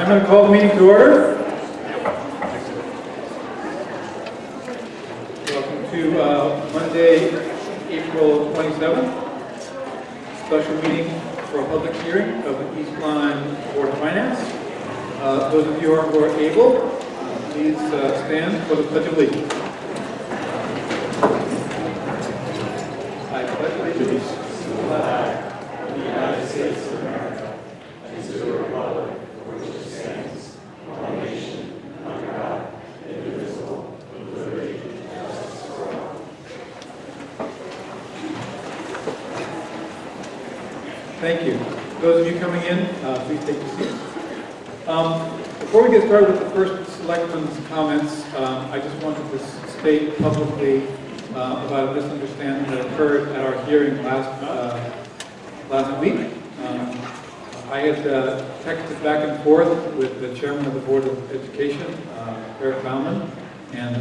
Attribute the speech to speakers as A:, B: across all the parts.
A: I'm going to call the meeting to order. Welcome to Monday, April 27th, special meeting for a public hearing of the East Lyme Board of Finance. Those of you who are able, please stand for the Pledge of Allegiance. I pledge allegiance to the flag of the United States of America and to the republic for which it stands, one nation, under God, indivisible, with liberty and justice for all. Thank you. Those of you coming in, please take your seats. Before we get started with the first selectman's comments, I just wanted to state publicly about a misunderstanding that occurred at our hearing last week. I had texted back and forth with the chairman of the Board of Education, Eric Baumann, and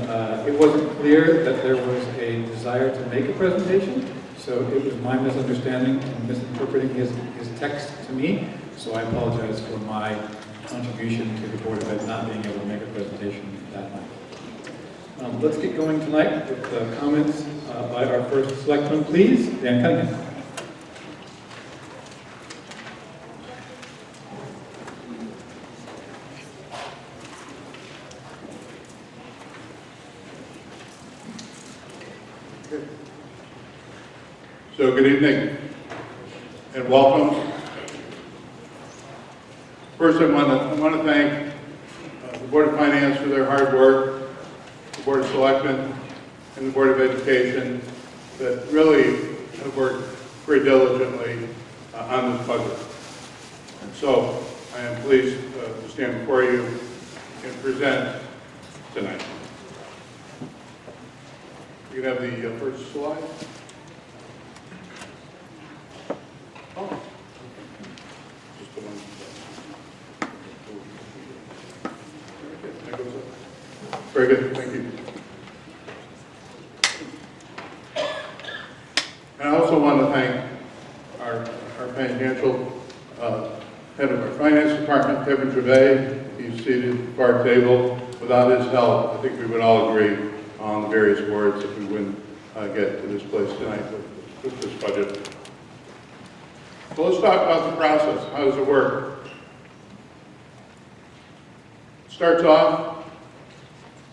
A: it wasn't clear that there was a desire to make a presentation, so it was my misunderstanding and misinterpreting his text to me, so I apologize for my contribution to the Board of Ed not being able to make a presentation that night. Let's get going tonight with comments by our first selectman, please. Dan Cunningham.
B: So good evening and welcome. First, I want to thank the Board of Finance for their hard work, the Board of Selectmen, and the Board of Education that really have worked very diligently on this budget. And so I am pleased to stand before you and present tonight. You can have the first slide. Oh. Just the one. That goes up. Very good, thank you. And I also want to thank our financial head of our finance department, Kevin Gervais. He's seated at the far table. Without his help, I think we would all agree on the various boards that we wouldn't get to this place tonight with this budget. So let's talk about the process. How does it work? It starts off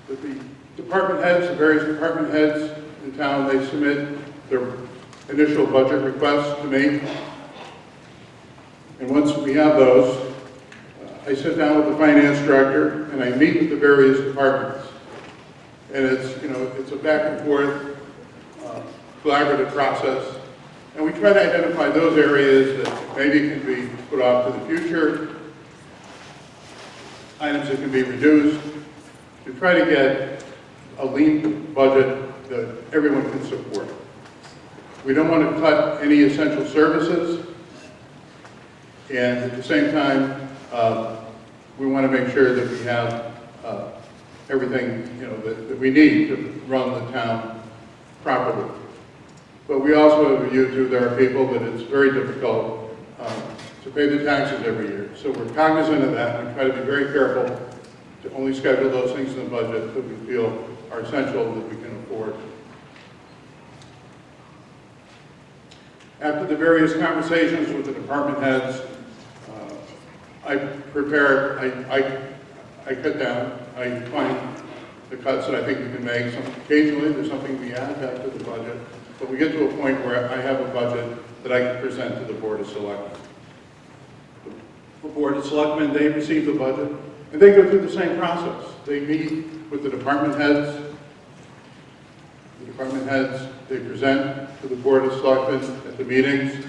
B: with the department heads, the various department heads in town. They submit their initial budget requests to me. And once we have those, I sit down with the finance director and I meet with the various departments. And it's a back and forth collaborative process. And we try to identify those areas that maybe can be put off to the future, items that can be reduced, to try to get a lean budget that everyone can support. We don't want to cut any essential services, and at the same time, we want to make sure that we have everything that we need to run the town properly. But we also have a view to there are people that it's very difficult to pay the taxes every year. So we're cognizant of that, and we try to be very careful to only schedule those things in the budget that we feel are essential that we can afford. After the various conversations with the department heads, I cut down, I find the cuts that I think we can make. Occasionally there's something we add after the budget, but we get to a point where I have a budget that I can present to the Board of Selectmen. The Board of Selectmen, they receive the budget, and they go through the same process. They meet with the department heads. The department heads, they present to the Board of Selectmen at the meetings,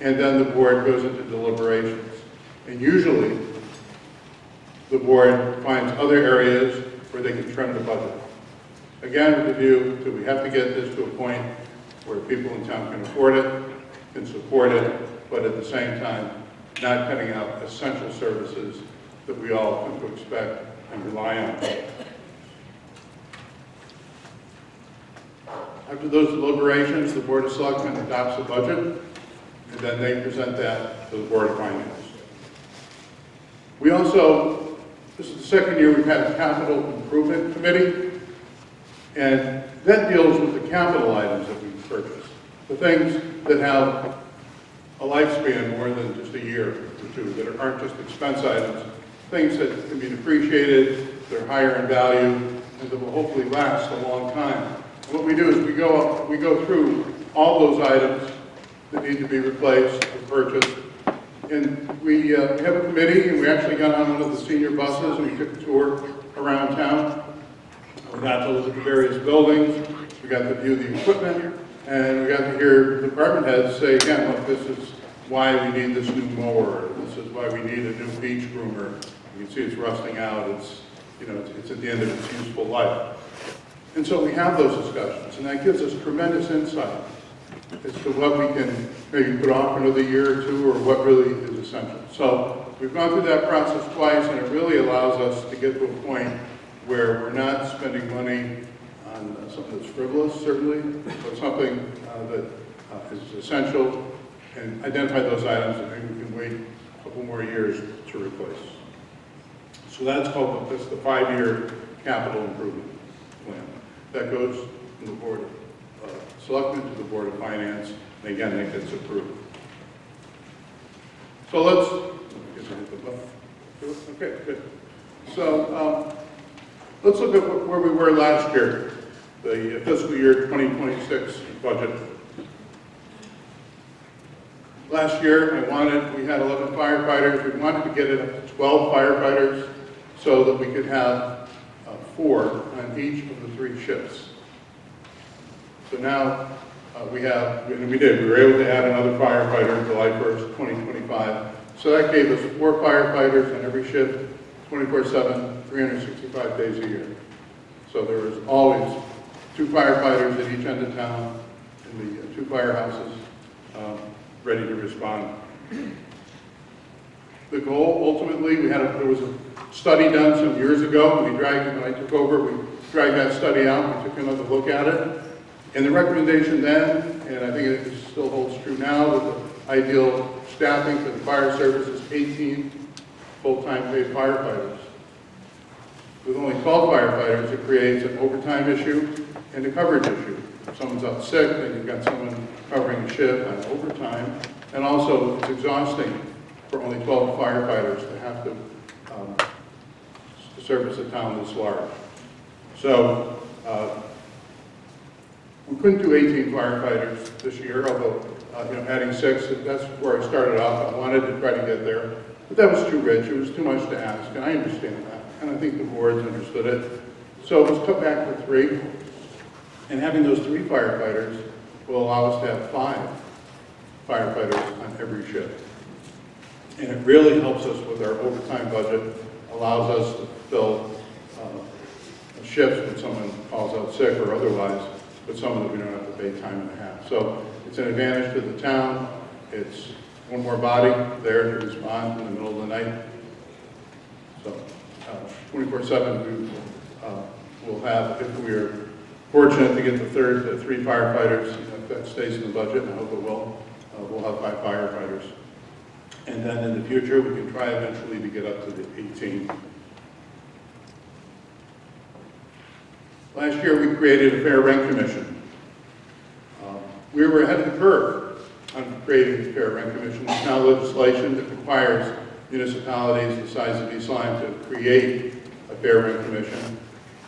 B: and then the board goes into deliberations. And usually, the board finds other areas where they can trim the budget. Again, with the view that we have to get this to a point where people in town can afford it, can support it, but at the same time, not cutting out essential services that we all come to expect and rely on. After those deliberations, the Board of Selectmen adopts the budget, and then they present that to the Board of Finance. We also, this is the second year we've had a capital improvement committee, and that deals with the capital items that we purchase, the things that have a lifespan more than just a year or two, that aren't just expense items, things that can be depreciated, they're higher in value, and that will hopefully last a long time. And what we do is we go through all those items that need to be replaced or purchased, and we have a committee, and we actually got on one of the senior buses and we took a tour around town. We got to look at the various buildings, we got to view the equipment, and we got to hear department heads say, again, look, this is why we need this new mower, this is why we need a new beach groomer. You can see it's rusting out, it's at the end of its useful life. And so we have those discussions, and that gives us tremendous insight as to what we can maybe put off another year or two, or what really is essential. So we've gone through that process twice, and it really allows us to get to a point where we're not spending money on something that's frivolous, certainly, but something that is essential, and identify those items that maybe we can wait a couple more years to replace. So that's called the 5-year capital improvement plan. That goes from the Board of Selectmen to the Board of Finance, and again, that gets approved. So okay, good. So let's look at where we were last year, the fiscal year 2026 budget. Last year, we had 11 firefighters. We wanted to get it up to 12 firefighters so that we could have 4 on each of the 3 shifts. So now we were able to add another firefighter July 1st, 2025. So that gave us 4 firefighters on every shift, 24/7, 365 days a year. So there was always 2 firefighters at each end of town in the 2 firehouses ready to respond. The goal, ultimately, there was a study done some years ago. When I took over, we dragged that study out. We took another look at it. And the recommendation then, and I think it still holds true now, that the ideal staffing for the fire service is 18 full-time paid firefighters. With only 12 firefighters, it creates an overtime issue and a coverage issue. If someone's out sick, then you've got someone covering a shift on overtime. And also, it's exhausting for only 12 firefighters to have to service a town this large. So, we couldn't do 18 firefighters this year, although adding 6, that's where I started off. I wanted to try to get there, but that was too rich. It was too much to ask, and I understand that, and I think the boards understood it. So it was cut back to 3, and having those 3 firefighters will allow us to have 5 firefighters on every shift. And it really helps us with our overtime budget, allows us to fill shifts when someone calls out sick or otherwise, but someone that we don't have to pay time and a half. So it's an advantage to the town. It's one more body there to respond in the middle of the night. So 24/7 we'll have, if we are fortunate to get the 3 firefighters, if that stays in the budget, and I hope it will, we'll have 5 firefighters. And then in the future, we can try eventually to get up to the 18. Last year, we created a fair rent commission. We were ahead of the curve on creating a fair rent commission. There's now legislation that requires municipalities the size of East Lyme to create a fair rent commission.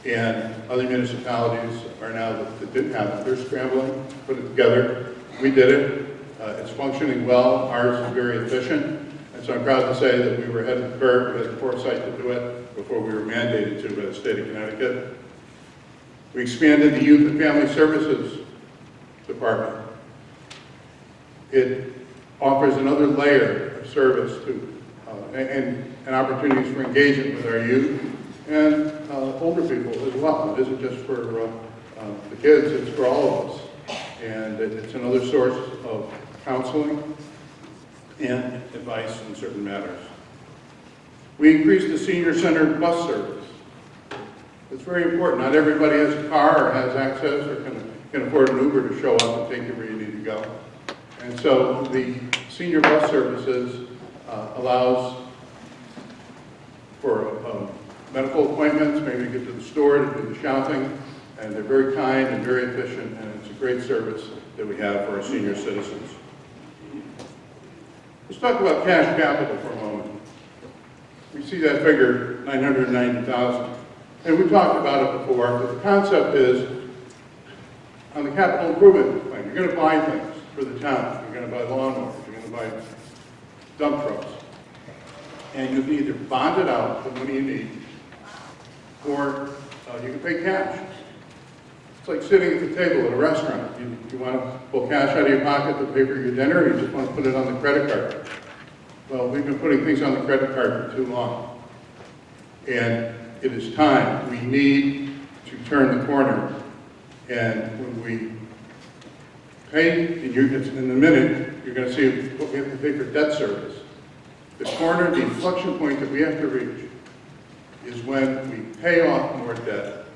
B: And other municipalities are now, that didn't have it, they're scrambling to put it together. We did it. It's functioning well. Ours is very efficient. And so I'm proud to say that we were ahead of the curve. We had the foresight to do it before we were mandated to by the state of Connecticut. We expanded the Youth and Family Services Department. It offers another layer of service to and opportunities for engagement with our youth and older people as well. It isn't just for the kids, it's for all of us. And it's another source of counseling and advice in certain matters. We increased the senior-centered bus service. It's very important. Not everybody has a car or has access or can afford an Uber to show up and take you where you need to go. And so the senior bus services allows medical appointments, maybe to get to the store, to do the shopping, and they're very kind and very efficient, and it's a great service that we have for our senior citizens. Let's talk about cash capital for a moment. We see that figure, 990,000. And we talked about it before, but the concept is, on the capital improvement plan, you're going to buy things for the town. You're going to buy lawnmowers, you're going to buy dump trucks. And you can either bond it out, the money you need, or you can pay cash. It's like sitting at the table at a restaurant. You want to pull cash out of your pocket to pay for your dinner, or you just want to put it on the credit card. Well, we've been putting things on the credit card for too long. And it is time. We need to turn the corner. And when we pay, in a minute, you're going to see what we have to pay for debt service. The corner, the inflection point that we have to reach is when we pay off more debt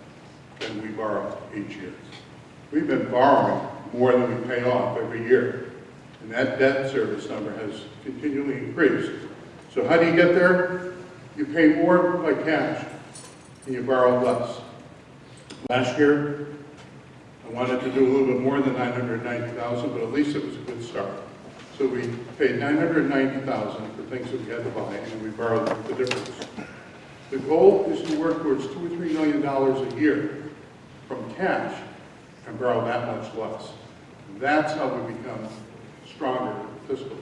B: than we borrow each year. We've been borrowing more than we pay off every year. And that debt service number has continually increased. So how do you get there? You pay more by cash and you borrow less. Last year, I wanted to do a little bit more than 990,000, but at least it was a good start. So we paid 990,000 for things that we had to buy, and we borrowed the difference. The goal is to work towards $2 or $3 million a year from cash and borrow that much less. That's how we become stronger fiscally.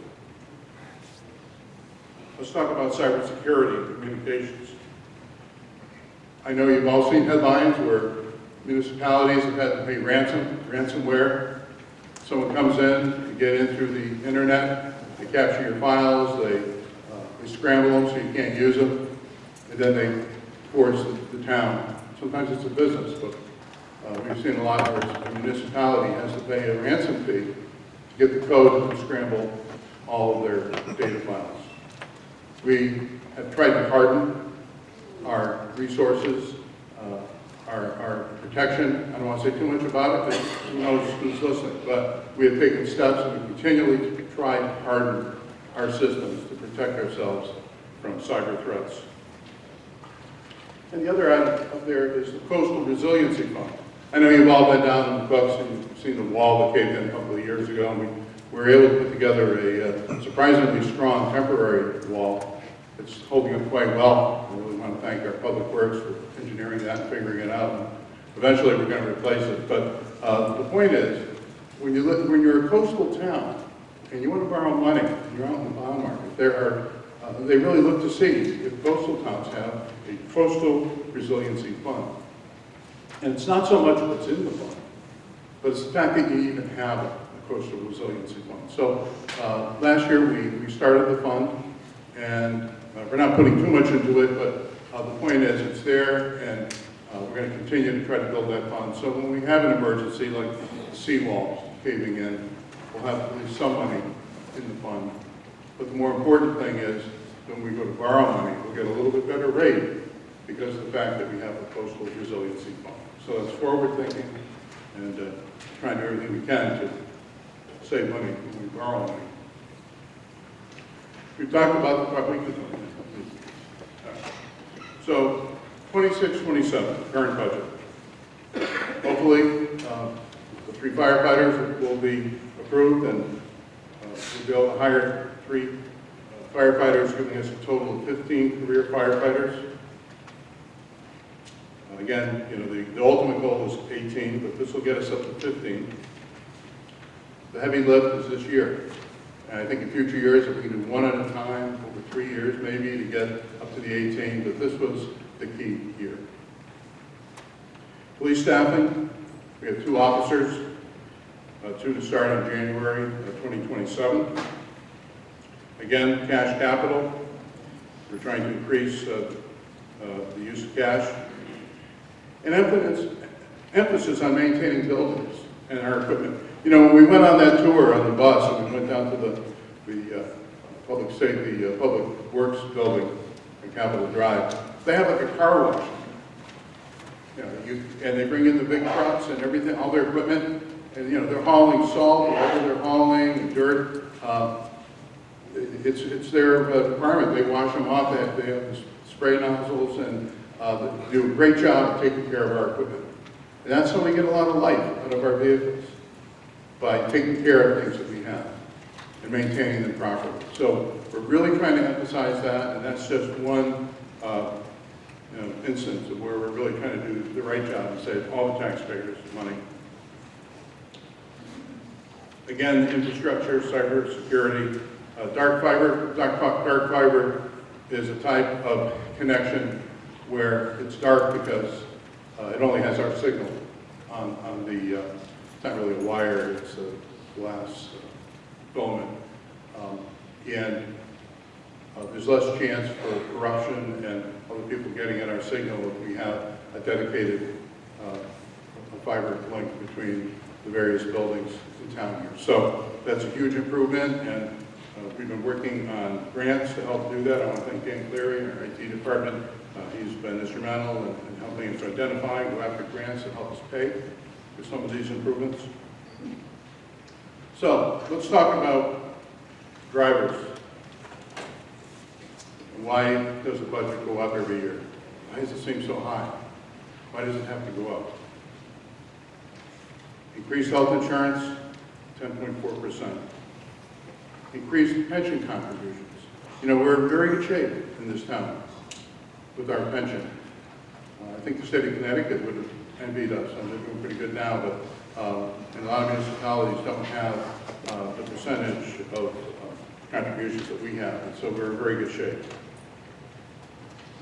B: Let's talk about cybersecurity and communications. I know you've all seen headlines where municipalities have had to pay ransomware. Someone comes in, to get in through the internet, they capture your files, they scramble them so you can't use them, and then they force the town. Sometimes it's a business, but we've seen a lot where a municipality has to pay a ransom fee to get the code to scramble all of their data files. We have tried to harden our resources, our protection. I don't want to say too much about it, because who knows who's listening, but we have taken steps and we continually try to harden our systems to protect ourselves from cyber threats. And the other item up there is the Coastal Resiliency Fund. I know you've all been down in the books and you've seen the wall that caved in a couple of years ago, and we were able to put together a surprisingly strong temporary wall. It's holding up quite well. I really want to thank our Public Works for engineering that and figuring it out. And eventually we're going to replace it. But the point is, when you're a coastal town and you want to borrow money, and you're out in the bond market, they really look to see if coastal towns have a Coastal Resiliency Fund. And it's not so much what's in the fund, but it's the fact that you even have a Coastal Resiliency Fund. So last year we started the fund, and we're not putting too much into it, but the point is it's there, and we're going to continue to try to build that fund. So when we have an emergency like the seawall caving in, we'll have at least some money in the fund. But the more important thing is when we go to borrow money, we'll get a little bit better rate because of the fact that we have a Coastal Resiliency Fund. So it's forward thinking and trying to do everything we can to save money when we borrow money. We've talked about the public. So 26-27, current budget. Hopefully the 3 firefighters will be approved, and we'll be able to hire 3 firefighters, giving us a total of 15 career firefighters. Again, you know, the ultimate goal is 18, but this will get us up to 15. The heavy lift is this year. And I think in future years, if we can do one at a time, over 3 years maybe, to get up to the 18, but this was the key year. Police staffing, we have 2 officers, 2 to start in January 2027. Again, cash capital, we're trying to increase the use of cash. And emphasis on maintaining buildings and our equipment. You know, when we went on that tour on the bus and we went down to the Public Works building on Capitol Drive, they have like a car wash. You know, and they bring in the big trucks and everything, all their equipment, and you know, they're hauling salt, whatever they're hauling, dirt. It's their requirement. They wash them off. They have spray nozzles, and that do a great job of taking care of our equipment. And that's how we get a lot of life out of our vehicles, by taking care of things that we have and maintaining them properly. So we're really trying to emphasize that, and that's just one instance of where we're really trying to do the right job and save all the taxpayers money. Again, infrastructure, cyber security, dark fiber is a type of connection where it's dark because it only has our signal on the, it's not really a wire, it's a glass filament. And there's less chance for corruption and other people getting at our signal if we have a dedicated fiber link between the various buildings in town here. So that's a huge improvement, and we've been working on grants to help do that. I want to thank Dan Cleary, our IT department. He's been instrumental in helping us identify and go after grants that help us pay for some of these improvements. So let's talk about drivers. Why does the budget go up every year? Why does it seem so high? Why does it have to go up? Increased health insurance, 10.4%. Increased pension contributions. You know, we're in very good shape in this town with our pension. I think the state of Connecticut would have envied us, and they're doing pretty good now, but and a lot of municipalities don't have the percentage of contributions that we have, and so we're in very good shape.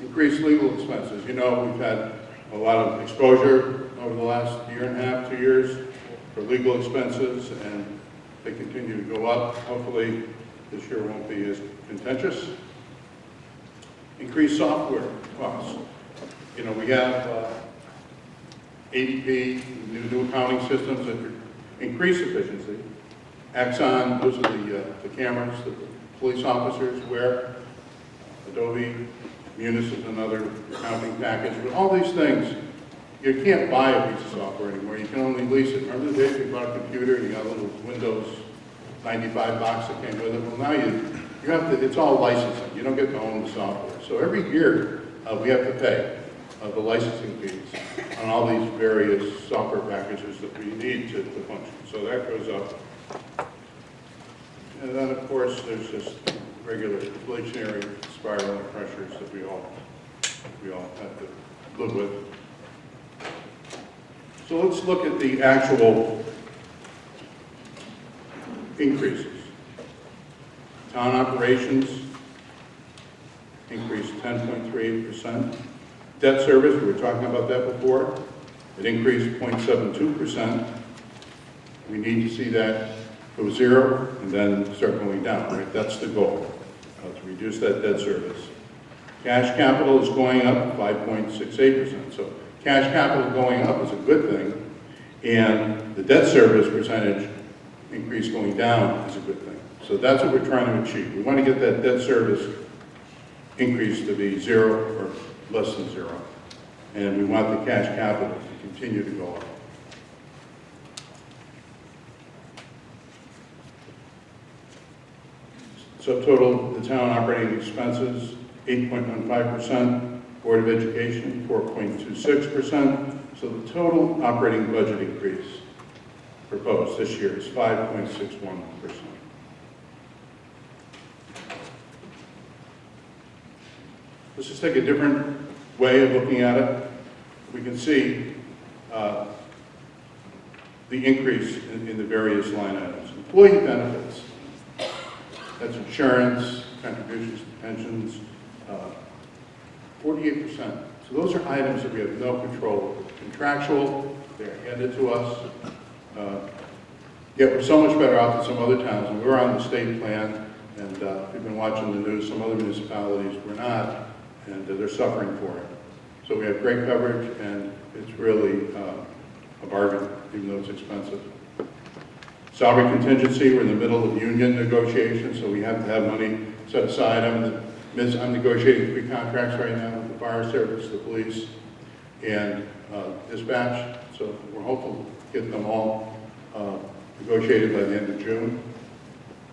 B: Increased legal expenses. You know, we've had a lot of exposure over the last year and a half, 2 years, for legal expenses, and they continue to go up. Hopefully, this year won't be as contentious. Increased software costs. You know, we have ADP, new accounting systems that increase efficiency. Axon, those are the cameras that the police officers wear. Adobe, Munis is another accounting package. But all these things, you can't buy a piece of software anymore. You can only lease it. Remember the days you bought a computer and you got a little Windows 95 box that came with it? Well, now you have to, it's all licensing. You don't get to own the software. So every year, we have to pay the licensing fees on all these various software packages that we need to function. So that goes up. And then, of course, there's just regular inflationary spiraling pressures that we all have to live with. So let's look at the actual increases. Town operations increased 10.38%. Debt service, we were talking about that before, it increased 0.72%. We need to see that go zero and then start going down, right? That's the goal, to reduce that debt service. Cash capital is going up 5.68%. So cash capital going up is a good thing, and the debt service percentage increase going down is a good thing. So that's what we're trying to achieve. We want to get that debt service increase to be zero or less than zero. And we want the cash capital to continue to go up. Subtotal, the town operating expenses, 8.15%, Board of Education, 4.26%. So the total operating budget increase proposed this year is 5.61%. Let's just take a different way of looking at it. We can see the increase in the various line items. Employee benefits, that's insurance, contributions to pensions, 48%. So those are items that we have no control over. Contractual, they're handed to us. Yet we're so much better off than some other towns. And we're on the state plan, and we've been watching the news. Some other municipalities were not, and they're suffering for it. So we have great coverage, and it's really a bargain, even though it's expensive. Salary contingency, we're in the middle of union negotiations, so we have to have money set aside. I'm negotiating 3 contracts right now with the fire service, the police, and dispatch. So we're hopeful to get them all negotiated by the end of June.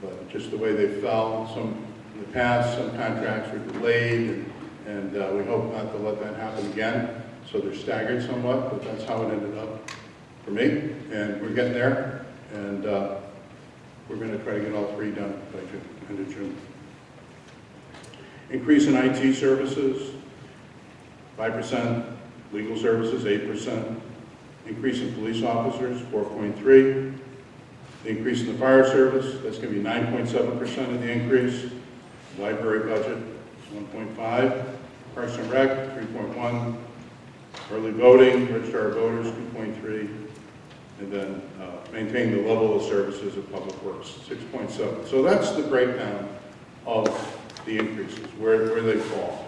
B: But just the way they fell, in the past, some contracts were delayed, And we hope not to let that happen again. So they're staggered somewhat, but that's how it ended up for me. And we're getting there. And we're going to try to get all 3 done by end of June. Increase in IT services, 5%. Legal services, 8%. Increase in police officers, 4.3%. The increase in the fire service, that's going to be 9.7% of the increase. Library budget is 1.5%. Parks and Rec, 3.1%. Early voting, register our voters, 2.3%. And then maintain the level of services of Public Works, 6.7%. So that's the breakdown of the increases, where they fall.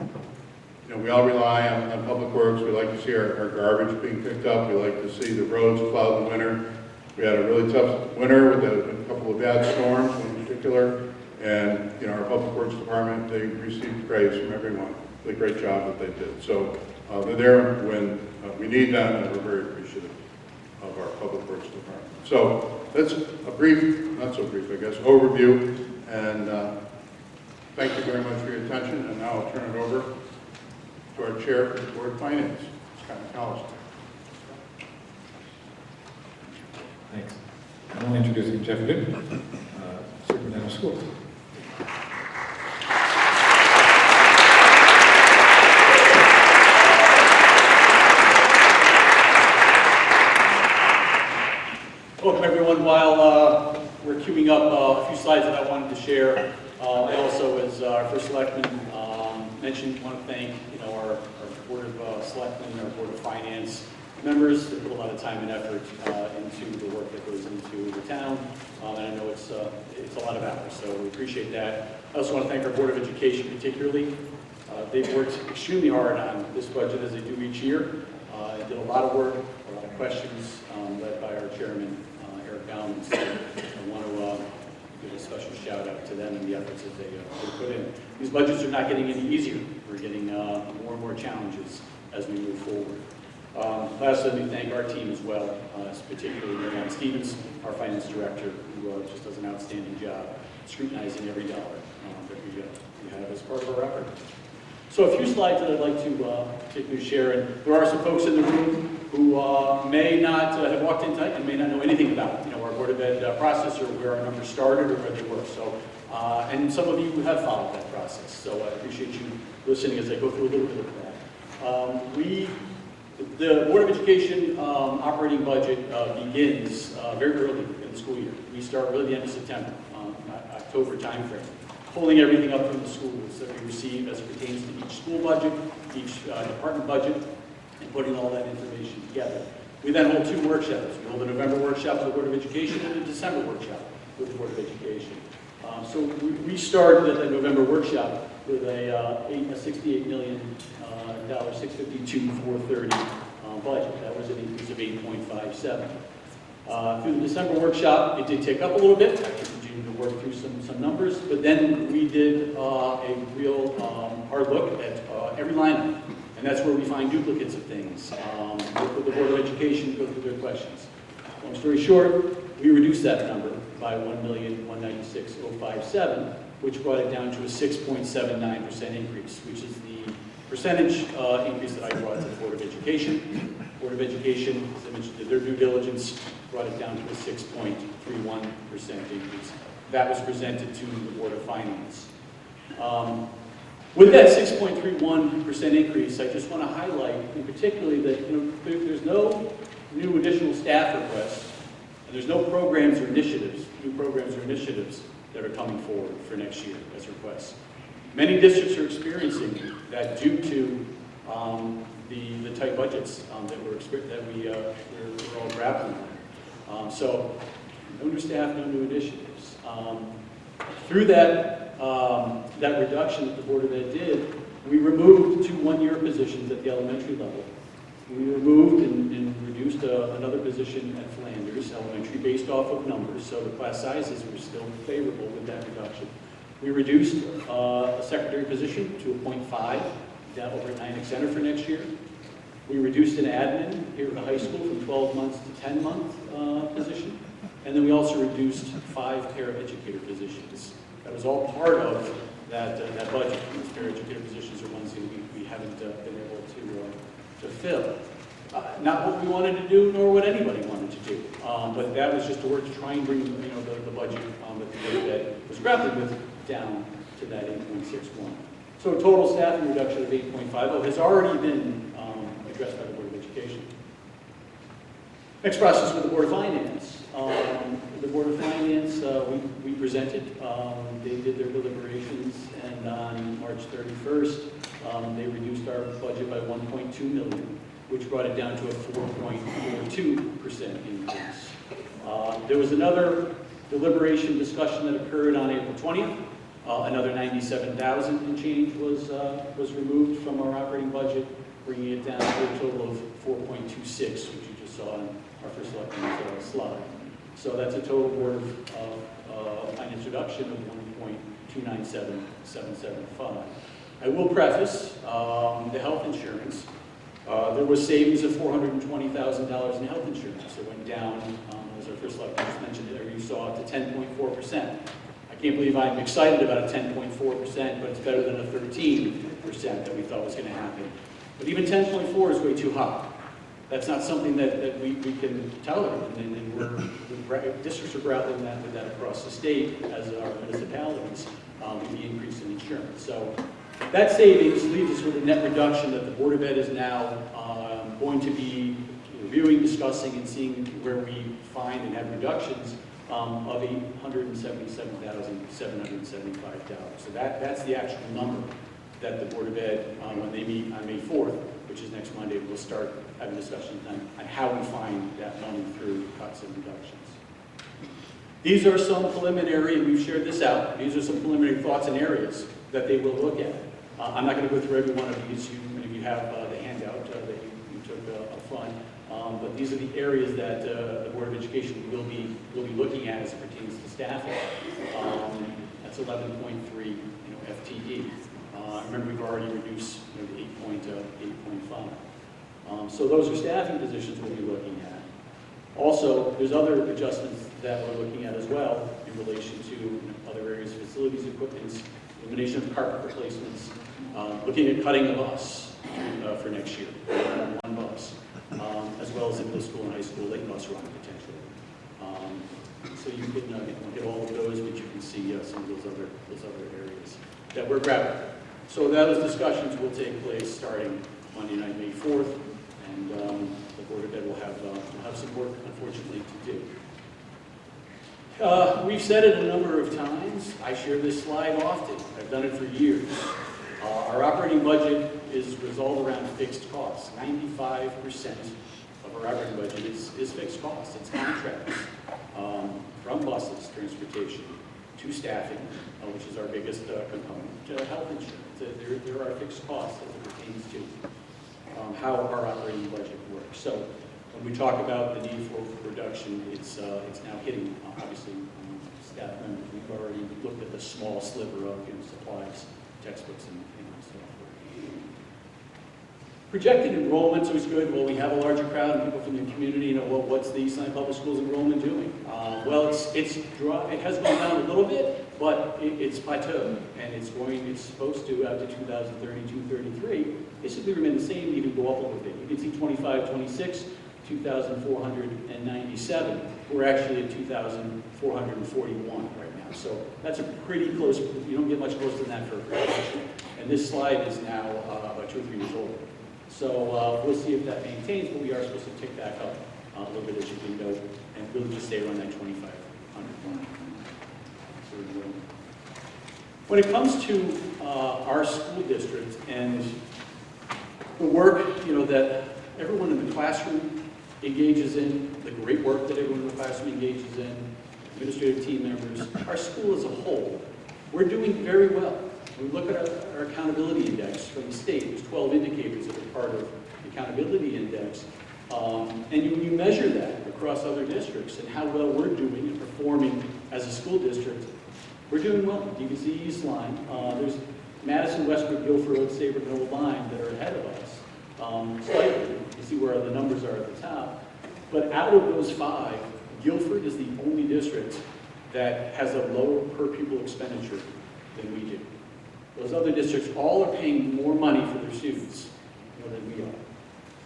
B: You know, we all rely on Public Works. We like to see our garbage being picked up. We like to see the roads plowed in the winter. We had a really tough winter with a couple of bad storms in particular. And, you know, our Public Works Department, they received praise from everyone for the great job that they did. So they're there when we need them, and we're very appreciative of our Public Works Department. So that's a brief, not so brief, I guess, overview. And thank you very much for your attention. And now I'll turn it over to our Chair for the Board of Finance, Scott McAllister.
A: Thanks. I'm only introducing Jeff Good, Superintendent of Schools.
C: Welcome everyone. While we're queuing up a few slides that I wanted to share, I also, as our first selectman mentioned, want to thank our Board of Selectmen, our Board of Finance members that put a lot of time and effort into the work that goes into the town, and I know it's a lot of hours, so we appreciate that. I also want to thank our Board of Education particularly. They've worked extremely hard on this budget as they do each year. They did a lot of work, a lot of questions, led by our chairman, Eric Bauman. So I want to give a special shout out to them and the efforts that they put in. These budgets are not getting any easier. We're getting more and more challenges as we move forward. Lastly, let me thank our team as well, particularly Marianne Stevens, our finance director, who just does an outstanding job scrutinizing every dollar that we have as part of our effort. So a few slides that I'd like to particularly share, and there are some folks in the room who may not have walked in tonight and may not know anything about our Board of Ed process or where our numbers started or where they were. So, and some of you who have followed that process. So I appreciate you listening as I go through a little bit of that. The Board of Education operating budget begins very early in the school year. We start really the end of September, October timeframe, pulling everything up from the schools that we receive as it pertains to each school budget, each department budget, and putting all that information together. We then hold 2 workshops. We hold a November workshop with the Board of Education and a December workshop with the Board of Education. So we started at the November workshop with a $68 million, $652,430 budget. That was an increase of 8.57. Through the December workshop, it did tick up a little bit. I continued to work through some numbers, but then we did a real hard look at every line item. And that's where we find duplicates of things. Work with the Board of Education, go through their questions. Long story short, we reduced that number by $1,196,057, which brought it down to a 6.79% increase, which is the percentage increase that I brought to the Board of Education. Board of Education, as I mentioned, did their due diligence, brought it down to a 6.31% increase. That was presented to the Board of Finance. With that 6.31% increase, I just want to highlight, in particularly, that there's no new additional staff requests, and there's no programs or initiatives, new programs or initiatives that are coming forward for next year as requests. Many districts are experiencing that due to the tight budgets that we're all grappling with. So, no new staff, no new initiatives. Through that reduction that the Board of Ed did, we removed 2 one-year positions at the elementary level. We removed and reduced another position at Flanders Elementary based off of numbers, so the class sizes were still favorable with that reduction. We reduced a secretary position to a 0.5 down over at Nyack Center for next year. We reduced an admin here at the high school from 12 months to 10-month position. And then we also reduced 5 paraeducator positions. That was all part of that budget. It was been able to fill. Not what we wanted to do, nor what anybody wanted to do. But that was just a work to try and bring, the budget that the Board of Ed was grappling with down to that 8.61. So a total staffing reduction of 8.50 has already been addressed by the Board of Education. Next process with the Board of Finance. The Board of Finance, we presented, they did their deliberations, and on March 31st, they reduced our budget by 1.2 million, which brought it down to a 4.42% increase. There was another deliberation discussion that occurred on April 20th. Another 97,000 and change was removed from our operating budget, bringing it down to a total of 4.26, which you just saw on our first selectmen's slide. So that's a total Board of Finance reduction of 1.297775. I will preface the health insurance. There was savings of $420,000 in health insurance. It went down, as our first selectman just mentioned there, you saw it to 10.4%. I can't believe I'm excited about a 10.4%, but it's better than a 13% that we thought was going to happen. But even 10.4 is way too high. That's not something that we can tolerate, and districts are grappling with that across the state, as are municipalities, with the increase in insurance. So that savings leaves us with a net reduction that the Board of Ed is now going to be reviewing, discussing, and seeing where we find and have reductions of $877,775. So that's the actual number that the Board of Ed, when they meet on May 4th, which is next Monday, we'll start having discussions on how we find that money through cuts and reductions. These are some preliminary, and we've shared this out, these are some preliminary thoughts and areas that they will look at. I'm not going to go through every one of these. Many of you have the handout that you took up front. But these are the areas that the Board of Education will be looking at as it pertains to staffing. That's 11.3 FTE. Remember, we've already reduced the 8.5. So those are staffing positions we'll be looking at. Also, there's other adjustments that we're looking at as well in relation to other areas, facilities, equipment, elimination of carpet replacements, looking at cutting a bus for next year, one bus, as well as in middle school and high school late bus run potentially. So you can get all of those, but you can see some of those other areas that we're grabbing. So those discussions will take place starting Monday night, May 4th, and the Board of Ed will have some work, unfortunately, to do. We've said it a number of times. I share this slide often. I've done it for years. Our operating budget is resolved around fixed costs. 95% of our operating budget is fixed costs. It's contracts, from buses, transportation, to staffing, which is our biggest component, to health insurance. There are fixed costs as it pertains to how our operating budget works. So when we talk about the need for reduction, it's now hitting, obviously, staff members. We've already looked at the small sliver of supplies, textbooks, and stuff. Projected enrollment's always good. Well, we have a larger crowd and people from the community. What's the East Lyme Public Schools enrollment doing? Well, it has gone down a little bit, but it's plateaued, and it's supposed to, after 2032-33, basically remain the same, even go up a little bit. You can see 25-26, 2,497. We're actually at 2,441 right now. So that's a pretty close, you don't get much closer than that for a graduation. And this slide is now about 2 or 3 years old. So we'll see if that maintains, but we are supposed to tick back up a little bit, as you can note, and really just stay around that 2,500 mark. When it comes to our school district and the work, that everyone in the classroom engages in, the great work that everyone in the classroom engages in, administrative team members, our school as a whole, we're doing very well. We look at our accountability index from the state. There's 12 indicators that are part of the accountability index. And you measure that across other districts and how well we're doing and performing as a school district. We're doing well. You can see East Lyme. There's Madison, Westbrook, Guilford, Oak Saybrook, and Old Lyme that are ahead of us slightly. You see where the numbers are at the top. But out of those 5, Guilford is the only district that has a lower per pupil expenditure than we do. Those those other districts all are paying more money for their students, than we are.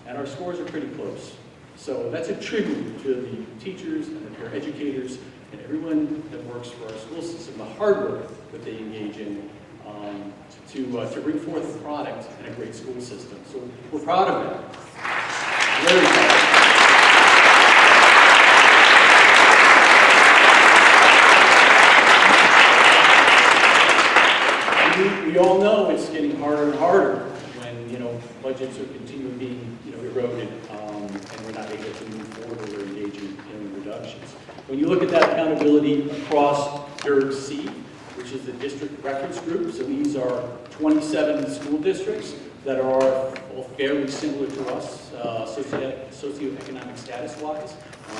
C: And our scores are pretty close. So that's a tribute to the teachers and the paraeducators and everyone that works for our school system, the hard work that they engage in to bring forth a product and a great school system. So we're proud of that. Very proud. We all know it's getting harder and harder when, budgets are continually being, eroded, and we're not able to move forward or engage in reductions. When you look at that accountability across DIRG C, which is the district reference group, so these are 27 school districts that are all fairly similar to us, socioeconomic status-wise.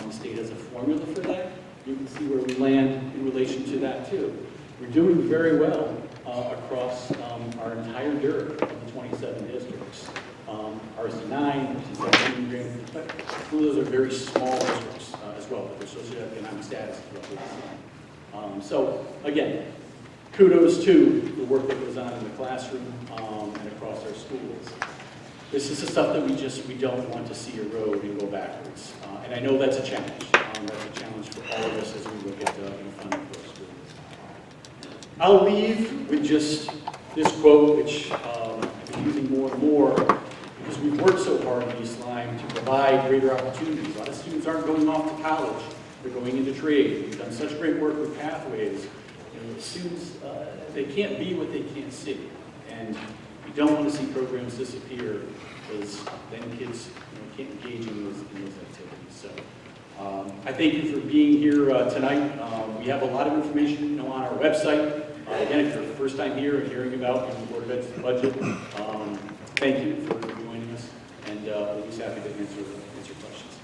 C: The state has a formula for that. You can see where we land in relation to that too. We're doing very well across our entire DIRG of the 27 districts. RC9, RC17, but those are very small districts as well, but their socioeconomic status is roughly the same. So again, kudos to the work that goes on in the classroom and across our schools. This is the stuff that we don't want to see erode and go backwards. And I know that's a challenge. That's a challenge for all of us as we look at funding for our schools. I'll leave with just this quote, which I've been using more and more, because we've worked so hard in East Lyme to provide greater opportunities. A lot of students aren't going off to college. They're going into trade. We've done such great work with pathways. Students, they can't be what they can't see. And we don't want to see programs disappear because then kids can't engage in those activities. So I thank you for being here tonight. We have a lot of information on our website. Again, if you're the first time here and hearing about the Board of Ed's budget, thank you for joining us, and we'll be happy to answer questions.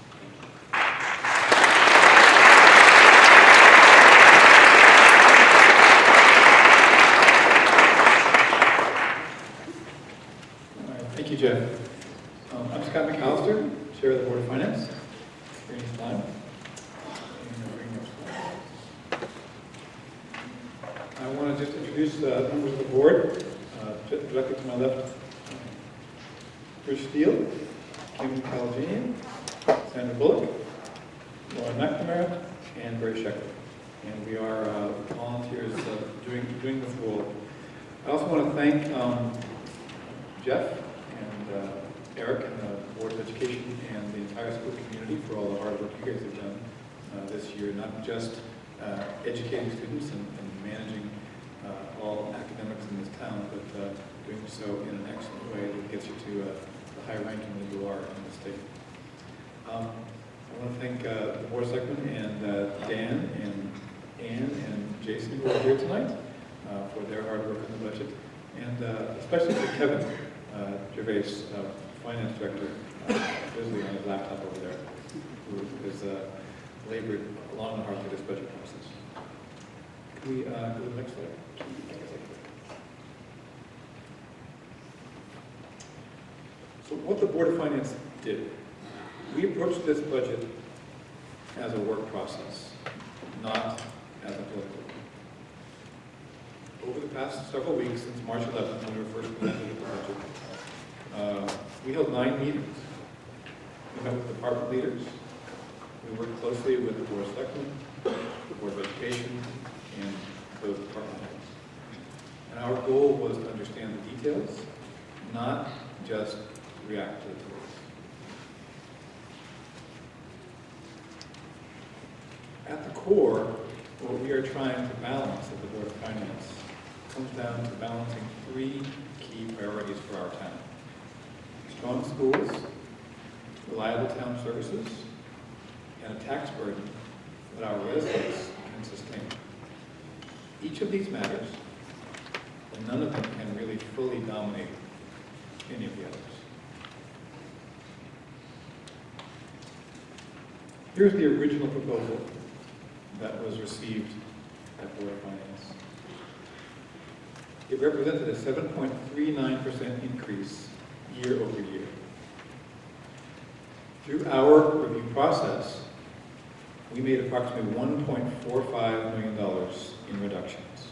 A: All right, thank you, Jeff. I'm Scott McAllister, Chair of the Board of Finance here in East Lyme. I want to just introduce members of the board. Directly to my left, Rich Steele, Kim Calaginian, Sandra Bullock, Lauren McNamara, and Barry Sheckler. And we are volunteers doing this role. I also want to thank Jeff and Eric and the Board of Education and the entire school community for all the hard work you guys have done this year, not just educating students and managing all academics in this town, but doing so in an excellent way that gets you to the high ranking that you are in the state. I want to thank the Board of Selectmen and Dan and Ann and Jason who are here tonight for their hard work on the budget, and especially to Kevin Gervais, Finance Director, busily on his laptop over there, who has labored long and hard through this budget process. Can we go to the next slide? So what the Board of Finance did, we approached this budget as a work process, not as a political one. Over the past several weeks, since March 11th, when we were first presented with the budget, we held 9 meetings. We met with department leaders. We worked closely with the Board of Selectmen, the Board of Education, and those department heads. And our goal was to understand the details, not just react to the tools. At the core, what we are trying to balance at the Board of Finance comes down to balancing 3 key priorities for our town. Strong schools, reliable town services, and a tax burden that our residents can sustain. Each of these matters, and none of them can really fully dominate any of the others. Here's the original proposal that was received at Board of Finance. It represented a 7.39% increase year over year. Through our review process, we made approximately $1.45 million in reductions.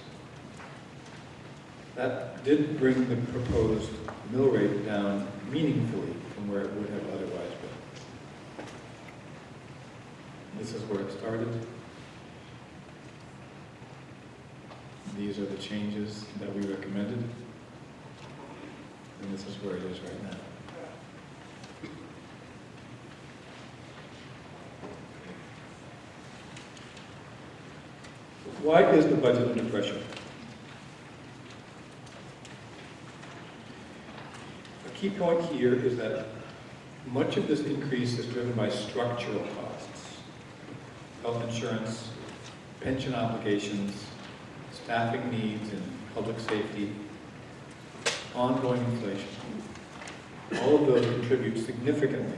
A: That did bring the proposed mill rate down meaningfully from where it would have otherwise been. This is where it started. These are the changes that we recommended. And this is where it is right now. Why is the budget under pressure? A key point here is that much of this increase is driven by structural costs. Health insurance, pension obligations, staffing needs in public safety, ongoing inflation. All of those contribute significantly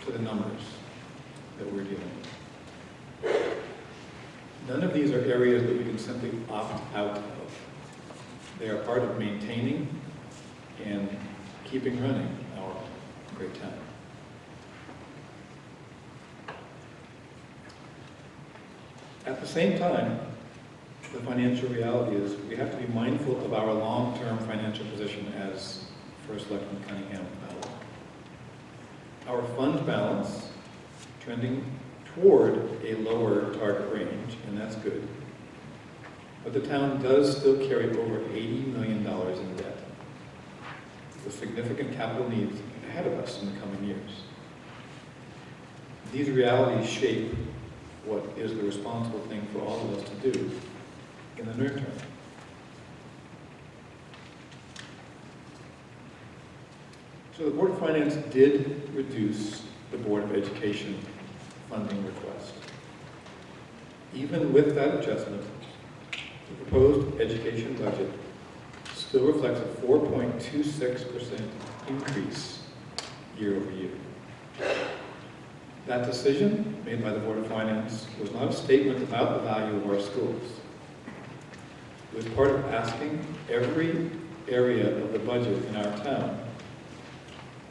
A: to the numbers that we're dealing with. None of these are areas that we can simply opt out of. They are part of maintaining and keeping running our great town. At the same time, the financial reality is we have to be mindful of our long-term financial position as First Selectman Cunningham outlined. Our fund balance trending toward a lower target range, and that's good. But the town does still carry over $80 million in debt, with significant capital needs ahead of us in the coming years. These realities shape what is the responsible thing for all of us to do in the near term. So the Board of Finance did reduce the Board of Education funding request. Even with that adjustment, the proposed education budget still reflects a 4.26% increase year over year. That decision made by the Board of Finance was not a statement about the value of our schools. It was part of asking every area of the budget in our town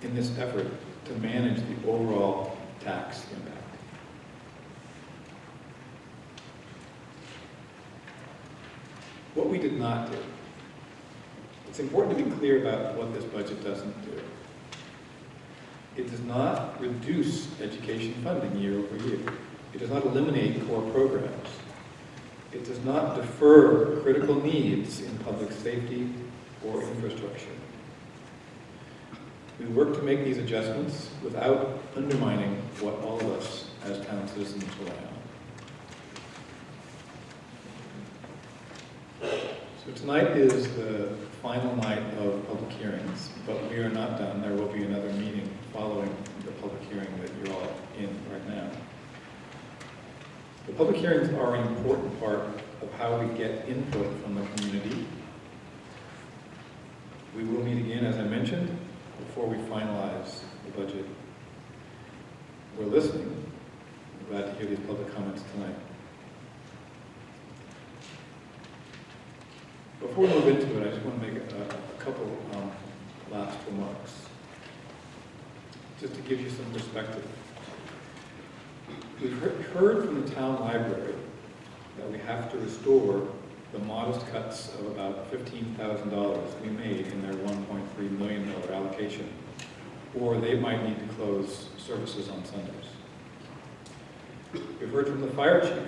A: in this effort to manage the overall tax impact. What we did not do. It's important to be clear about what this budget doesn't do. It does not reduce education funding year over year. It does not eliminate core programs. It does not defer critical needs in public safety or infrastructure. We work to make these adjustments without undermining what all of us as town citizens rely on. So tonight is the final night of public hearings, but we are not done. There will be another meeting following the public hearing that you're all in right now. The public hearings are an important part of how we get input from the community. We will meet again, as I mentioned, before we finalize the budget. We're listening. I'm glad to hear these public comments tonight. Before we move into it, I just want to make a couple last remarks, just to give you some perspective. We've heard from the town library that we have to restore the modest cuts of about $15,000 we made in their $1.3 million allocation, or they might need to close services on Sundays. We've heard from the fire chief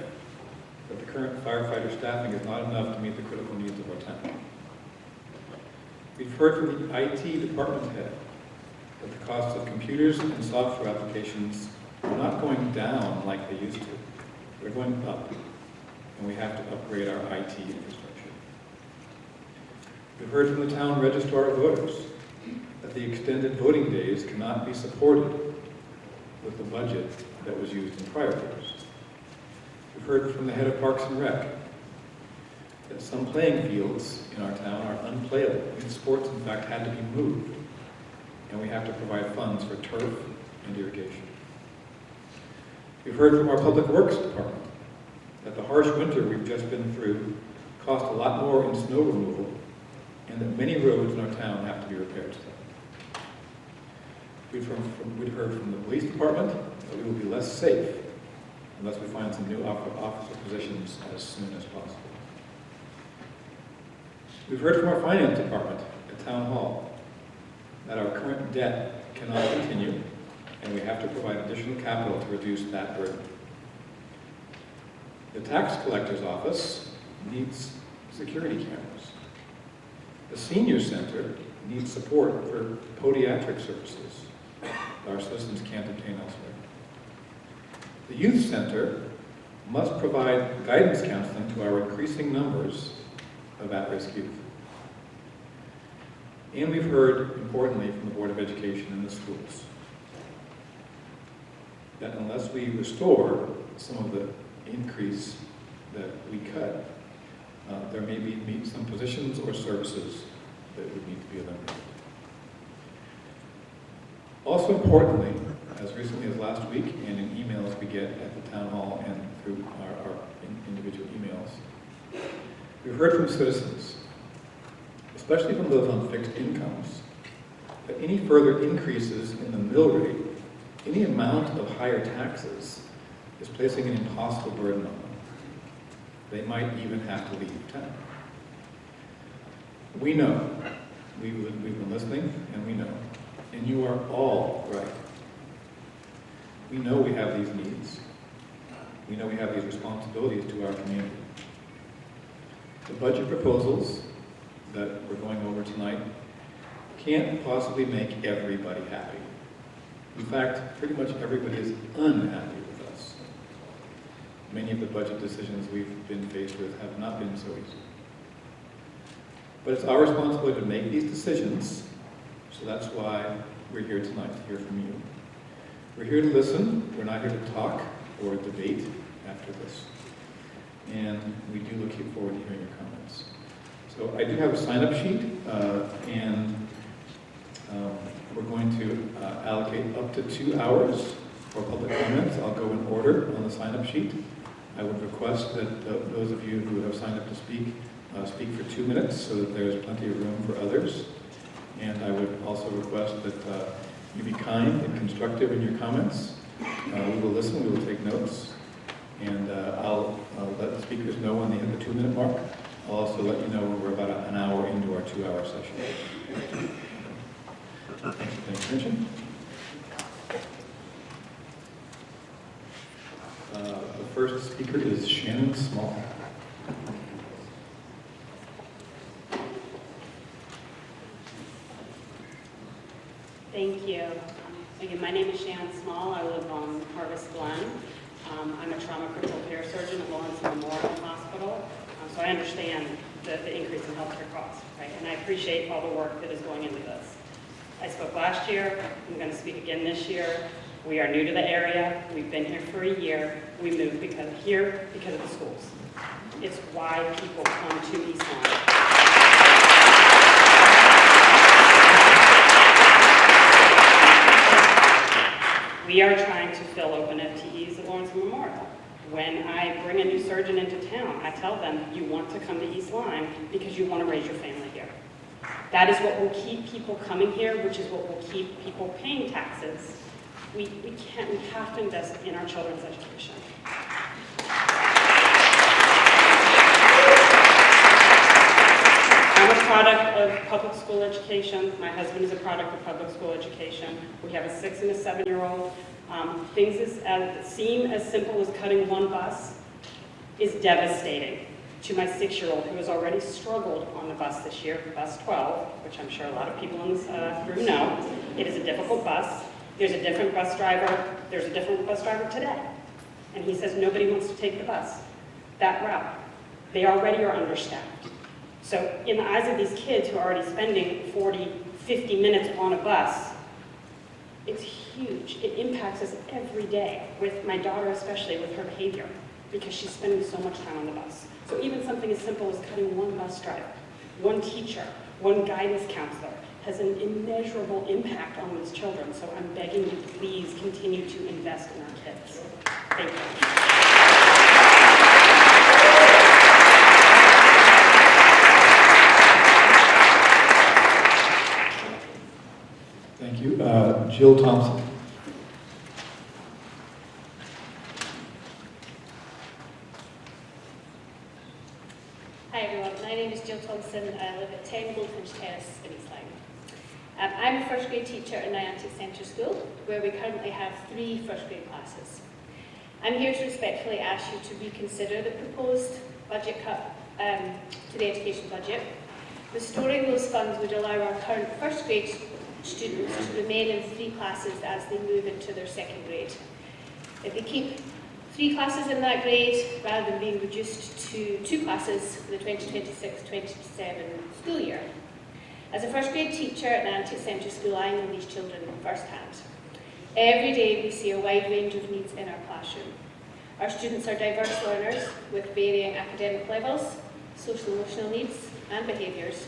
A: that the current firefighter staffing is not enough to meet the critical needs of our town. We've heard from the IT department head that the cost of computers and software applications are not going down like they used to. They're going up, and we have to upgrade our IT infrastructure. We've heard from the town registrar of voters that the extended voting days cannot be supported with the budget that was used in prior years. We've heard from the head of Parks and Rec that some playing fields in our town are unplayable. Sports, in fact, had to be moved, and we have to provide funds for turf and irrigation. We've heard from our Public Works Department that the harsh winter we've just been through cost a lot more in snow removal, and that many roads in our town have to be repaired. We've heard from the police department that we will be less safe unless we find some new officer positions as soon as possible. We've heard from our finance department at Town Hall that our current debt cannot continue, and we have to provide additional capital to reduce that burden. The tax collector's office needs security cameras. The senior center needs support for podiatric services that our citizens can't obtain elsewhere. The youth center must provide guidance counseling to our increasing numbers of at-risk youth. And we've heard, importantly, from the Board of Education and the schools, that unless we restore some of the increase that we cut, there may be some positions or services that would need to be eliminated. Also importantly, as recently as last week, and in emails we get at the Town Hall and through our individual emails, we've heard from citizens, especially from those on fixed incomes, that any further increases in the mill rate, any amount of higher taxes, is placing an impossible burden on them. They might even have to leave town. We know, we've been listening, and we know, and you are all right. We know we have these needs. We know we have these responsibilities to our community. The budget proposals that we're going over tonight can't possibly make everybody happy. In fact, pretty much everybody is unhappy with us. Many of the budget decisions we've been faced with have not been so easy. But it's our responsibility to make these decisions, so that's why we're here tonight, to hear from you. We're here to listen. We're not here to talk or debate after this. And we do look forward to hearing your comments. So I do have a sign-up sheet, and we're going to allocate up to 2 hours for public comments. I'll go in order on the sign-up sheet. I would request that those of you who have signed up to speak, speak for 2 minutes so that there's plenty of room for others. And I would also request that you be kind and constructive in your comments. We will listen, we will take notes, and I'll let the speakers know when they hit the 2-minute mark. I'll also let you know when we're about an hour into our 2-hour session. Thanks for paying attention. The first speaker is Shannon Small.
D: Thank you. Again, my name is Shannon Small. I live on Harvest Glen. I'm a trauma critical care surgeon at Lawrence Memorial Hospital. So I understand the increase in healthcare costs, right? And I appreciate all the work that is going into this. I spoke last year. I'm going to speak again this year. We are new to the area. We've been here for a year. We moved because of the schools. It's why people come to East Lyme. We are trying to fill open FTEs at Lawrence Memorial. When I bring a new surgeon into town, I tell them, you want to come to East Lyme because you want to raise your family here. That is what will keep people coming here, which is what will keep people paying taxes. We have to invest in our children's education. I'm a product of public school education. My husband is a product of public school education. We have a 6 and a 7-year-old. Things that seem as simple as cutting one bus is devastating to my 6-year-old, who has already struggled on the bus this year, bus 12, which I'm sure a lot of people in this room know. It is a difficult bus. There's a different bus driver. There's a different bus driver today. And he says nobody wants to take the bus that route. They already are understaffed. So in the eyes of these kids who are already spending 40, 50 minutes on a bus, it's huge. It impacts us every day, with my daughter especially, with her behavior, because she's spending so much time on the bus. So even something as simple as cutting one bus driver, one teacher, one guidance counselor has an immeasurable impact on these children. So I'm begging you, please continue to invest in our kids. Thank you.
A: Thank you. Jill Thompson.
E: Hi everyone, my name is Jill Thompson. I live in East Lyme. I'm a first grade teacher in Niantic Centre School, where we currently have 3 first grade classes. I'm here to respectfully ask you to reconsider the proposed budget cut to the education budget. Restoring those funds would allow our current first grade students to remain in 3 classes as they move into their second grade. If they keep 3 classes in that grade, rather than being reduced to 2 classes for the 2026-27 school year. As a first grade teacher at Niantic Centre School, I know these children firsthand. Every day we see a wide range of needs in our classroom. Our students are diverse learners with varying academic levels, social emotional needs and behaviours.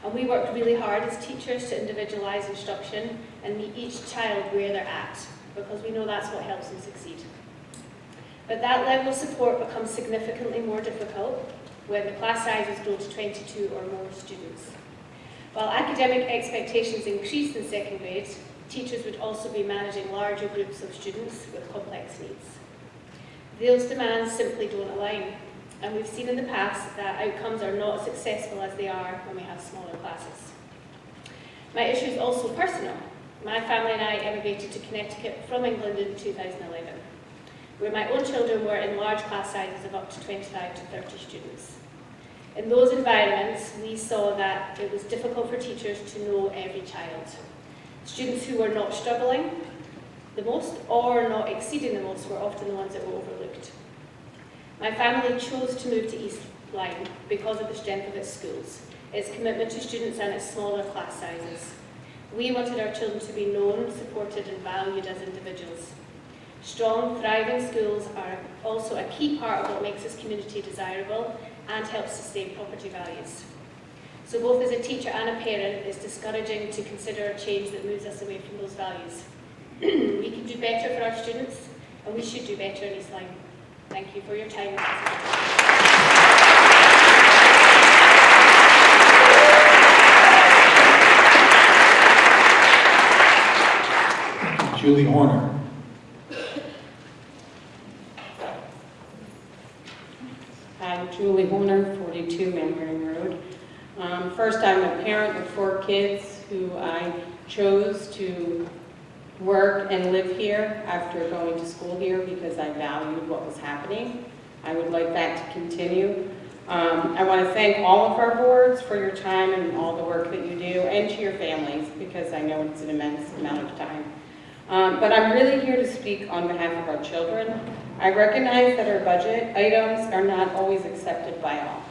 E: And we work really hard as teachers to individualise instruction and meet each child where they're at, because we know that's what helps them succeed. But that level of support becomes significantly more difficult when the class sizes grow to 22 or more students. While academic expectations increase in second grade, teachers would also be managing larger groups of students with complex needs. Those demands simply don't align, and we've seen in the past that outcomes are not as successful as they are when we have smaller classes. My issue is also personal. My family and I emigrated to Connecticut from England in 2011, where my own children were in large class sizes of up to 25 to 30 students. In those environments, we saw that it was difficult for teachers to know every child. Students who were not struggling the most or not exceeding the most were often the ones that were overlooked. My family chose to move to East Lyme because of the strength of its schools, its commitment to students and its smaller class sizes. We wanted our children to be known, supported and valued as individuals. Strong, thriving schools are also a key part of what makes this community desirable and helps sustain property values. So both as a teacher and a parent, it's discouraging to consider a change that moves us away from those values. We can do better for our students, and we should do better in East Lyme. Thank you for your time.
A: Julie Horner.
F: I'm Julie Horner, 42 Manhattan Road. First, I'm a parent of 4 kids who I chose to work and live here after going to school here because I valued what was happening. I would like that to continue. I want to thank all of our boards for your time and all the work that you do, and to your families, because I know it's an immense amount of time. But I'm really here to speak on behalf of our children. I recognize that our budget items are not always accepted by all.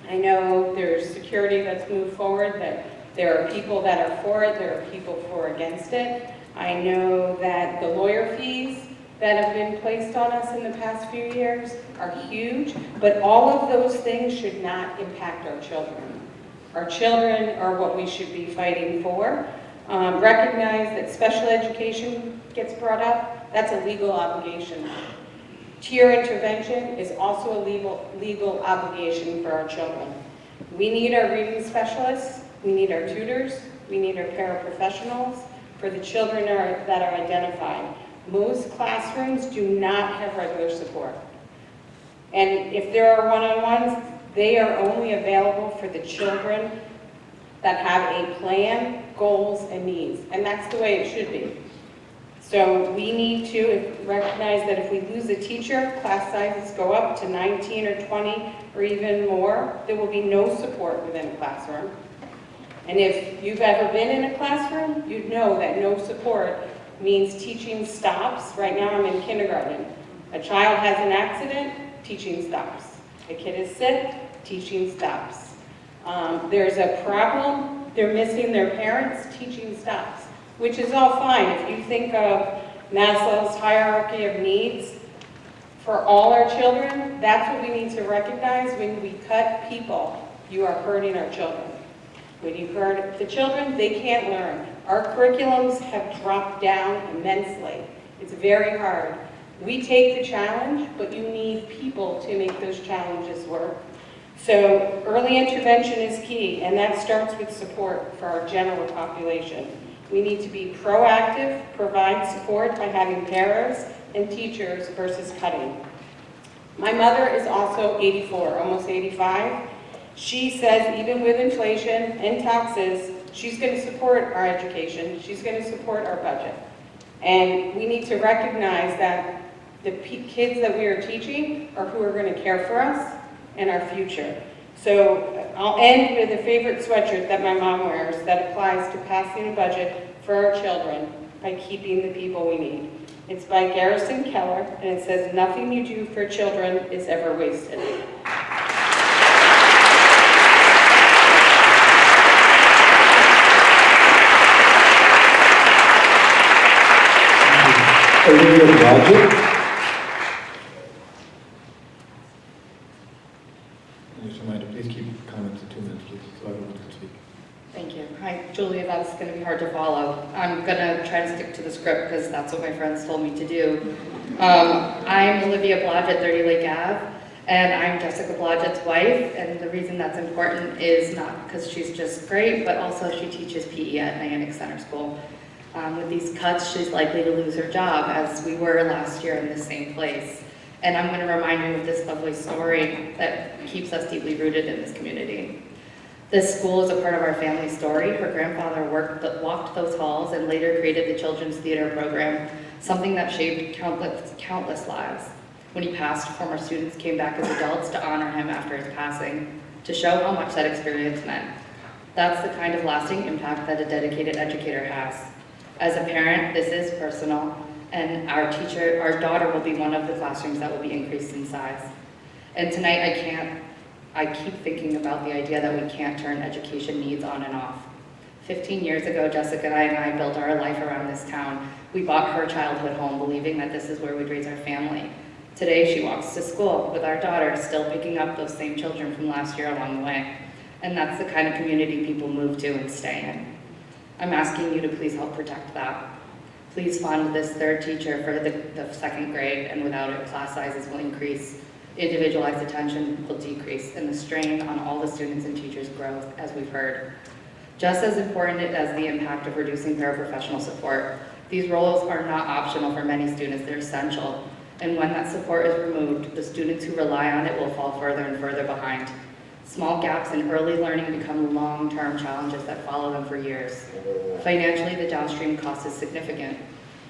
F: I know there's security that's moved forward, that there are people that are for it, there are people who are against it. I know that the lawyer fees that have been placed on us in the past few years are huge, but all of those things should not impact our children. Our children are what we should be fighting for. Recognize that special education gets brought up, that's a legal obligation. Tier intervention is also a legal obligation for our children. We need our reading specialists, we need our tutors, we need our paraprofessionals for the children that are identified. Most classrooms do not have regular support. And if there are one-on-ones, they are only available for the children that have a plan, goals, and needs. And that's the way it should be. So we need to recognize that if we lose a teacher, class sizes go up to 19 or 20 or even more, there will be no support within a classroom. And if you've ever been in a classroom, you'd know that no support means teaching stops. Right now I'm in kindergarten. A child has an accident, teaching stops. A kid is sick, teaching stops. There's a problem, they're missing their parents, teaching stops. Which is all fine. If you think of Maslow's hierarchy of needs for all our children, that's what we need to recognize. When we cut people, you are hurting our children. When you hurt the children, they can't learn. Our curriculums have dropped down immensely. It's very hard. We take the challenge, but you need people to make those challenges work. So early intervention is key, and that starts with support for our general population. We need to be proactive, provide support by having paras and teachers versus cutting. My mother is also 84, almost 85. She says even with inflation and taxes, she's going to support our education, she's going to support our budget. And we need to recognize that the kids that we are teaching are who are going to care for us and our future. So I'll end with a favorite sweatshirt that my mom wears that applies to passing a budget for our children by keeping the people we need. It's by Garrison Keller, and it says, "Nothing you do for children is ever wasted."
A: Olivia Blodgett. And just a reminder, please keep comments to 2 minutes, please, so everyone can speak.
G: Thank you. Hi, Julia, that's going to be hard to follow. I'm going to try to stick to the script because that's what my friends told me to do. I'm Olivia Blodgett, 30 Lake Ave, and I'm Jessica Blodgett's wife, and the reason that's important is not because she's just great, but also she teaches PE at Niantic Center School. With these cuts, she's likely to lose her job, as we were last year in the same place. And I'm going to remind you of this lovely story that keeps us deeply rooted in this community. This school is a part of our family story. Her grandfather walked those halls and later created the Children's Theater program, something that shaped countless lives. When he passed, former students came back as adults to honor him after his passing, to show how much that experience meant. That's the kind of lasting impact that a dedicated educator has. As a parent, this is personal, and our daughter will be one of the classrooms that will be increased in size. And tonight I keep thinking about the idea that we can't turn education needs on and off. 15 years ago, Jessica and I built our life around this town. We bought her childhood home, believing that this is where we'd raise our family. Today, she walks to school with our daughter, still picking up those same children from last year along the way. And that's the kind of community people move to and stay in. I'm asking you to please help protect that. Please fund this third teacher for the second grade, and without it, class sizes will increase, individualized attention will decrease, and the strain on all the students and teachers grows, as we've heard. Just as important as the impact of reducing paraprofessional support, these roles are not optional for many students, they're essential. And when that support is removed, the students who rely on it will fall further and further behind. Small gaps in early learning become long-term challenges that follow them for years. Financially, the downstream cost is significant.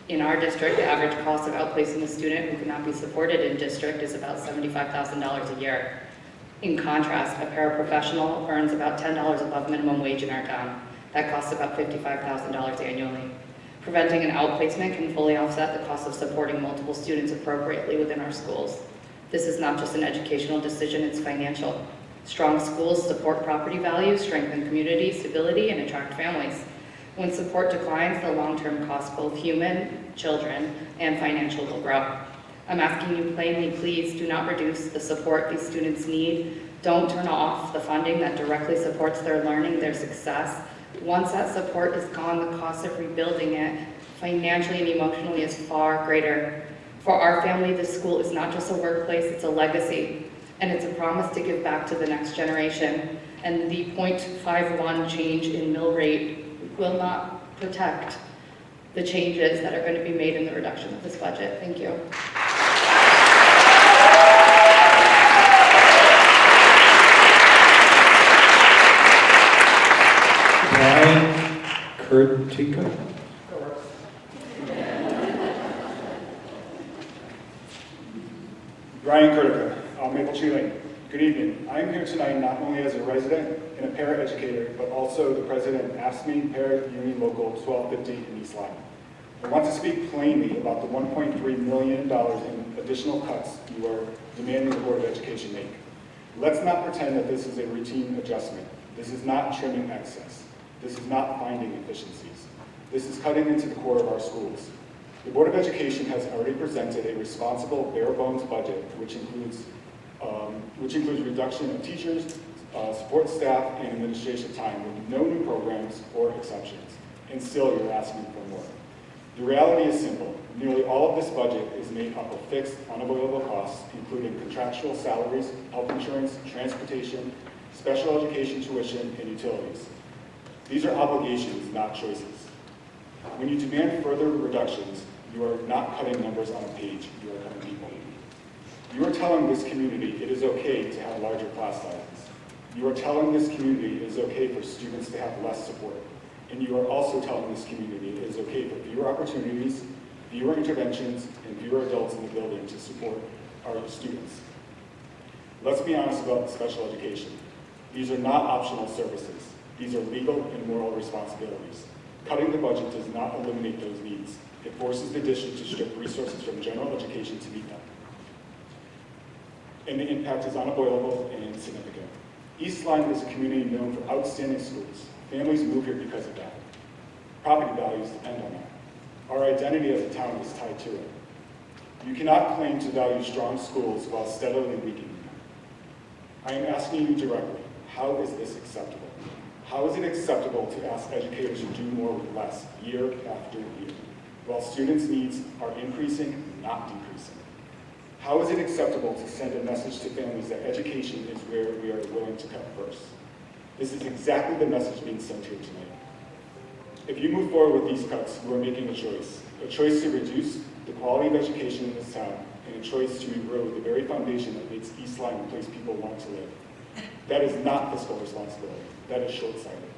G: In our district, the average cost of outplacing a student who cannot be supported in district is about $75,000 a year. In contrast, a paraprofessional earns about $10 above minimum wage in our town. That costs about $55,000 annually. Preventing an outplacement can fully offset the cost of supporting multiple students appropriately within our schools. This is not just an educational decision, it's financial. Strong schools support property values, strengthen community stability, and attract families. When support declines, the long-term costs, both human, children, and financial, will grow. I'm asking you plainly, please do not reduce the support these students need. Don't turn off the funding that directly supports their learning, their success. Once that support is gone, the cost of rebuilding it financially and emotionally is far greater. For our family, this school is not just a workplace, it's a legacy. And it's a promise to give back to the next generation. And the 0.51 change in mill rate will not protect the changes that are going to be made in the reduction of this budget. Thank you.
A: Brian Kurtika.
H: Brian Kurtika, Maple Tree Lane. Good evening. I am here tonight not only as a resident and a para-educator, but also the president of AFSCME Para-Union Local 1250 in East Lyme. I want to speak plainly about the $1.3 million in additional cuts you are demanding the Board of Education make. Let's not pretend that this is a routine adjustment. This is not trimming excess. This is not finding efficiencies. This is cutting into the core of our schools. The Board of Education has already presented a responsible, bare-bones budget, which includes reduction of teachers, support staff, and administration time with no new programs or exceptions. And still, you're asking for more. The reality is simple. Nearly all of this budget is made up of fixed, unavoidable costs, including contractual salaries, health insurance, transportation, special education tuition, and utilities. These are obligations, not choices. When you demand further reductions, you are not cutting numbers on a page, you are cutting people. You are telling this community it is okay to have larger class sizes. You are telling this community it is okay for students to have less support. And you are also telling this community it is okay for fewer opportunities, fewer interventions, and fewer adults in the building to support our students. Let's be honest about special education. These are not optional services. These are legal and moral responsibilities. Cutting the budget does not eliminate those needs. It forces the district to strip resources from general education to meet them. And the impact is unavoidable and significant. East Lyme is a community known for outstanding schools. Families move here because of that. Property values depend on that. Our identity as a town is tied to it. You cannot claim to value strong schools while steadily weakening them. I am asking you directly, how is this acceptable? How is it acceptable to ask educators to do more with less, year after year, while students' needs are increasing, not decreasing? How is it acceptable to send a message to families that education is where we are willing to cut first? This is exactly the message being sent here tonight. If you move forward with these cuts, you are making a choice to reduce the quality of education in this town, and a choice to erode the very foundation that makes East Lyme the place people want to live. That is not fiscal responsibility. That is short-sighted.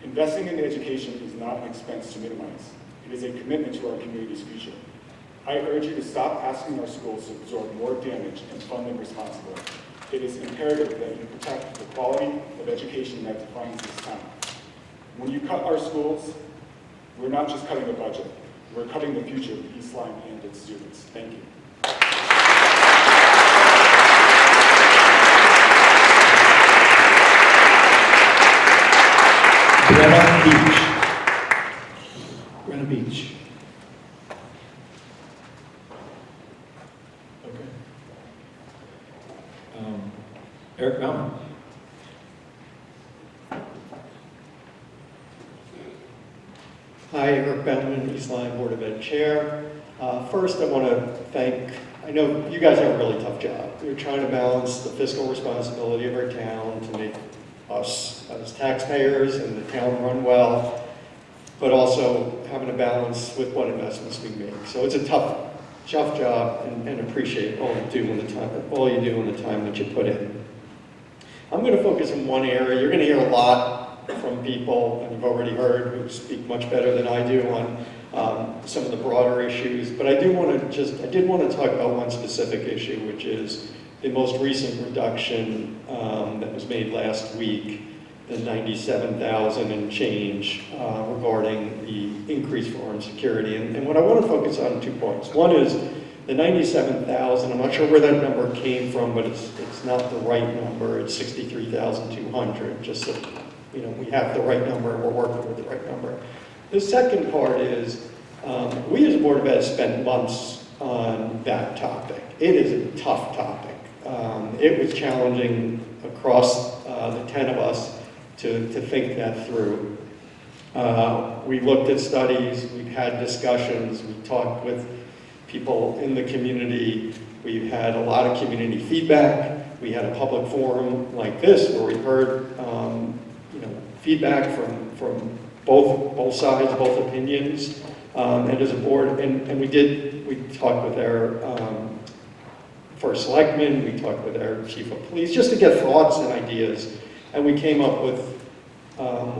H: Investing in education is not an expense to minimize. It is a commitment to our community's future. I urge you to stop asking our schools to absorb more damage and fund them responsibly. It is imperative that you protect the quality of education that defines this town. When you cut our schools, we're not just cutting the budget. We're cutting the future of East Lyme and its students. Thank you.
A: Brenna Beach. Okay. Eric Bauman.
I: Hi, Eric Bauman, East Lyme Board of Ed Chair. First, I want to thank, I know you guys have a really tough job. You're trying to balance the fiscal responsibility of our town to make us as taxpayers and the town run well, but also having a balance with what investments we make. So it's a tough job, and appreciate all you do in the time that you put in. I'm going to focus on one area. You're going to hear a lot from people, and you've already heard, who speak much better than I do on some of the broader issues. But I did want to talk about one specific issue, which is the most recent reduction that was made last week, the $97,000 and change regarding the increase for armed security. And what I want to focus on 2 points. One is the $97,000. I'm not sure where that number came from, but it's not the right number. It's $63,200. Just so you know, we have the right number and we're working with the right number. The second part is we as a Board of Ed spent months on that topic. It is a tough topic. It was challenging across the 10 of us to think that through. We looked at studies, we've had discussions, we talked with people in the community, we've had a lot of community feedback, we had a public forum like this where we heard feedback from both sides, both opinions, and as a board, and we talked with our first selectman, we talked with our chief of police, just to get thoughts and ideas, and we came up with,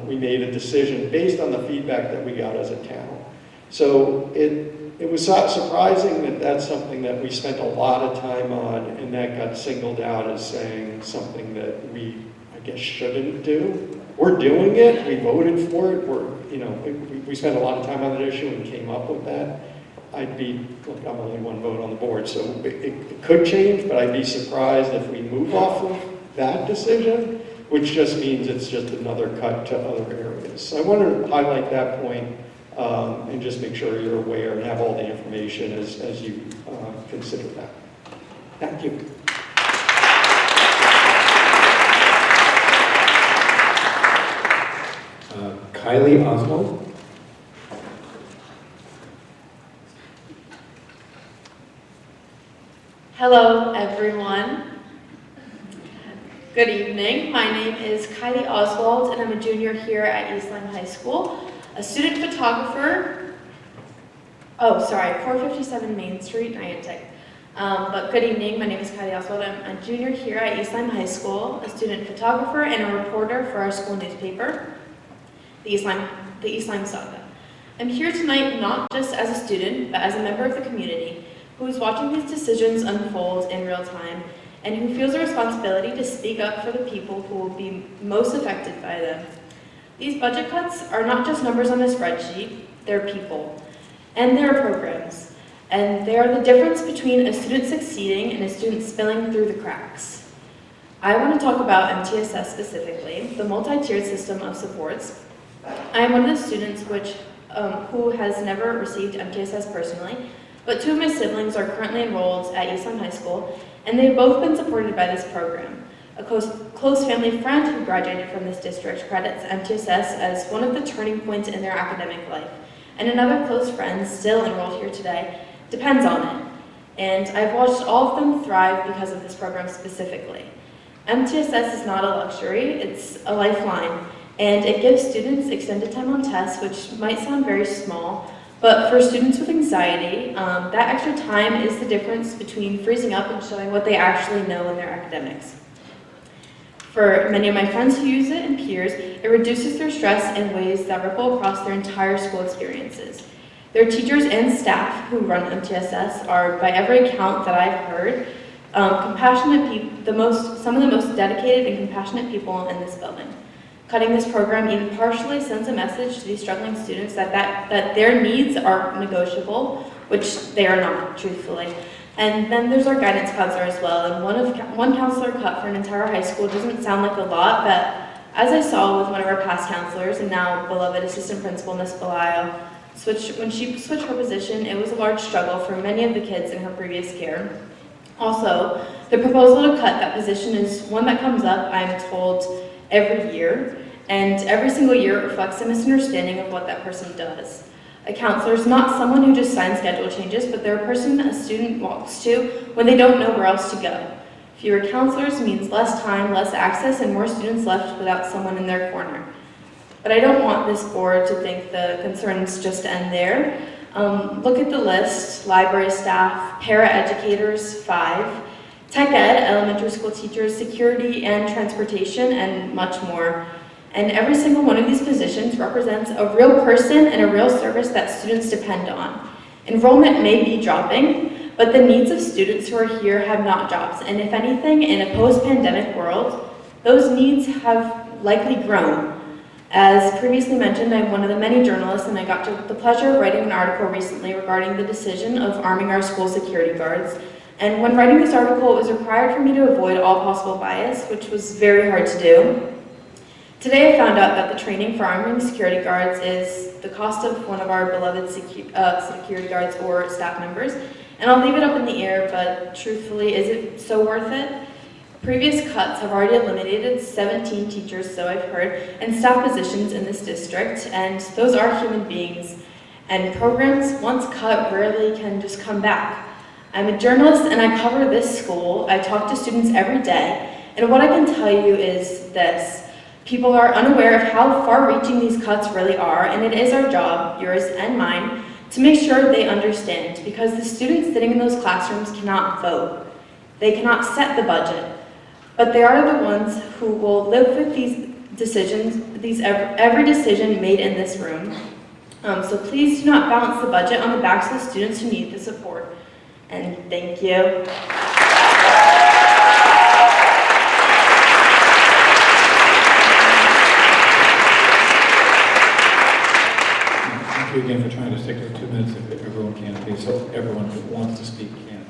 I: we made a decision based on the feedback that we got as a town. So it was surprising that that's something that we spent a lot of time on, and that got singled out as saying something that we, I guess, shouldn't do. We're doing it, we voted for it, we spent a lot of time on that issue and came up with that. Look, I'm only one vote on the board, so it could change, but I'd be surprised if we move off of that decision, which just means it's just another cut to other areas. So I wanted to highlight that point and just make sure you're aware and have all the information as you consider that. Thank you.
A: Kylie Oswald.
J: Hello, everyone. Good evening. My name is Kylie Oswald, and I'm a junior here at East Lyme High School, a student photographer. 457 Main Street, Niantic. But good evening. My name is Kylie Oswald. I'm a junior here at East Lyme High School, a student photographer and a reporter for our school newspaper. the East Lyme Saga. I'm here tonight not just as a student, but as a member of the community who is watching these decisions unfold in real time and who feels a responsibility to speak up for the people who will be most affected by them. These budget cuts are not just numbers on a spreadsheet, they're people, and they're programs, and they are the difference between a student succeeding and a student spilling through the cracks. I want to talk about MTSS specifically, the multi-tiered system of supports. I am one of the students who has never received MTSS personally, but two of my siblings are currently enrolled at East Lyme High School, and they've both been supported by this program. A close family friend who graduated from this district credits MTSS as one of the turning points in their academic life, and another close friend, still enrolled here today, depends on it. And I've watched all of them thrive because of this program specifically. MTSS is not a luxury, it's a lifeline, and it gives students extended time on tests, which might sound very small, but for students with anxiety, that extra time is the difference between freezing up and showing what they actually know in their academics. For many of my friends who use it and peers, it reduces their stress in ways that ripple across their entire school experiences. Their teachers and staff who run MTSS are, by every account that I've heard, compassionate people, some of the most dedicated and compassionate people in this building. Cutting this program even partially sends a message to these struggling students that their needs are negotiable, which they are not, truthfully. And then there's our guidance counselor as well, and one counselor cut for an entire high school doesn't sound like a lot, but as I saw with one of our past counselors and now beloved assistant principal, Ms. Belisle, when she switched her position, it was a large struggle for many of the kids in her previous care. Also, the proposal to cut that position is one that comes up, I'm told, every year, and every single year it reflects a misunderstanding of what that person does. A counselor is not someone who just signs schedule changes, but they're a person a student walks to when they don't know where else to go. Fewer counselors means less time, less access, and more students left without someone in their corner. But I don't want this board to think the concerns just end there. Look at the list: library staff, para-educators, 5, tech ed, elementary school teachers, security and transportation, and much more. And every single one of these positions represents a real person and a real service that students depend on. Enrollment may be dropping, but the needs of students who are here have not dropped. And if anything, in a post-pandemic world, those needs have likely grown. As previously mentioned, I'm one of the many journalists, and I got the pleasure of writing an article recently regarding the decision of arming our school security guards. And when writing this article, it was required for me to avoid all possible bias, which was very hard to do. Today I found out that the training for arming security guards is the cost of one of our beloved security guards or staff members, and I'll leave it up in the air, but truthfully, is it so worth it? Previous cuts have already eliminated 17 teachers, so I've heard, and staff positions in this district, and those are human beings, and programs once cut rarely can just come back. I'm a journalist and I cover this school. I talk to students every day, and what I can tell you is this. People are unaware of how far-reaching these cuts really are, and it is our job, yours and mine, to make sure they understand, because the students sitting in those classrooms cannot vote. They cannot set the budget, but they are the ones who will live with these decisions, every decision made in this room. So please do not balance the budget on the backs of the students who need the support. And thank you.
A: Thank you again for trying to stick to 2 minutes if everyone can, please. So everyone who wants to speak can.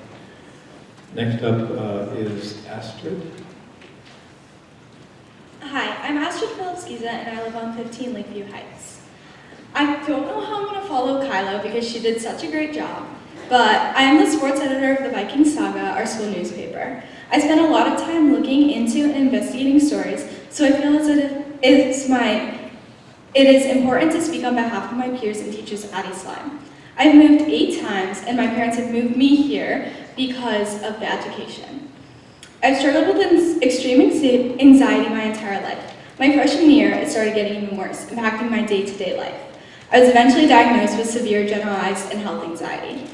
A: Next up is Astrid.
K: Hi, I'm Astrid Phillips-Giza and I live on 15 Lakeview Heights. I don't know how I'm going to follow Kyla because she did such a great job, but I am the sports editor of the Viking Saga, our school newspaper. I spend a lot of time looking into and investigating stories, so I feel as if it is important to speak on behalf of my peers and teachers at East Lyme. I've moved 8 times, and my parents have moved me here because of the education. I've struggled with extreme anxiety my entire life. My freshman year, it started getting even worse, impacting my day-to-day life. I was eventually diagnosed with severe generalized and health anxiety.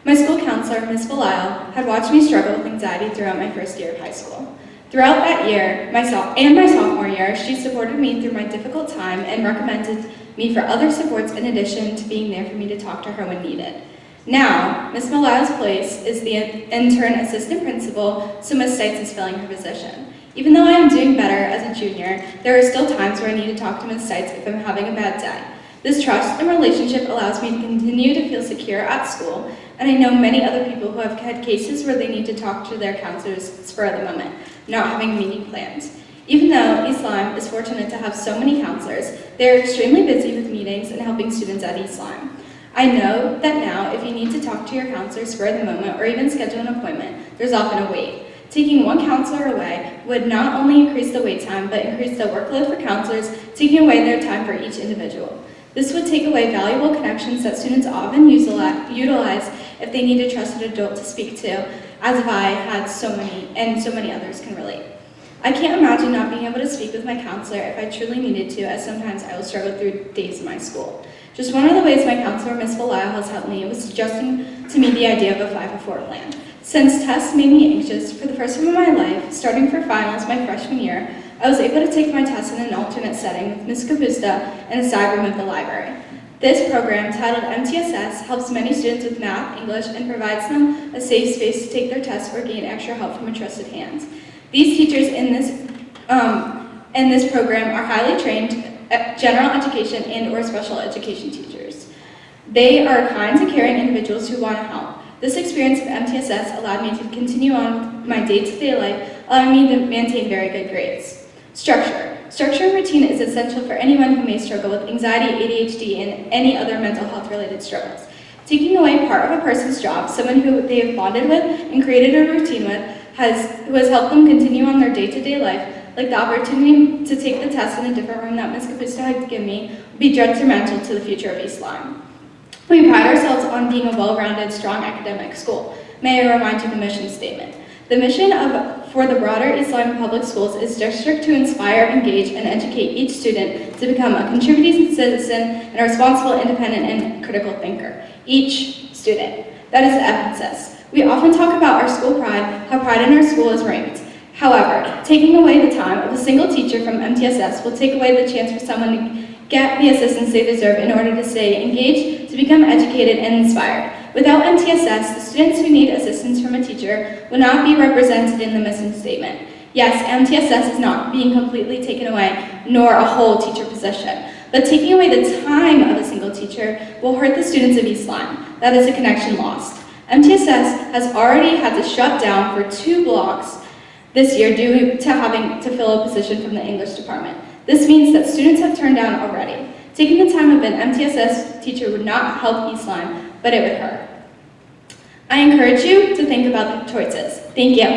K: My school counselor, Ms. Belisle, had watched me struggle with anxiety throughout my first year of high school. Throughout that year, my sophomore year, she supported me through my difficult time and recommended me for other supports in addition to being there for me to talk to her when needed. Now, Ms. Malayo's place is the intern assistant principal, so Ms. Stites is filling her position. Even though I am doing better as a junior, there are still times where I need to talk to Ms. Stites if I'm having a bad day. This trust and relationship allows me to continue to feel secure at school, and I know many other people who have had cases where they need to talk to their counselors spur of the moment, not having meeting plans. Even though East Lyme is fortunate to have so many counselors, they are extremely busy with meetings and helping students at East Lyme. I know that now, if you need to talk to your counselor spur of the moment or even schedule an appointment, there's often a wait. Taking one counselor away would not only increase the wait time, but increase the workload for counselors, taking away their time for each individual. This would take away valuable connections that students often utilize if they need a trusted adult to speak to, as if I had so many, and so many others can relate. I can't imagine not being able to speak with my counselor if I truly needed to, as sometimes I will struggle through days in my school. Just one of the ways my counselor, Ms. Valayo, has helped me was suggesting to me the idea of a 5-4 plan. Since tests made me anxious, for the first time in my life, starting for finals my freshman year, I was able to take my tests in an alternate setting with Ms. Kapusta in a side room of the library. This program, titled MTSS, helps many students with math, English, and provides them a safe space to take their tests or gain extra help from a trusted hand. These teachers in this program are highly trained general education and or special education teachers. They are kind and caring individuals who want to help. This experience with MTSS allowed me to continue on my day-to-day life, allowing me to maintain very good grades. Structure. Structure and routine is essential for anyone who may struggle with anxiety, ADHD, and any other mental health-related struggles. Taking away part of a person's job, someone who they have bonded with and created a routine with, who has helped them continue on their day-to-day life, like the opportunity to take the test in a different room that Ms. Capusta had given me, would be detrimental to the future of East Lyme. We pride ourselves on being a well-rounded, strong academic school. May I remind you the mission statement. The mission for the broader East Lyme Public Schools is district to inspire, engage, and educate each student to become a contributing citizen and a responsible, independent, and critical thinker. Each student. That is the emphasis. We often talk about our school pride, how pride in our school is ranked. However, taking away the time of a single teacher from MTSS will take away the chance for someone to get the assistance they deserve in order to stay engaged, to become educated, and inspired. Without MTSS, the students who need assistance from a teacher will not be represented in the mission statement. Yes, MTSS is not being completely taken away, nor a whole teacher position, but taking away the time of a single teacher will hurt the students of East Lyme. That is a connection lost. MTSS has already had to shut down for 2 blocks this year due to having to fill a position from the English department. This means that students have turned down already. Taking the time of an MTSS teacher would not help East Lyme, but it would hurt. I encourage you to think about the choices. Thank you.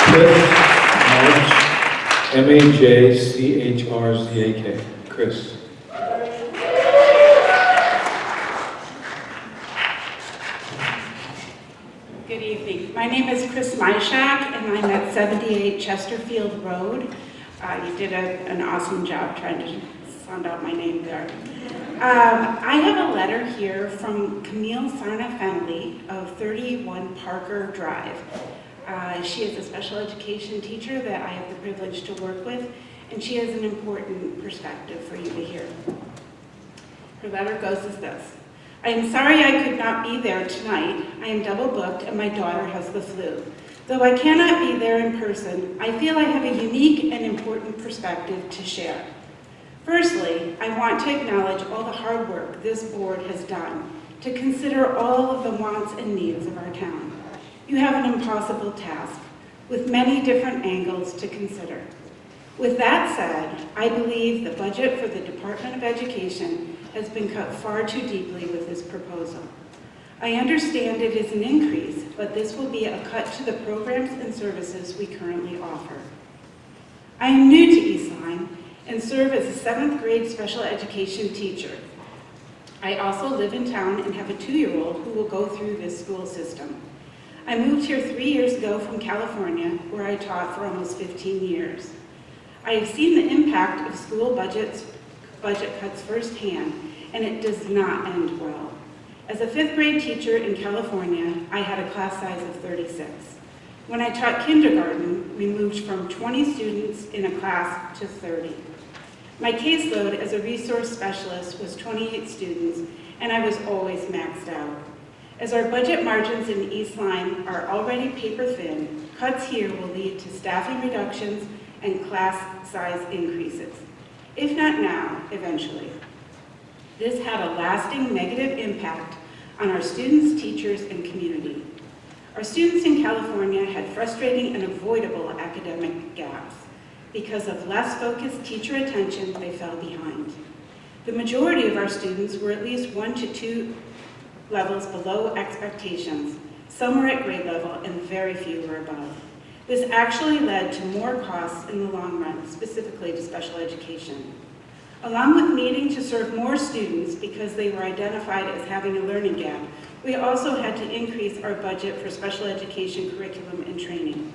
A: Chris March, MAJCHRZAK. Chris.
L: Good evening. My name is Chris Myshak, and I'm at 78 Chesterfield Road. You did an awesome job trying to sound out my name there. I have a letter here from Camille Sarna-Fenley of 31 Parker Drive. She is a special education teacher that I have the privilege to work with, and she has an important perspective for you to hear. Her letter goes as this. I am sorry I could not be there tonight. I am double booked and my daughter has the flu. Though I cannot be there in person, I feel I have a unique and important perspective to share. Firstly, I want to acknowledge all the hard work this board has done to consider all of the wants and needs of our town. You have an impossible task with many different angles to consider. With that said, I believe the budget for the Department of Education has been cut far too deeply with this proposal. I understand it is an increase, but this will be a cut to the programs and services we currently offer. I am new to East Lyme and serve as a 7th grade special education teacher. I also live in town and have a 2-year-old who will go through this school system. I moved here 3 years ago from California, where I taught for almost 15 years. I have seen the impact of school budget cuts firsthand, and it does not end well. As a 5th grade teacher in California, I had a class size of 36. When I taught kindergarten, we moved from 20 students in a class to 30. My caseload as a resource specialist was 28 students, and I was always maxed out. As our budget margins in East Lyme are already paper thin, cuts here will lead to staffing reductions and class size increases. If not now, eventually. This had a lasting negative impact on our students, teachers, and community. Our students in California had frustrating and avoidable academic gaps. Because of less focused teacher attention, they fell behind. The majority of our students were at least 1 to 2 levels below expectations. Some were at grade level and very few were above. This actually led to more costs in the long run, specifically to special education. Along with needing to serve more students because they were identified as having a learning gap, we also had to increase our budget for special education curriculum and training.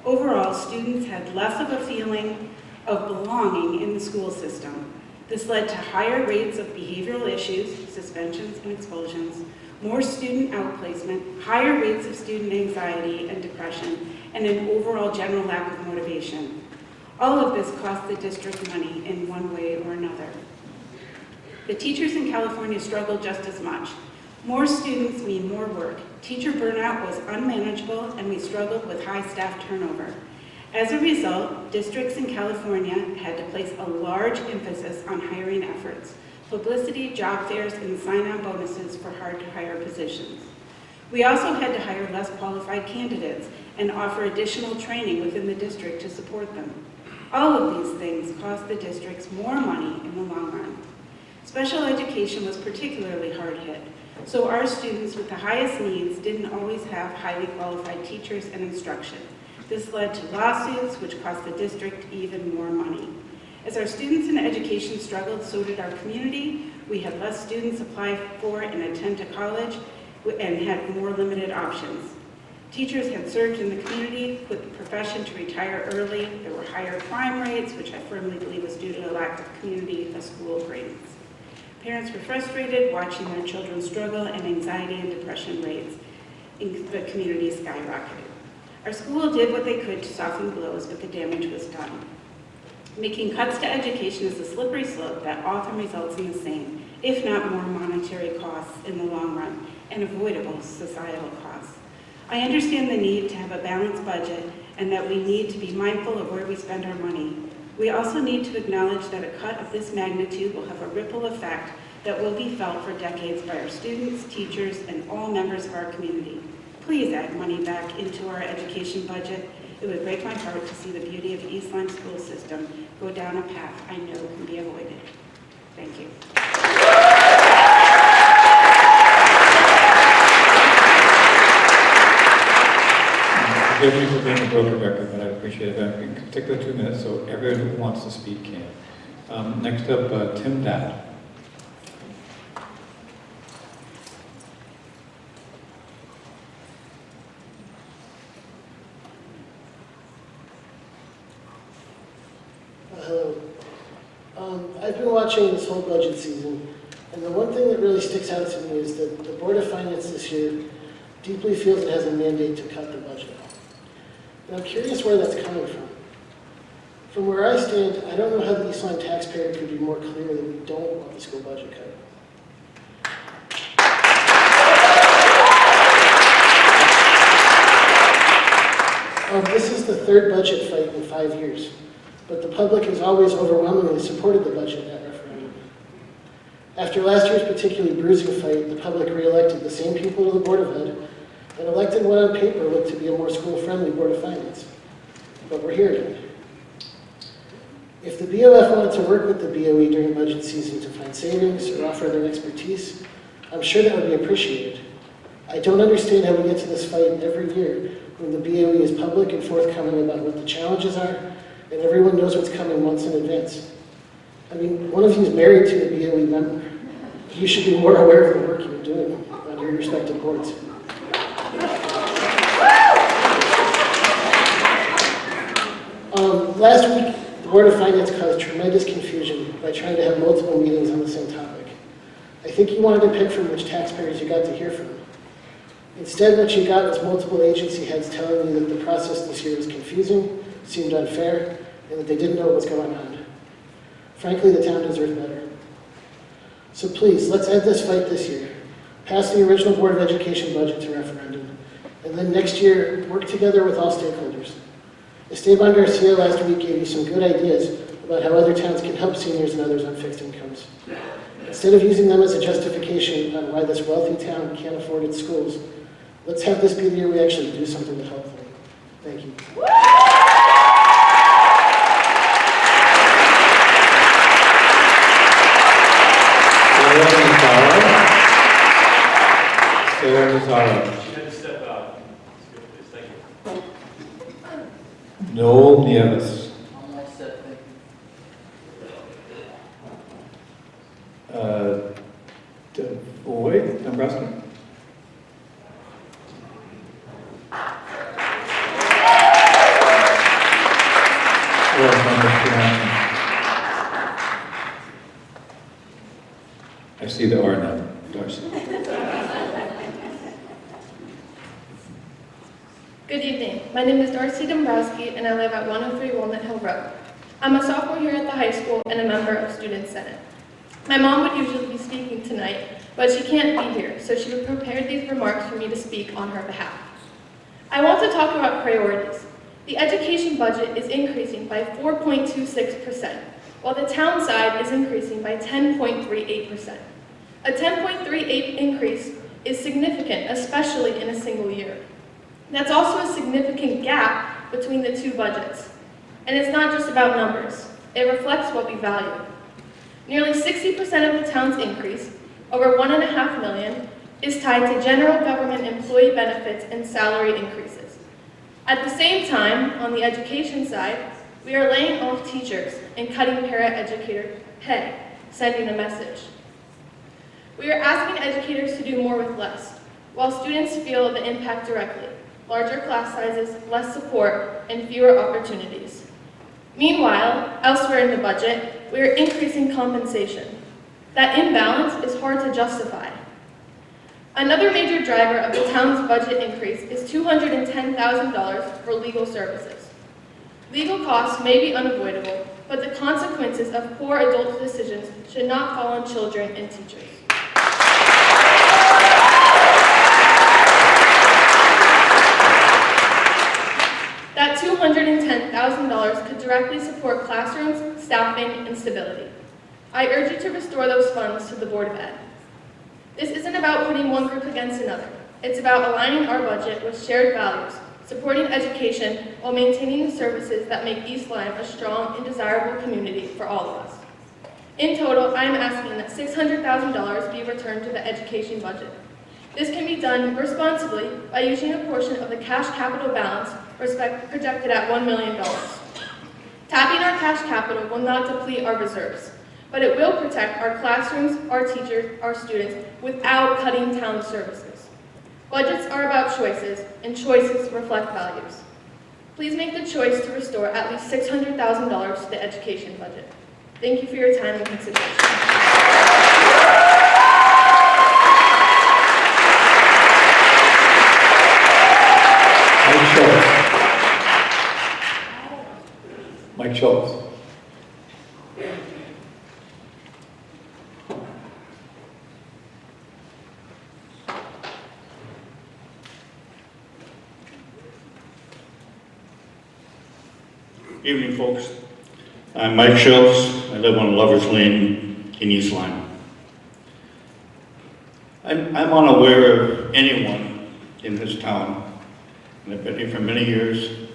L: Overall, students had less of a feeling of belonging in the school system. This led to higher rates of behavioral issues, suspensions and expulsions, more student outplacement, higher rates of student anxiety and depression, and an overall general lack of motivation. All of this cost the district money in one way or another. The teachers in California struggled just as much. More students mean more work. Teacher burnout was unmanageable, and we struggled with high staff turnover. As a result, districts in California had to place a large emphasis on hiring efforts, publicity, job fairs, and sign-on bonuses for hard-to-hire positions. We also had to hire less qualified candidates and offer additional training within the district to support them. All of these things cost the districts more money in the long run. Special education was particularly hard hit, so our students with the highest needs didn't always have highly qualified teachers and instruction. This led to lawsuits, which cost the district even more money. As our students in education struggled, so did our community. We had less students apply for and attend to college and had more limited options. Teachers had surged in the community with the profession to retire early. There were higher crime rates, which I firmly believe was due to a lack of community school grades. Parents were frustrated watching their children struggle, and anxiety and depression rates in the community skyrocketed. Our school did what they could to soften blows, but the damage was done. Making cuts to education is a slippery slope that often results in the same, if not more, monetary costs in the long run and avoidable societal costs. I understand the need to have a balanced budget and that we need to be mindful of where we spend our money. We also need to acknowledge that a cut of this magnitude will have a ripple effect that will be felt for decades by our students, teachers, and all members of our community. Please add money back into our education budget. It would break my heart to see the beauty of the East Lyme school system go down a path I know can be avoided. Thank you.
A: Forgive me for being a broken record, but I appreciate that. We can take the 2 minutes so everyone who wants to speak can. Next up, Tim Dad.
M: Hello. I've been watching this whole budget season, and the one thing that really sticks out to me is that the Board of Finance this year deeply feels it has a mandate to cut the budget. And I'm curious where that's coming from. From where I stand, I don't know how the East Lyme taxpayer could be more clear that we don't want the school budget cut. This is the third budget fight in 5 years, but the public has always overwhelmingly supported the budget at referendum. After last year's particularly bruising fight, the public re-elected the same people to the Board of Ed and elected what on paper looked to be a more school-friendly Board of Finance. But we're here again. If the BOF wanted to work with the BOE during budget season to find savings or offer their expertise, I'm sure that would be appreciated. I don't understand how we get to this fight every year when the BOE is public and forthcoming about what the challenges are, and everyone knows what's coming months in advance. I mean, one of you is married to a BOE member. You should be more aware of the work you're doing on your respective boards. Last week, the Board of Finance caused tremendous confusion by trying to have multiple meetings on the same topic. I think you wanted to pick from which taxpayers you got to hear from. Instead, what you got was multiple agency heads telling you that the process this year was confusing, seemed unfair, and that they didn't know what was going on. Frankly, the town deserved better. So please, let's end this fight this year. Pass the original Board of Education budget to referendum, and then next year, work together with all stakeholders. Esteban Garcia last week gave you some good ideas about how other towns can help seniors and others on fixed incomes. Instead of using them as a justification on why this wealthy town can't afford its schools, let's have this be the year we actually do something to help them. Thank you.
A: Sarah Mazzaro.
C: She had to step out. Thank you.
A: Noel Nieves.
N: I'm all set, thank you.
A: Boyd Dombrowski. I see the R now, Darcy.
J: Good evening. My name is Darcy Dombrowski, and I live at 103 Walnut Hill Road. I'm a sophomore here at the high school and a member of Student Senate. My mom would usually be speaking tonight, but she can't be here, so she prepared these remarks for me to speak on her behalf. I want to talk about priorities. The education budget is increasing by 4.26%, while the town side is increasing by 10.38%. A 10.38 increase is significant, especially in a single year. That's also a significant gap between the two budgets. And it's not just about numbers. It reflects what we value. Nearly 60% of the town's increase, over $1.5 million, is tied to general government employee benefits and salary increases. At the same time, on the education side, we are laying off teachers and cutting paraeducator pay, sending a message. We are asking educators to do more with less, while students feel the impact directly. Larger class sizes, less support, and fewer opportunities. Meanwhile, elsewhere in the budget, we are increasing compensation. That imbalance is hard to justify. Another major driver of the town's budget increase is $210,000 for legal services. Legal costs may be unavoidable, but the consequences of poor adult decisions should not fall on children and teachers. That $210,000 could directly support classrooms, staffing, and stability. I urge you to restore those funds to the Board of Ed. This isn't about putting one group against another. It's about aligning our budget with shared values, supporting education while maintaining the services that make East Lyme a strong and desirable community for all of us. In total, I am asking that $600,000 be returned to the education budget. This can be done responsibly by using a portion of the cash capital balance projected at $1 million. Tapping our cash capital will not deplete our reserves, but it will protect our classrooms, our teachers, our students, without cutting town services. Budgets are about choices, and choices reflect values. Please make the choice to restore at least $600,000 to the education budget. Thank you for your time and consideration.
A: Mike Schultz.
O: Evening, folks. I'm Mike Schultz. I live on Lover's Lane in East Lyme. I'm unaware of anyone in this town, and I've been here for many years,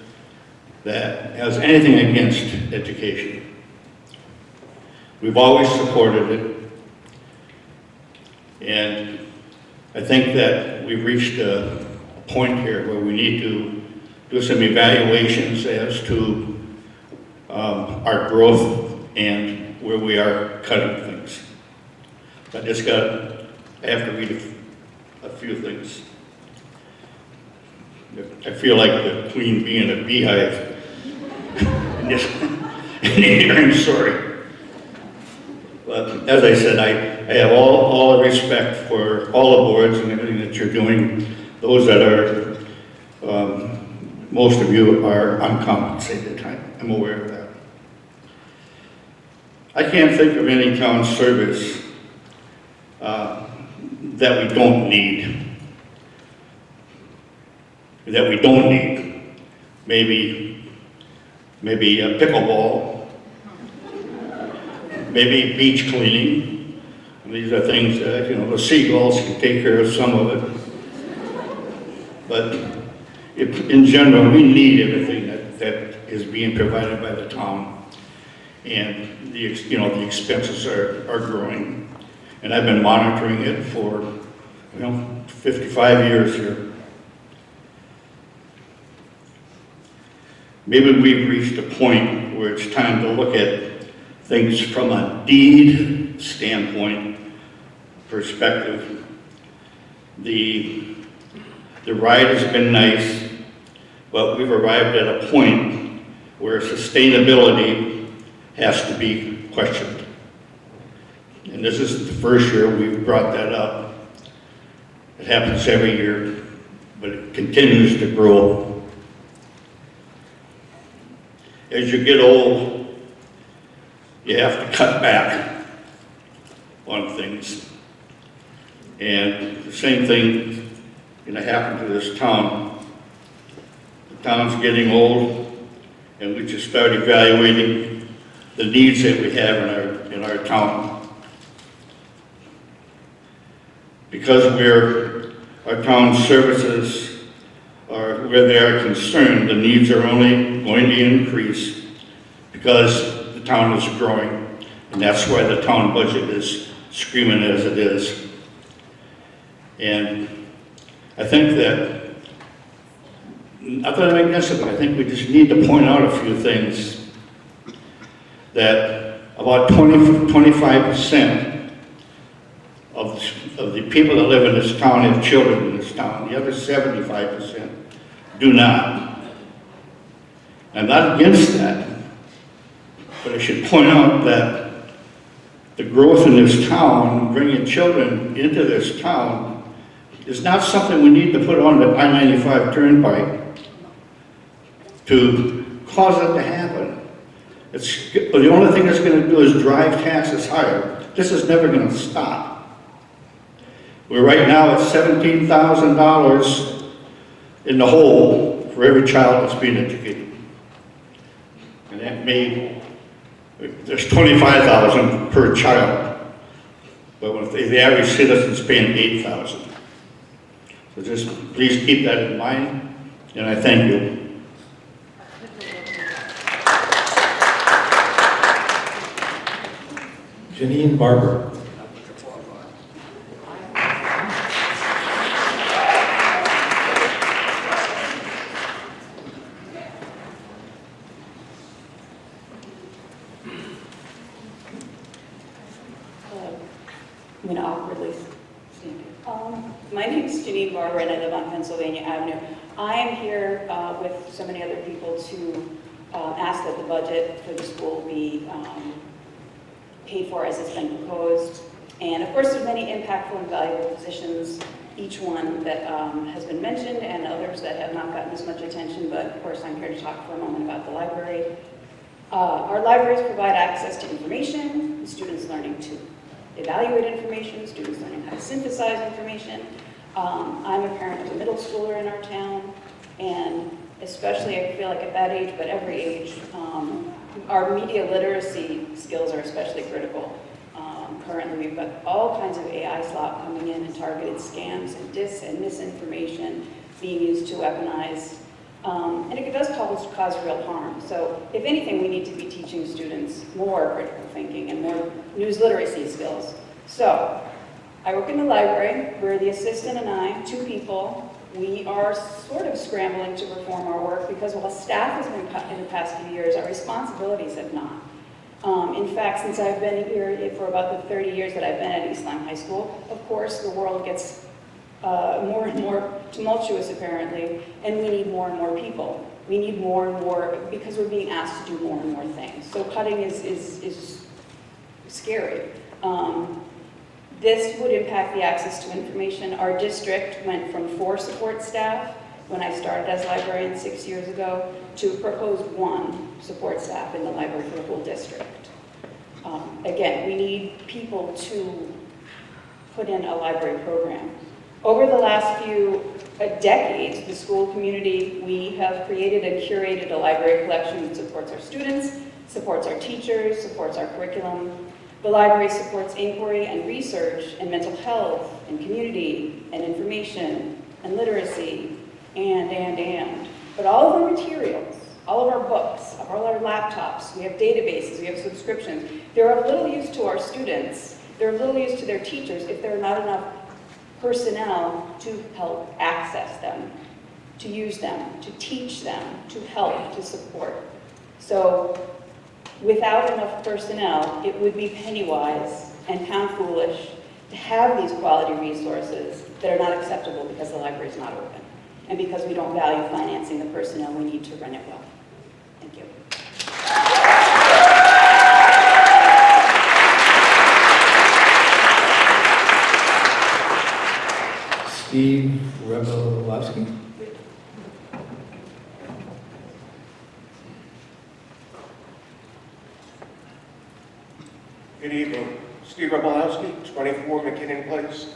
O: that has anything against education. We've always supported it, and I think that we've reached a point here where we need to do some evaluations as to our growth and where we are cutting things. I have to read a few things. I feel like the queen being a beehive. I'm sorry. But as I said, have all the respect for all the boards and everything that you're doing. Those that are, most of you are uncompensated. I'm aware of that. I can't think of any town service that we don't need. Maybe pickleball, maybe beach cleaning. These are things that, the seagulls can take care of some of it. But in general, we need everything that is being provided by the town. And the expenses are growing. And I've been monitoring it for, 55 years here. Maybe we've reached a point where it's time to look at things from a deed standpoint perspective. The ride has been nice, but we've arrived at a point where sustainability has to be questioned. And this is the first year we've brought that up. It happens every year, but it continues to grow. As you get old, you have to cut back on things. And the same thing happened to this town. The town's getting old, and we just start evaluating the needs that we have in our town. Because our town services are where they are concerned, the needs are only going to increase because the town is growing, and that's why the town budget is screaming as it is. And I think that, not that I'm against it, but I think we just need to point out a few things. That about 25% of the people that live in this town have children in this town. The other 75% do not. I'm not against that, but I should point out that the growth in this town, bringing children into this town, is not something we need to put on the I-95 turnpike to cause it to happen. The only thing it's going to do is drive taxes higher. This is never going to stop. We're right now at $17,000 in the hole for every child that's being educated. And that there's $25,000 per child, but if the average citizen's paying $8,000. So just please keep that in mind, and I thank you.
A: Janine Barber.
P: I'm going to awkwardly stand here. My name is Janine Barber, and I live on Pennsylvania Avenue. I am here with so many other people to ask that the budget for the school be paid for as it's been proposed. And of course, there's many impactful and valuable positions, each one that has been mentioned, and others that have not gotten as much attention, but of course, I'm here to talk for a moment about the library. Our libraries provide access to information, and students learning to evaluate information, students learning how to synthesize information. I'm a parent of a middle schooler in our town, and especially I feel like at that age, but every age, our media literacy skills are especially critical. Currently, we've got all kinds of AI slop coming in and targeted scams and dis and misinformation being used to weaponize. And it does cause real harm. So if anything, we need to be teaching students more critical thinking and more news literacy skills. So I work in the library. We're the assistant and I, 2 people. We are sort of scrambling to perform our work because while staff has been cut in the past few years, our responsibilities have not. In fact, since I've been here for about the 30 years that I've been at East Lyme High School, of course, the world gets more and more tumultuous, apparently, and we need more and more people. We need more and more, because we're being asked to do more and more things. So cutting is scary. This would impact the access to information. Our district went from 4 support staff when I started as librarian 6 years ago to proposed 1 support staff in the library for the whole district. Again, we need people to put in a library program. Over the last few decades, the school community, we have created and curated a library collection that supports our students, supports our teachers, supports our curriculum. The library supports inquiry and research and mental health and community and information and literacy and. But all of our materials, all of our books, all our laptops, we have databases, we have subscriptions, they're of little use to our students, they're of little use to their teachers if there are not enough personnel to help access them, to use them, to teach them, to help, to support. So without enough personnel, it would be penny-wise and pound-foolish to have these quality resources that are not acceptable because the library is not open and because we don't value financing the personnel we need to run it well. Thank you.
Q: Steve Rebelowski.
R: Good evening. Steve Rebelowski, 24 McKinnon Place.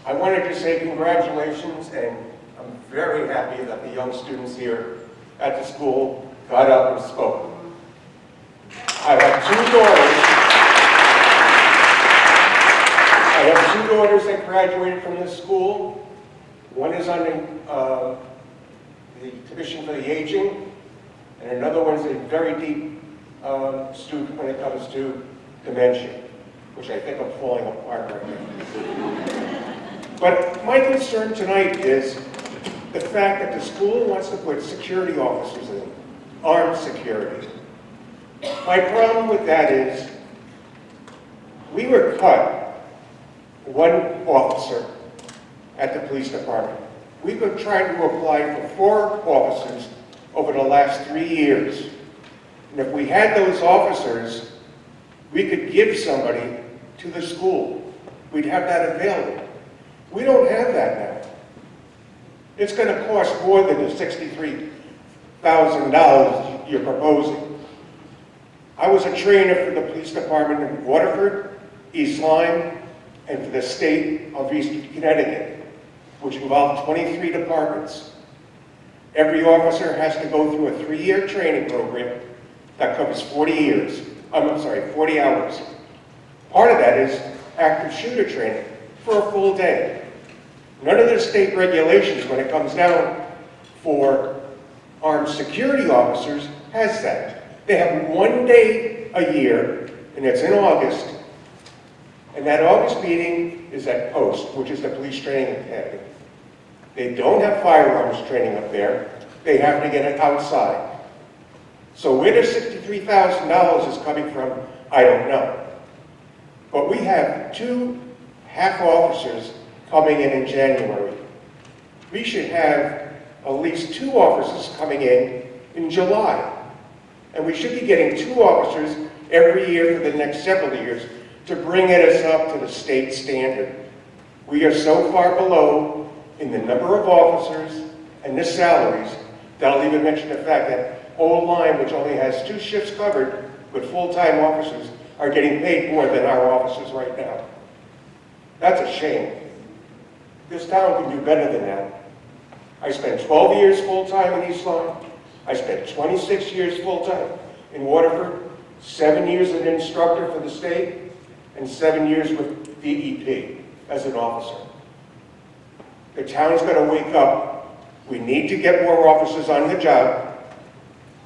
R: I wanted to say congratulations, and I'm very happy that the young students here at the school got up and spoke. I have 2 daughters that graduated from this school. One is on the Commission for the Aging, and another one is a very deep student when it comes to dementia, which I think I'm falling apart right now. But my concern tonight is the fact that the school wants to put security officers in, armed security. My problem with that is we were cut 1 officer at the police department. We've been trying to apply for 4 officers over the last 3 years. And if we had those officers, we could give somebody to the school. We'd have that available. We don't have that now. It's going to cost more than the $63,000 you're proposing. I was a trainer for the police department in Waterford, East Lyme, and for the state of Eastern Connecticut, which involved 23 departments. Every officer has to go through a 3-year training program that covers 40 hours. Part of that is active shooter training for a full day. None of the state regulations, when it comes down for armed security officers, has that. They have 1 day a year, and it's in August, and that August meeting is at Post, which is the police training academy. They don't have firearms training up there. They have to get it outside. So where the $63,000 is coming from, I don't know. But we have 2 half officers coming in January. We should have at least 2 officers coming in July. And we should be getting 2 officers every year for the next several years to bring us up to the state standard. We are so far below in the number of officers and the salaries that I'll even mention the fact that Old Lyme, which only has 2 shifts covered with full-time officers, are getting paid more than our officers right now. That's a shame. This town can do better than that. I spent 12 years full-time in East Lyme. I spent 26 years full-time in Waterford, 7 years as an instructor for the state, and 7 years with DEP as an officer. The town's got to wake up. We need to get more officers on the job.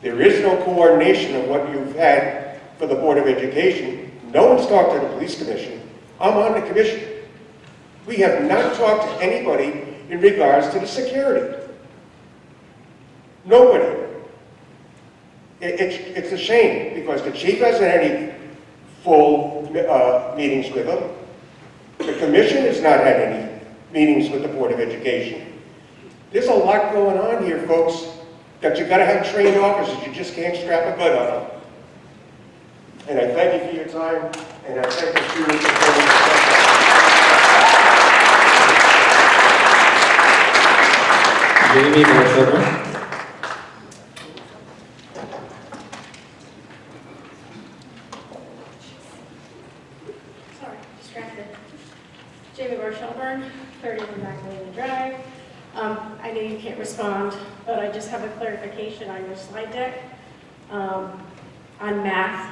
R: There is no coordination of what you've had for the Board of Education. No one's talked to the Police Commission. I'm on the commission. We have not talked to anybody in regards to the security. Nobody. It's a shame because the chief hasn't had any full meetings with them. The commission has not had any meetings with the Board of Education. There's a lot going on here, folks, that you got to have trained officers. You just can't strap a gun on them. And I thank you for your time, and I thank the students for coming to
Q: Jamie Marshall.
S: Sorry, distracted. Jamie Shelburne, 31 Magdalena Drive. I know you can't respond, but I just have a clarification on your slide deck on math.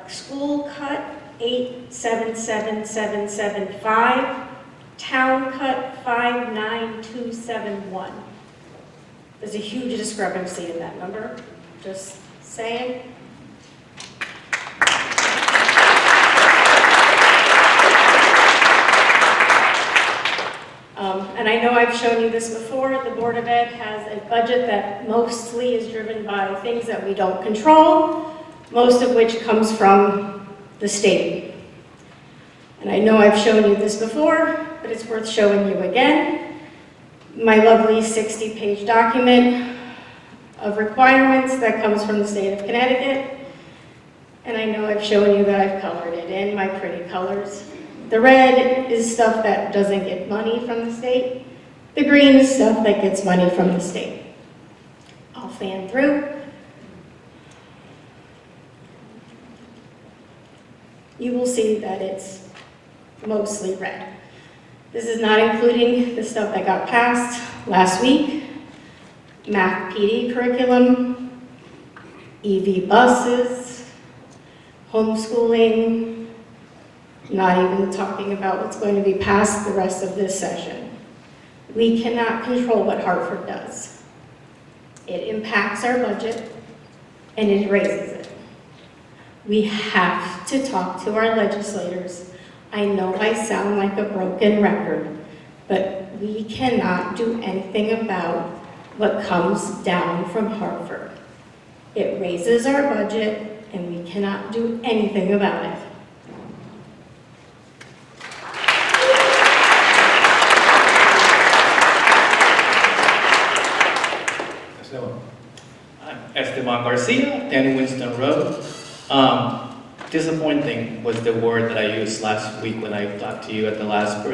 S: School cut 877775, town cut 59271. There's a huge discrepancy in that number, just saying. And I know I've shown you this before, the Board of Ed has a budget that mostly is driven by things that we don't control, most of which comes from the state. And I know I've shown you this before, but it's worth showing you again. My lovely 60-page document of requirements that comes from the state of Connecticut. And I know I've shown you that I've colored it in my pretty colors. The red is stuff that doesn't get money from the state. The green is stuff that gets money from the state. I'll fan through. You will see that it's mostly red. This is not including the stuff that got passed last week. Math PD curriculum, EV buses, homeschooling, not even talking about what's going to be passed the rest of this session. We cannot control what Hartford does. It impacts our budget and it raises it. We have to talk to our legislators. I know I sound like a broken record, but we cannot do anything about what comes down from Hartford. It raises our budget and we cannot do anything about it.
T: I'm Esteban Garcia, 10 Winston Road. Disappointing was the word that I used last week when I talked to you at the last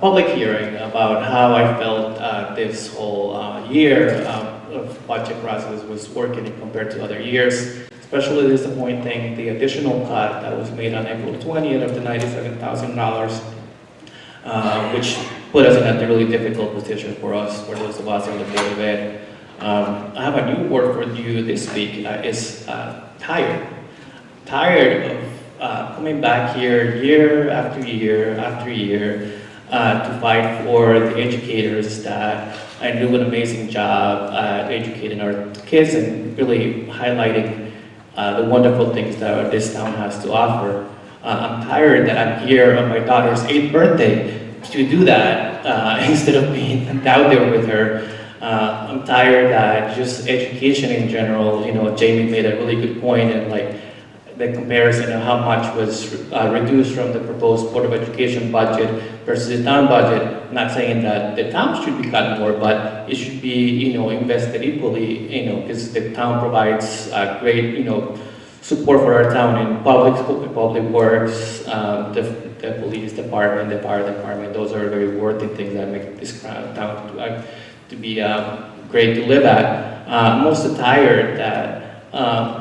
T: public hearing about how I felt this whole year of budget process was working compared to other years. Especially disappointing the additional cut that was made on April 20th of the $97,000, which put us in a really difficult position for us, for those of us on the Board of Ed. I have a new word for you this week, is tired. Tired of coming back here year after year after year to fight for the educators that I do an amazing job at educating our kids and really highlighting the wonderful things that this town has to offer. I'm tired that I'm here on my daughter's 8th birthday to do that instead of being out there with her. I'm tired that just education in general, you know, Jamie made a really good point, and like the comparison of how much was reduced from the proposed Board of Education budget versus the town budget. I'm not saying that the town should be cut more, but it should be, you know, invested equally, you know, because the town provides great, you know, support for our town in public works, the police department, the fire department. Those are very worthy things that make this town to be great to live at. I'm also tired that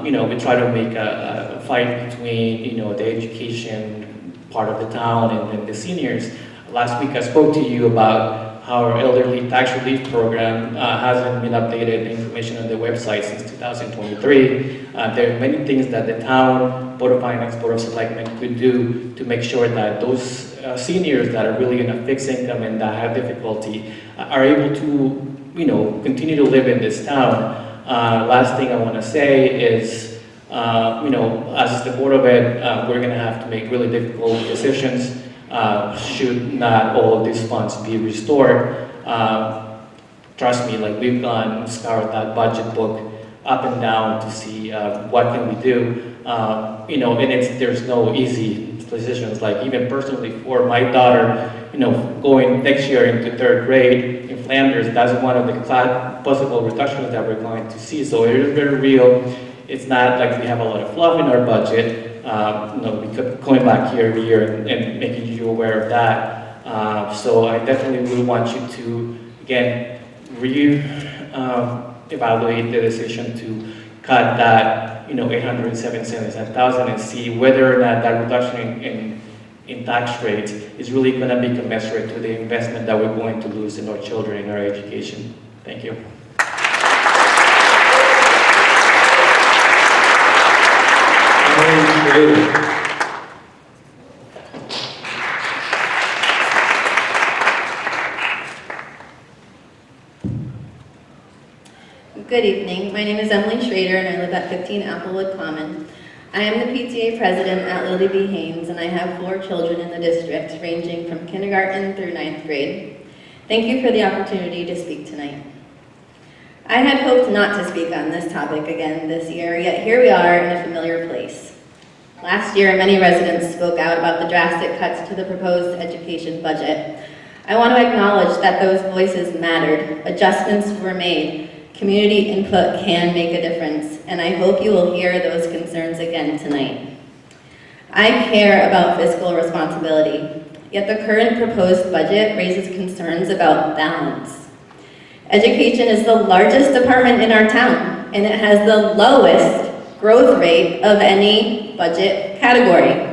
T: you know, we try to make a fight between, you know, the education part of the town and the seniors. Last week I spoke to you about how our elderly tax relief program hasn't been updated information on the website since 2023. There are many things that the town, Board of Finance, Board of Selectmen could do to make sure that those seniors that are really in a fixed income and that have difficulty are able to, you know, continue to live in this town. Last thing I want to say is, you know, as the Board of Ed, we're going to have to make really difficult decisions. Should not all of these funds be restored? Trust me, like we've scoured that budget book up and down to see what can we do. You know, and there's no easy decisions. Like even personally for my daughter, you know, going next year into 3rd grade in Flanders, that's one of the possible reductions that we're going to see. So it is very real. it's not like we have a lot of fluff in our budget. We keep going back year every year and making you aware of that. So I definitely would want you to, again, evaluate the decision to cut that, 877,000 and see whether or not that reduction in tax rates is really going to be commensurate to the investment that we're going to lose in our children, in our education. Thank you.
U: Good evening. My name is Emily Schrader and I live at 15 Applewood Common. I am the PTA president at Lily B. Haynes and I have 4 children in the district ranging from kindergarten through 9th grade. Thank you for the opportunity to speak tonight. I had hoped not to speak on this topic again this year, yet here we are in a familiar place. Last year, many residents spoke out about the drastic cuts to the proposed education budget. I want to acknowledge that those voices mattered, adjustments were made, community input can make a difference, and I hope you will hear those concerns again tonight. I care about fiscal responsibility, yet the current proposed budget raises concerns about balance. Education is the largest department in our town, and it has the lowest growth rate of any budget category.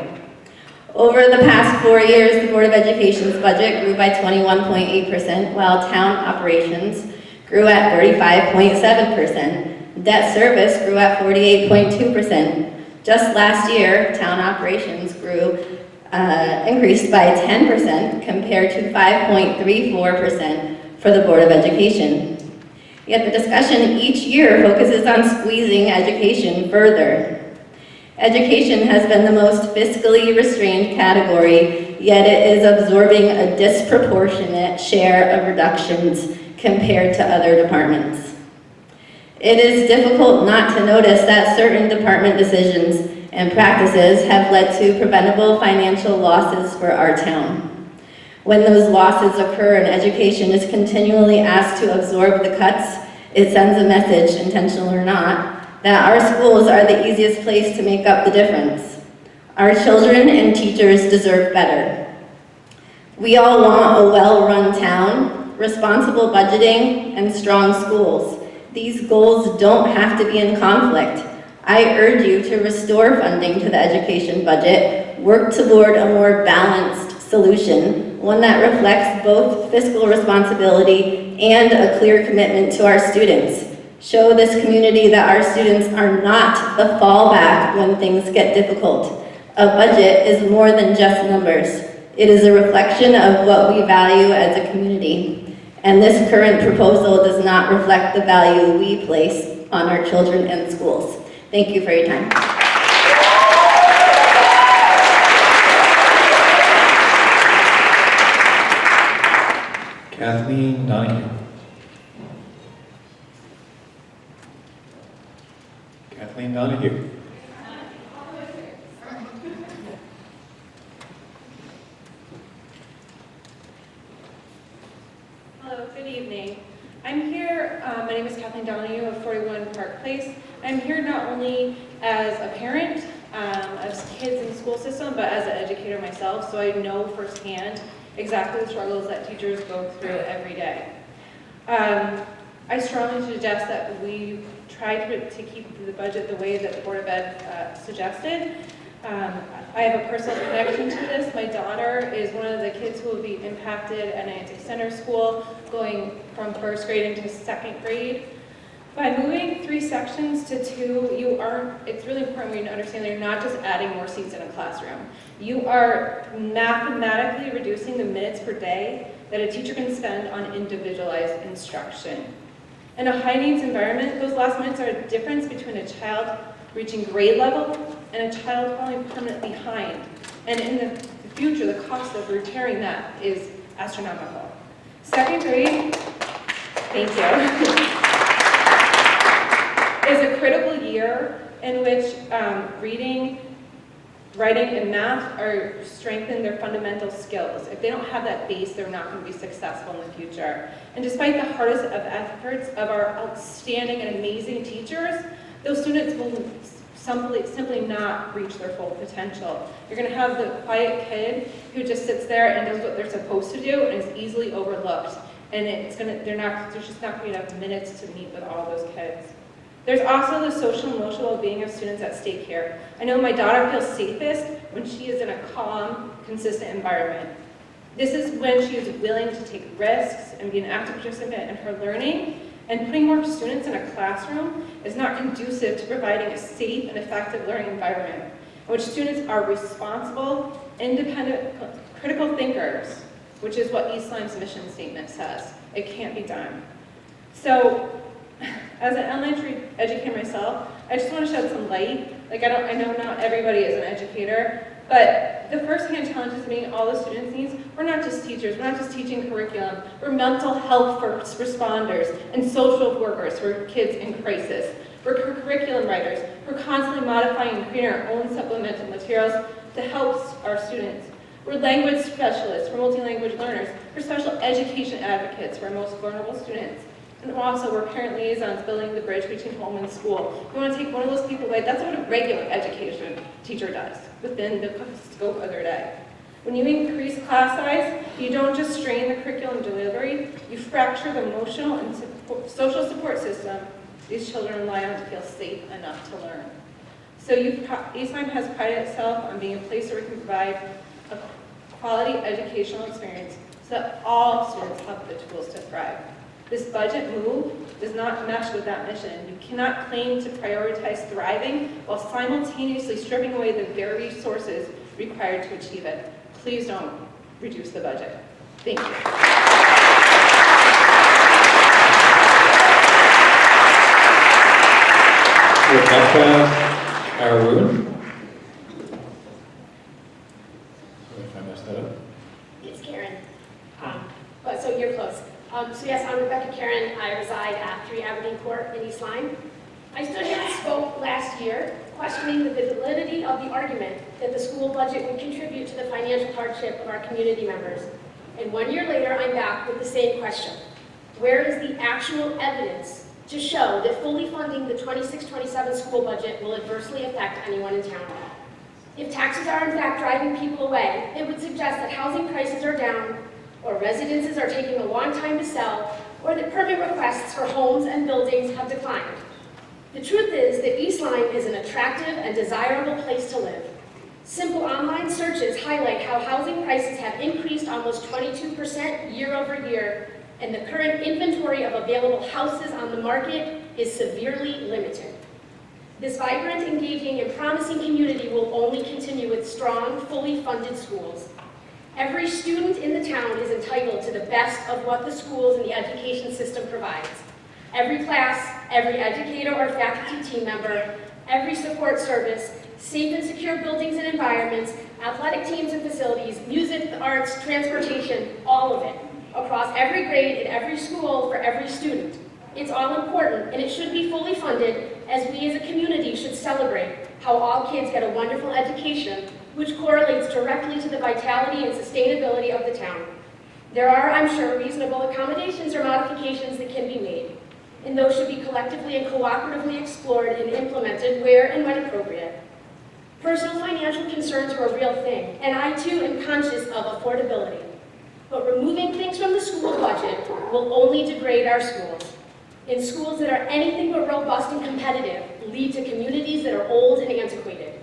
U: Over the past 4 years, the Board of Education's budget grew by 21.8%, while town operations grew at 35.7%. Debt service grew at 48.2%. Just last year, town operations increased by 10% compared to 5.34% for the Board of Education. Yet the discussion each year focuses on squeezing education further. Education has been the most fiscally restrained category, yet it is absorbing a disproportionate share of reductions compared to other departments. It is difficult not to notice that certain department decisions and practices have led to preventable financial losses for our town. When those losses occur and education is continually asked to absorb the cuts, it sends a message, intentional or not, that our schools are the easiest place to make up the difference. Our children and teachers deserve better. We all want a well-run town, responsible budgeting, and strong schools. These goals don't have to be in conflict. I urge you to restore funding to the education budget, work toward a more balanced solution, one that reflects both fiscal responsibility and a clear commitment to our students. Show this community that our students are not the fallback when things get difficult. A budget is more than just numbers. It is a reflection of what we value as a community. And this current proposal does not reflect the value we place on our children and schools. Thank you for your time.
Q: Kathleen Donahue. Kathleen Donahue.
J: Hello, good evening. I'm here, my name is Kathleen Donahue of 41 Park Place. I'm here not only as a parent of kids in the school system, but as an educator myself, so I know firsthand exactly the struggles that teachers go through every day. I strongly suggest that we try to keep the budget the way that the Board of Ed suggested. I have a personal connection to this. My daughter is one of the kids who will be impacted at Niantic Center School, going from 1st grade into 2nd grade. By moving 3 sections to 2, it's really important for you to understand that you're not just adding more seats in a classroom. You are mathematically reducing the minutes per day that a teacher can spend on individualized instruction. In a high needs environment, those last minutes are a difference between a child reaching grade level and a child falling permanently behind. And in the future, the cost of repairing that is astronomical. 2nd grade, thank you, is a critical year in which reading, writing, and math are strengthen their fundamental skills. If they don't have that base, they're not going to be successful in the future. And despite the hardest of efforts of our outstanding and amazing teachers,
B: those students will simply not reach their full potential. You're going to have the quiet kid who just sits there and does what they're supposed to do and is easily overlooked. And there's just not going to be enough minutes to meet with all those kids. There's also the social and emotional well-being of students at stake here. I know my daughter feels safest when she is in a calm, consistent environment. This is when she is willing to take risks and be an active participant in her learning, and putting more students in a classroom is not conducive to providing a safe and effective learning environment in which students are responsible, independent, critical thinkers, which is what East Lyme's mission statement says. It can't be done. So, as an elementary educator myself, I just want to shed some light. Like, I know not everybody is an educator, but the first-hand challenges of meeting all the students' needs, we're not just teachers, we're not just teaching curriculum, we're mental health first responders and social workers for kids in crisis. We're curriculum writers, we're constantly modifying and creating our own supplemental materials to help our students. We're language specialists, we're multilanguage learners, we're special education advocates for our most vulnerable students. And also, we're parent liaisons building the bridge between home and school. We want to take one of those people away. That's what a regular education teacher does within the scope of their day. When you increase class size, you don't just strain the curriculum delivery, you fracture the emotional and social support system these children rely on to feel safe enough to learn. So East Lyme has prided itself on being a place where we can provide a quality educational experience so that all students have the tools to thrive. This budget move does not mesh with that mission. You cannot claim to prioritize thriving while simultaneously stripping away the very resources required to achieve it. Please don't reduce the budget. Thank you.
Q: Rebecca Arun. Sorry if I messed that up.
V: It's Karen. So you're close. So yes, I'm Rebecca Karen. I reside at 3 Aberdeen Court in East Lyme. I stood here and spoke last year, questioning the validity of the argument that the school budget would contribute to the financial hardship of our community members. And 1 year later, I'm back with the same question. Where is the actual evidence to show that fully funding the 26-27 school budget will adversely affect anyone in town? If taxes are in fact driving people away, it would suggest that housing prices are down, or residences are taking a long time to sell, or that permit requests for homes and buildings have declined. The truth is that East Lyme is an attractive and desirable place to live. Simple online searches highlight how housing prices have increased almost 22% year over year, and the current inventory of available houses on the market is severely limited. This vibrant, engaging, and promising community will only continue with strong, fully funded schools. Every student in the town is entitled to the best of what the schools and the education system provides. Every class, every educator or faculty team member, every support service, safe and secure buildings and environments, athletic teams and facilities, music, the arts, transportation, all of it, across every grade in every school for every student. It's all important, and it should be fully funded, as we as a community should celebrate how all kids get a wonderful education, which correlates directly to the vitality and sustainability of the town. There are, I'm sure, reasonable accommodations or modifications that can be made, and those should be collectively and cooperatively explored and implemented where and when appropriate. Personal financial concerns are a real thing, and I too am conscious of affordability. But removing things from the school budget will only degrade our schools. And schools that are anything but robust and competitive lead to communities that are old and antiquated.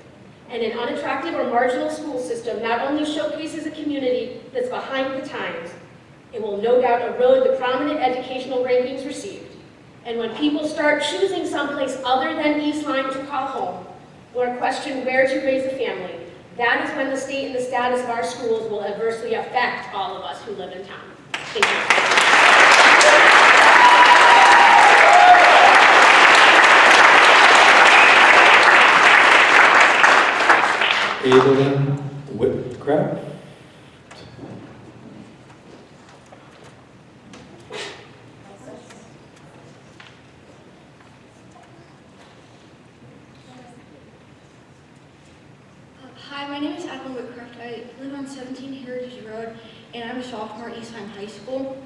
V: And an unattractive or marginal school system not only showcases a community that's behind the times, it will no doubt erode the prominent educational rankings received. And when people start choosing someplace other than East Lyme to call home, or question where to raise a family, that is when the state and the status of our schools will adversely affect all of us who live in town. Thank you.
Q: Evelyn Whitcraft.
W: Hi, my name is Evelyn Whitcraft. I live on 17 Heritage Road, and I'm a sophomore at East Lyme High School.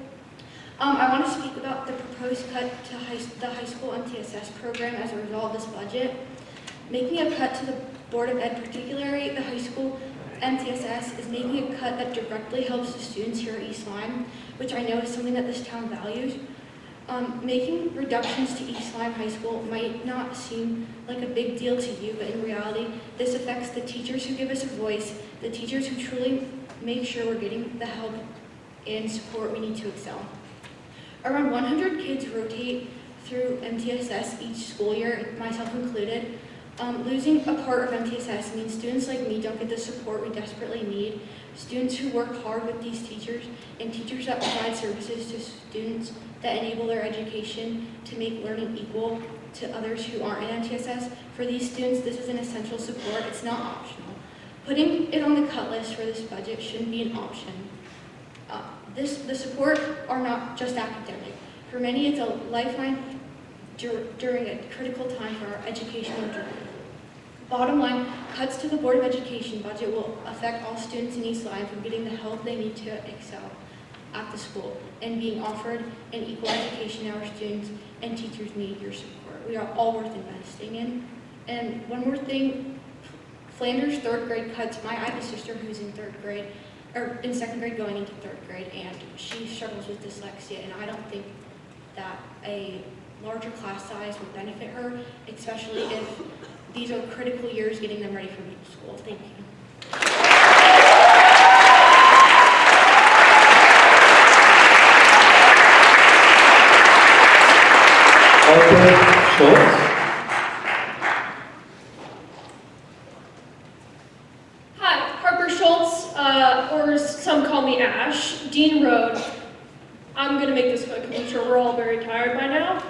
S: I want to speak about the proposed cut to the high school MTSS program as a result of this budget. Making a cut to the Board of Ed, particularly the high school MTSS, is making a cut that directly helps the students here at East Lyme, which I know is something that this town values. Making reductions to East Lyme High School might not seem like a big deal to you, but in reality, this affects the teachers who give us a voice, the teachers who truly make sure we're getting the help and support we need to excel. Around 100 kids rotate through MTSS each school year, myself included. Losing a part of MTSS means students like me don't get the support we desperately need. Students who work hard with these teachers and teachers that provide services to students that enable their education to make learning equal to others who aren't in MTSS. For these students, this is an essential support. It's not optional. Putting it on the cut list for this budget shouldn't be an option. The support are not just academic. For many, it's a lifeline during a critical time for our educational journey. Bottom line, cuts to the Board of Education budget will affect all students in East Lyme from getting the help they need to excel at the school and being offered an equal education our students and teachers need your support. We are all worth investing in. And one more thing, Flanders 3rd grade cuts. I have a sister who's in 3rd grade, or in 2nd grade going into 3rd grade, and she struggles with dyslexia, and I don't think that a larger class size would benefit her, especially if these are critical years getting them ready for middle school. Thank you.
D: Hi, Harper Schultz, or some call me Ash, Dean Road. I'm gonna make this quick because I'm sure we're all very tired by now.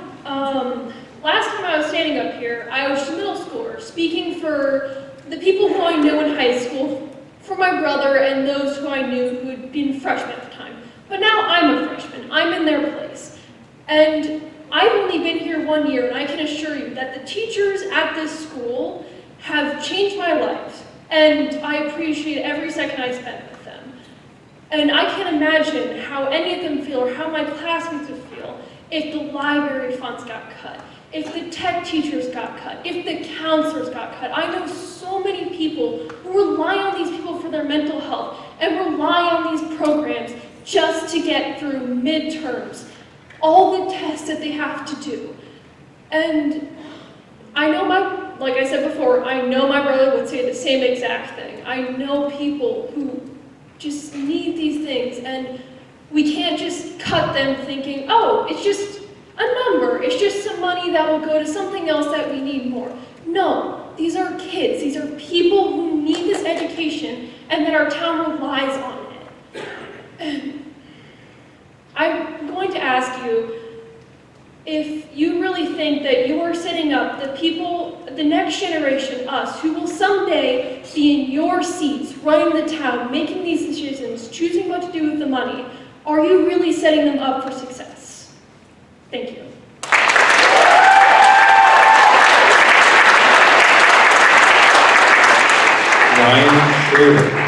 D: Last time I was standing up here, I was a middle schooler, speaking for the people who I knew in high school, for my brother and those who I knew who had been freshmen at the time. But now I'm a freshman, I'm in their place. And I've only been here 1 year, and I can assure you that the teachers at this school have changed my life, and I appreciate every second I spent with them. And I can't imagine how any of them feel or how my classmates would feel if the library funds got cut, if the tech teachers got cut, if the counselors got cut. I know so many people who rely on these people for their mental health and rely on these programs just to get through midterms, all the tests that they have to do. And I know like I said before, I know my brother would say the same exact thing. I know people who just need these things, and we can't just cut them thinking, oh, it's just a number, it's just some money that will go to something else that we need more. No, these are kids, these are people who need this education and that our town relies on it. And I'm going to ask you if you really think that you are setting up the people, the next generation, us, who will someday be in your seats, running the town, making these decisions, choosing what to do with the money, are you really setting them up for success? Thank you.
O: Ryan Schroeder.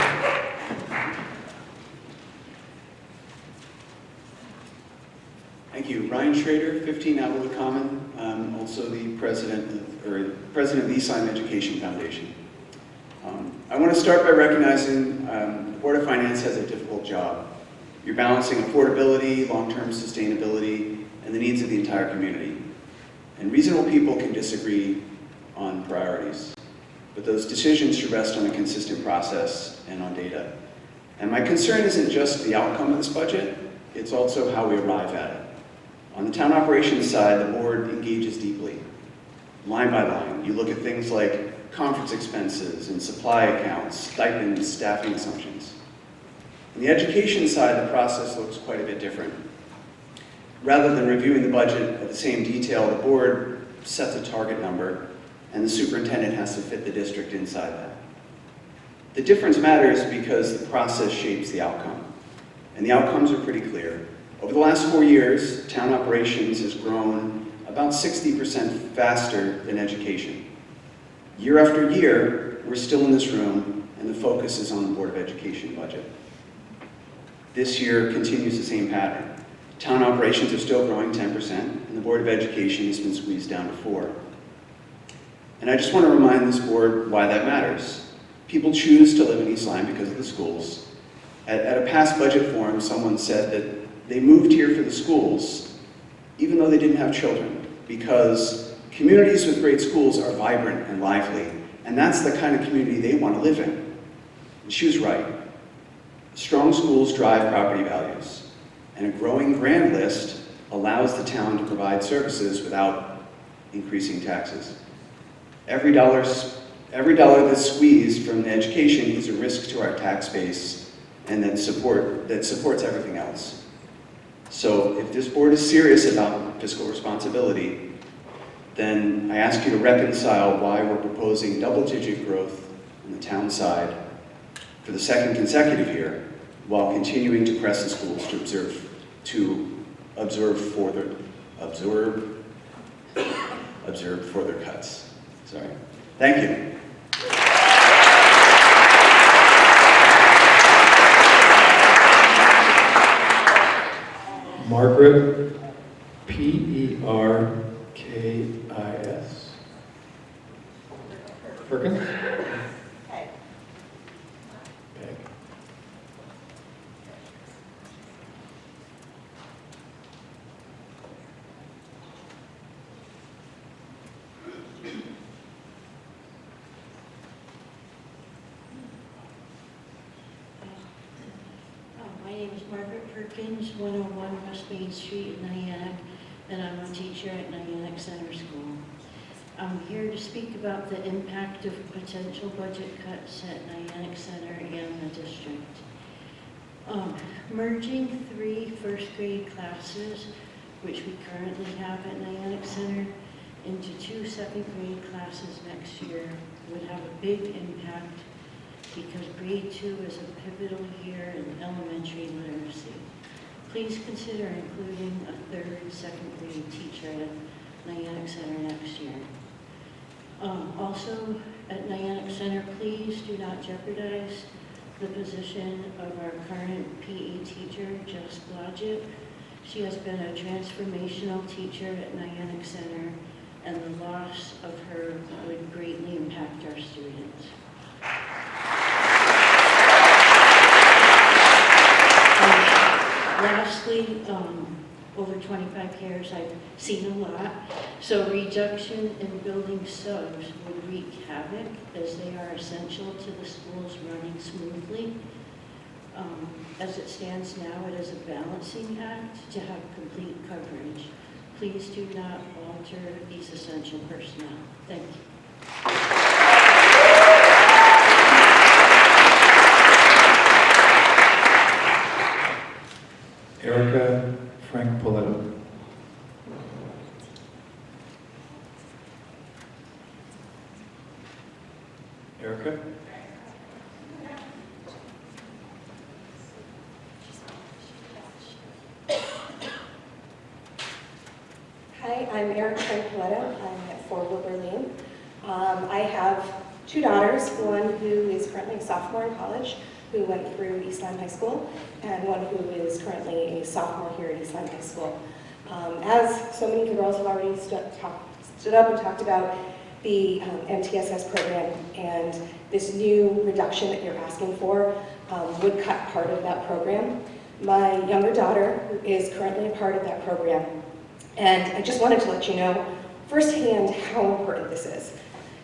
E: Thank you. Ryan Schrader, 15 Outwood Common. I'm also the president of the East Lyme Education Foundation. I want to start by recognizing the Board of Finance has a difficult job. You're balancing affordability, long-term sustainability, and the needs of the entire community. And reasonable people can disagree on priorities, but those decisions should rest on a consistent process and on data. And my concern isn't just the outcome of this budget, it's also how we arrive at it. On the town operations side, the board engages deeply, line by line. You look at things like conference expenses and supply accounts, stipends, staffing assumptions. On the education side, the process looks quite a bit different. Rather than reviewing the budget at the same detail, the board sets a target number, and the superintendent has to fit the district inside that. The difference matters because the process shapes the outcome, and the outcomes are pretty clear. Over the last 4 years, town operations has grown about 60% faster than education. Year after year, we're still in this room, and the focus is on the Board of Education budget. This year continues the same pattern. Town operations are still growing 10%, and the Board of Education has been squeezed down to 4%. And I just want to remind this board why that matters. People choose to live in East Lyme because of the schools. At a past budget forum, someone said that they moved here for the schools, even though they didn't have children, because communities with great schools are vibrant and lively, and that's the kind of community they want to live in. And she was right. Strong schools drive property values, and a growing grand list allows the town to provide services without increasing taxes. Every dollar that's squeezed from the education is a risk to our tax base, and that supports everything else. So if this board is serious about fiscal responsibility, then I ask you to reconcile why we're proposing double-digit growth on the town side for the second consecutive year, while continuing to press the schools to absorb further cuts. Sorry. Thank you.
Q: Margaret, Perkins. Perkins?
F: Hey.
Q: Peg.
F: My name is Margaret Perkins, 101 West Main Street in Niantic, and I'm a teacher at Niantic Center School. I'm here to speak about the impact of potential budget cuts at Niantic Center and the district. Merging 3 first grade classes, which we currently have at Niantic Center, into 2 second grade classes next year would have a big impact because grade 2 is a pivotal year in elementary literacy. Please consider including a 3rd, 2nd grade teacher at Niantic Center next year. Also, at Niantic Center, please do not jeopardize the position of our current PE teacher, Jess Blodgett. She has been a transformational teacher at Niantic Center, and the loss of her would greatly impact our students. Lastly, over 25 years, I've seen a lot, so reduction in building subs would wreak havoc as they are essential to the schools running smoothly. As it stands now, it is a balancing act to have complete coverage. Please do not alter these essential personnel. Thank you.
Q: Erica Frank Poletto. Erica?
G: Hi, I'm Erica Frank-Poletto. I'm at 4 Wilbur Lane. I have 2 daughters, one who is currently a sophomore in college, who went through East Lyme High School, and one who is currently a sophomore here at East Lyme High School. As so many of the girls have already stood up and talked about the MTSS program, and this new reduction that you're asking for would cut part of that program. My younger daughter is currently a part of that program, and I just wanted to let you know firsthand how important this is.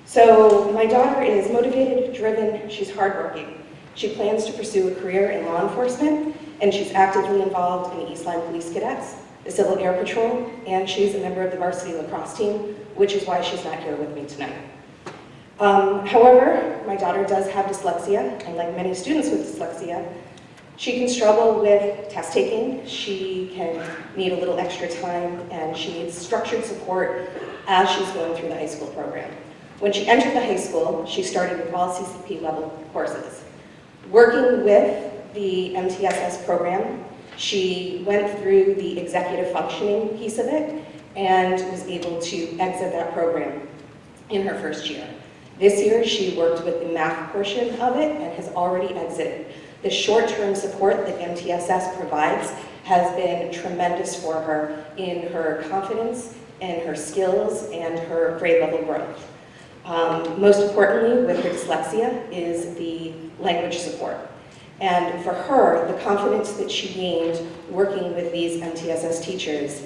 G: So my daughter is motivated, driven, she's hardworking. She plans to pursue a career in law enforcement, and she's actively involved in the East Lyme Police Cadets, the Civil Air Patrol, and she's a member of the varsity lacrosse team, which is why she's not here with me tonight. However, my daughter does have dyslexia, and like many students with dyslexia, she can struggle with test taking, she can need a little extra time, and she needs structured support as she's going through the high school program. When she entered the high school, she started with all CCP level courses. Working with the MTSS program, she went through the executive functioning piece of it and was able to exit that program in her first year. This year, she worked with the math portion of it and has already exited. The short-term support that MTSS provides has been tremendous for her in her confidence and her skills and her grade level growth. Most importantly, with her dyslexia, is the language support. And for her, the confidence that she gained working with these MTSS teachers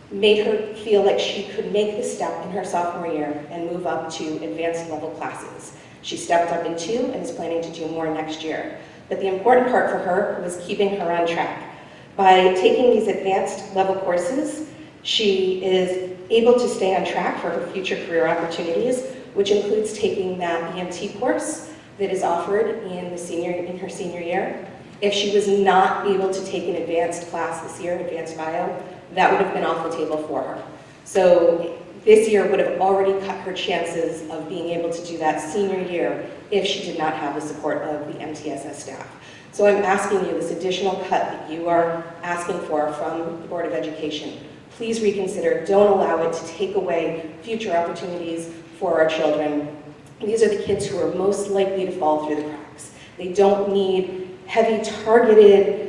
G: made her feel like she could make the step in her sophomore year and move up to advanced level classes. She stepped up in 2 and is planning to do more next year. But the important part for her was keeping her on track. By taking these advanced level courses, she is able to stay on track for her future career opportunities, which includes taking that EMT course that is offered in her senior year. If she was not able to take an advanced class this year, advanced bio, that would have been off the table for her. So this year would have already cut her chances of being able to do that senior year if she did not have the support of the MTSS staff. So I'm asking you, this additional cut that you are asking for from the Board of Education, please reconsider. Don't allow it to take away future opportunities for our children. These are the kids who are most likely to fall through the cracks. They don't need heavy, targeted,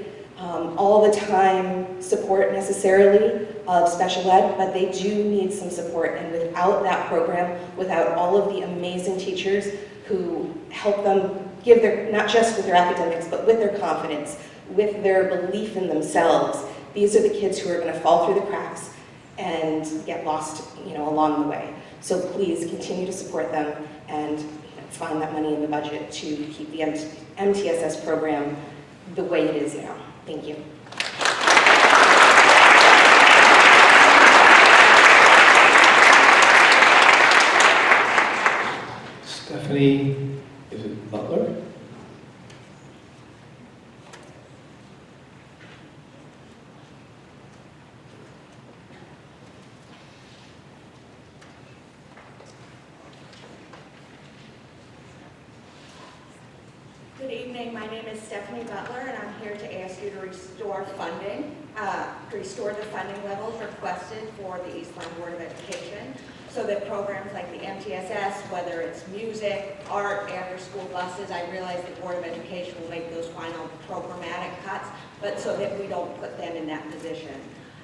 G: all the time support necessarily of special ed, but they do need some support. And without that program, without all of the amazing teachers who help them give their, not just with their academics, but with their confidence, with their belief in themselves, these are the kids who are going to fall through the cracks and get lost, along the way. So please continue to support them and find that money in the budget to keep the MTSS program the way it is now. Thank you.
Q: Stephanie, is it Butler?
H: Good evening, my name is Stephanie Butler, and I'm here to ask you to restore funding, restore the funding levels requested for the East Lyme Board of Education, so that programs like the MTSS, whether it's music, art, after-school buses, I realize the Board of Education will make those final programmatic cuts, but so that we don't put them in that position.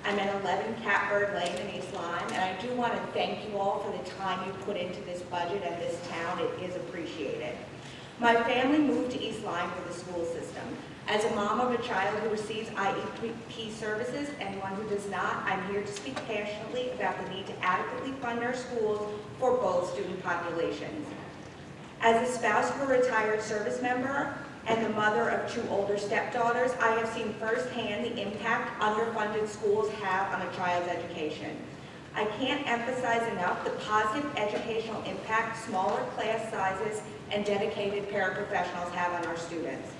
H: I'm at 11 Catbird Lane in East Lyme, and I do want to thank you all for the time you put into this budget and this town. It is appreciated. My family moved to East Lyme for the school system. As a mom of a child who receives IEP services and one who does not, I'm here to speak passionately about the need to adequately fund our schools for both student populations. As a spouse of a retired service member and the mother of 2 older stepdaughters, I have seen firsthand the impact underfunded schools have on a child's education. I can't emphasize enough the positive educational impact smaller class sizes and dedicated paraprofessionals have on our students.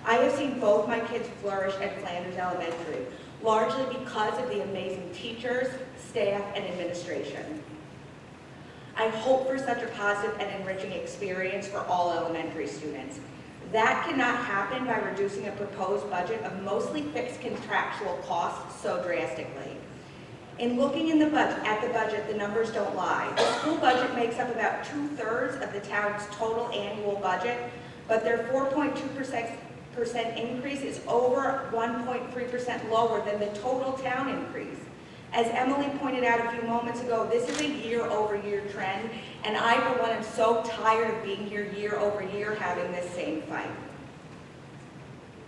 H: I have seen both my kids flourish at Flanders Elementary, largely because of the amazing teachers, staff, and administration. I hope for such a positive and enriching experience for all elementary students. That cannot happen by reducing a proposed budget of mostly fixed contractual costs so drastically. In looking at the budget, the numbers don't lie. The school budget makes up about 2/3 of the town's total annual budget, but their 4.2% increase is over 1.3% lower than the total town increase. As Emily pointed out a few moments ago, this is a year-over-year trend, and I, for one, am so tired of being here year over year having this same fight.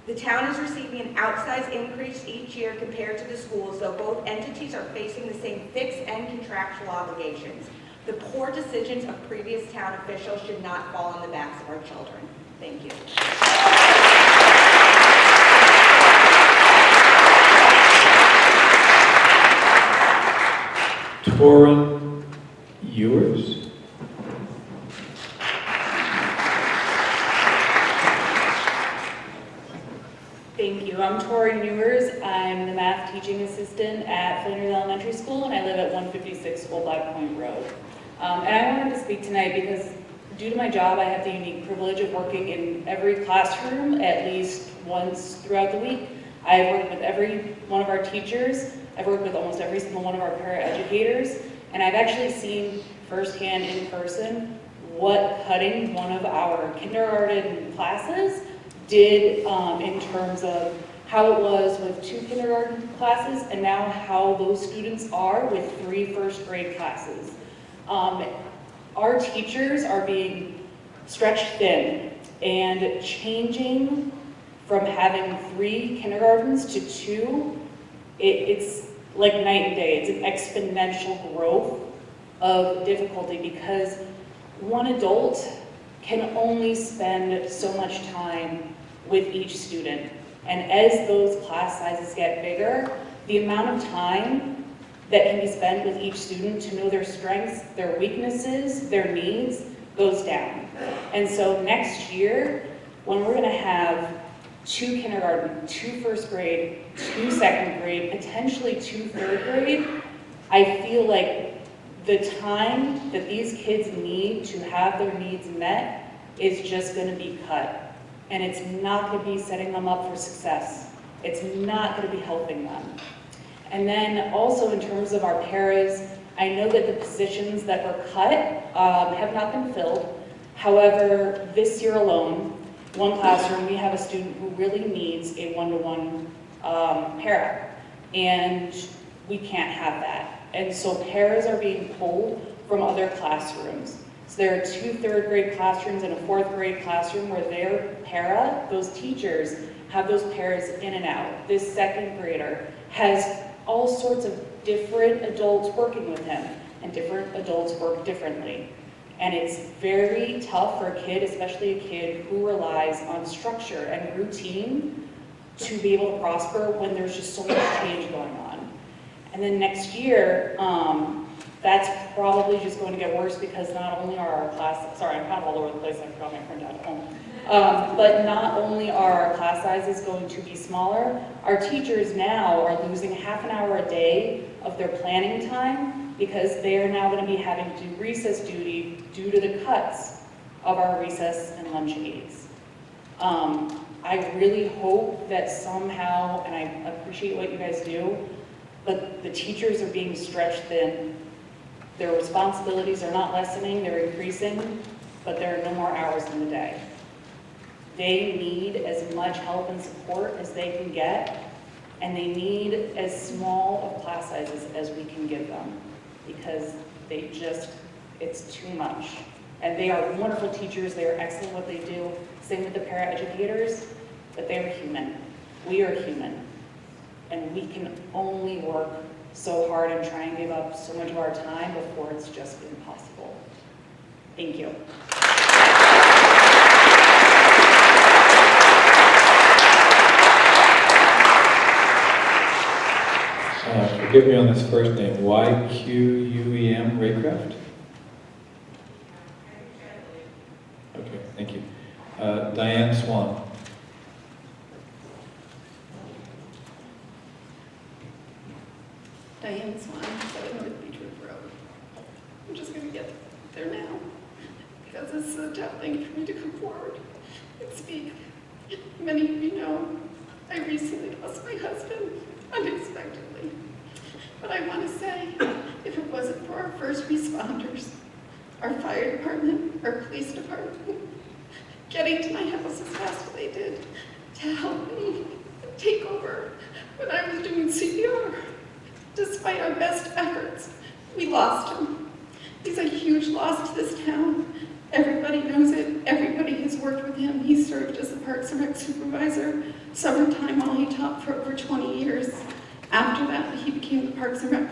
H: The town is receiving an outsized increase each year compared to the schools, though both entities are facing the same fixed and contractual obligations. The poor decisions of previous town officials should not fall on the backs of our children. Thank you.
Q: Torin Ewers?
I: Thank you. I'm Tori Ewers. I'm the math teaching assistant at Flanders Elementary School, and I live at 156 Old Black Point Road. And I wanted to speak tonight because due to my job, I have the unique privilege of working in every classroom at least once throughout the week. I've worked with every one of our teachers. I've worked with almost every single one of our paraeducators, and I've actually seen firsthand in person what cutting one of our kindergarten classes did in terms of how it was with 2 kindergarten classes and now how those students are with 3 first grade classes. Our teachers are being stretched thin and changing from having 3 kindergartens to 2. It's like night and day. It's an exponential growth of difficulty because one adult can only spend so much time with each student. And as those class sizes get bigger, the amount of time that can be spent with each student to know their strengths, their weaknesses, their needs, goes down. And so next year, when we're gonna have 2 kindergarten, 2 first grade, 2 second grade, potentially 2 third grade, I feel like the time that these kids need to have their needs met is just gonna be cut. And it's not gonna be setting them up for success. It's not gonna be helping them. And then also in terms of our paras, I know that the positions that were cut have not been filled. However, this year alone, one classroom, we have a student who really needs a one-to-one para. And we can't have that. And so paras are being pulled from other classrooms. So there are 2 third grade classrooms and a 4th grade classroom where their para, those teachers, have those paras in and out. This second grader has all sorts of different adults working with him, and different adults work differently. And it's very tough for a kid, especially a kid who relies on structure and routine to be able to prosper when there's just so much change going on. And then next year, that's probably just going to get worse because not only are our classes, sorry, I'm kind of all over the place, I forgot my printout at home. But not only are our class sizes going to be smaller, our teachers now are losing half an hour a day of their planning time because they are now going to be having to do recess duty due to the cuts of our recess and lunch aides. I really hope that somehow, and I appreciate what you guys do, but the teachers are being stretched thin. Their responsibilities are not lessening, they're increasing, but there are no more hours in the day. They need as much help and support as they can get, and they need as small of class sizes as we can give them, because they just, it's too much. And they are wonderful teachers, they are excellent at what they do, same with the paraeducators, but they are human. We are human, and we can only work so hard and try and give up so much of our time before it's just impossible. Thank you.
Q: Forgive me on this first name, Y-Q-U-E-M, Raycraft? Okay, thank you. Diane Swan.
K: Diane Swan, 7 North Beechwood Road. I'm just going to get there now because this is a tough thing for me to come forward and speak. Many of you know I recently lost my husband unexpectedly. But I want to say, if it wasn't for our first responders, our fire department, our police department, getting to my house as fast as they did to help me take over when I was doing CPR. Despite our best efforts, we lost him. He's a huge loss to this town. Everybody knows it. Everybody has worked with him. He served as the Parks and Rec supervisor, summertime while he taught for over 20 years. After that, he became the Parks and Rec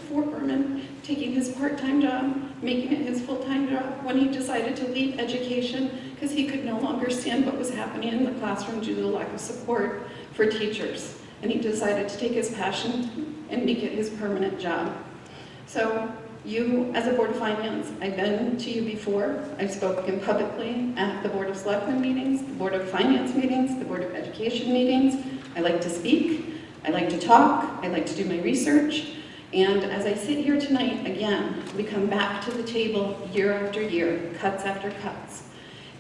K: foreman, taking his part-time job, making it his full-time job when he decided to leave education because he could no longer stand what was happening in the classroom due to the lack of support for teachers. And he decided to take his passion and make it his permanent job. So you, as a Board of Finance, I've been to you before. I've spoken publicly at the Board of Selectmen meetings, the Board of Finance meetings, the Board of Education meetings. I like to speak. I like to talk, I like to do my research, and as I sit here tonight, again, we come back to the table year after year, cuts after cuts.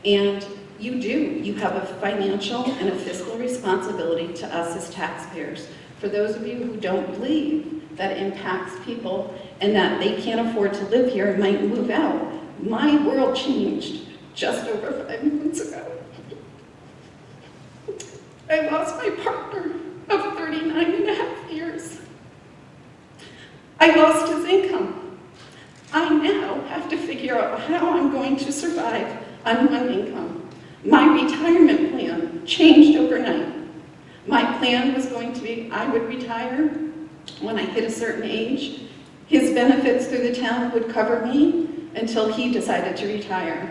K: And you have a financial and a fiscal responsibility to us as taxpayers. For those of you who don't believe that it impacts people and that they can't afford to live here and might move out, my world changed just over 5 months ago. I lost my partner of 39 and a half years. I lost his income. I now have to figure out how I'm going to survive on one income. My retirement plan changed overnight. My plan was going to be I would retire when I hit a certain age. His benefits through the town would cover me until he decided to retire.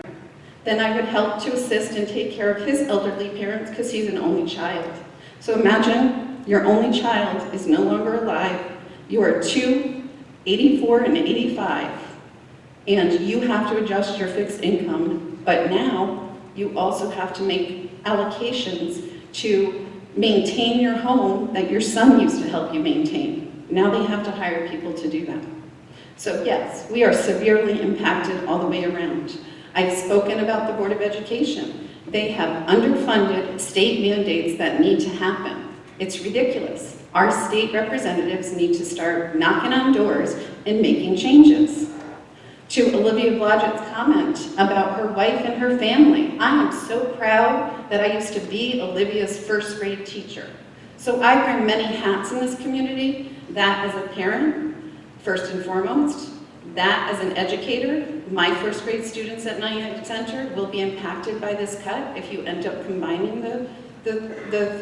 K: Then I would help to assist and take care of his elderly parents because he's an only child. So imagine your only child is no longer alive. You are 84 and 85, and you have to adjust your fixed income, but now you also have to make allocations to maintain your home that your son used to help you maintain. Now they have to hire people to do that. So yes, we are severely impacted all the way around. I've spoken about the Board of Education. They have underfunded state mandates that need to happen. It's ridiculous. Our state representatives need to start knocking on doors and making changes. To Olivia Blodgett's comment about her wife and her family, I am so proud that I used to be Olivia's first grade teacher. So I wear many hats in this community, that as a parent, first and foremost, that as an educator. My first grade students at Nyack Center will be impacted by this cut if you end up combining the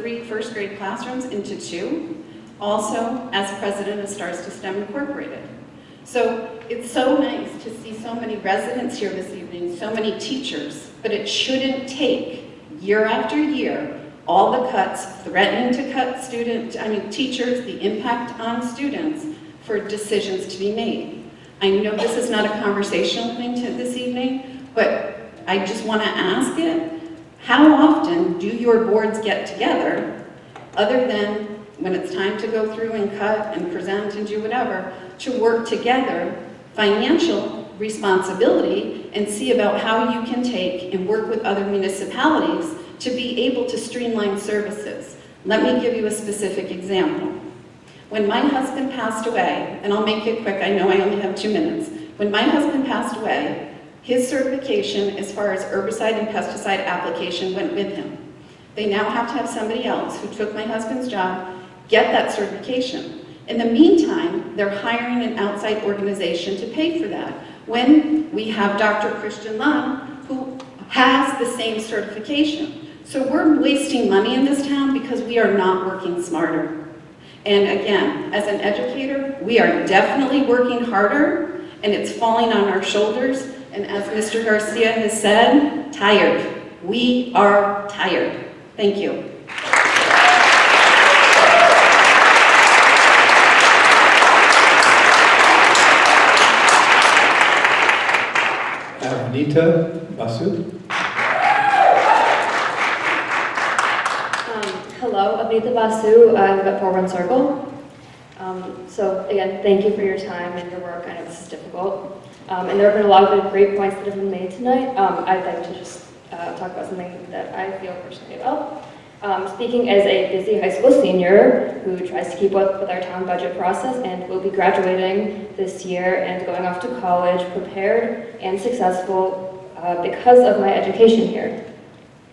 K: 3 first grade classrooms into 2. Also, as president of Stars to STEM Incorporated. So it's so nice to see so many residents here this evening, so many teachers, but it shouldn't take year after year all the cuts, threatening to cut teachers, the impact on students for decisions to be made. I know this is not a conversational thing this evening, but I just want to ask it, how often do your boards get together, other than when it's time to go through and cut and present and do whatever, to work together, financial responsibility, and see about how you can take and work with other municipalities to be able to streamline services. Let me give you a specific example. When my husband passed away, and I'll make it quick, I know I only have 2 minutes. When my husband passed away, his certification as far as herbicide and pesticide application went with him. They now have to have somebody else who took my husband's job get that certification. In the meantime, they're hiring an outside organization to pay for that. When we have Dr. Christian Lyme, who has the same certification. So we're wasting money in this town because we are not working smarter. And again, as an educator, we are definitely working harder, and it's falling on our shoulders. And as Mr. Garcia has said, tired. We are tired. Thank you.
Q: Anita Basu.
C: Hello, Abhita Basu. I live at 41 Circle. So again, thank you for your time and your work. I know this is difficult. And there have been a lot of great points that have been made tonight. I'd like to just talk about something that I feel personally about. Speaking as a busy high school senior who tries to keep up with our town budget process and will be graduating this year and going off to college prepared and successful because of my education here.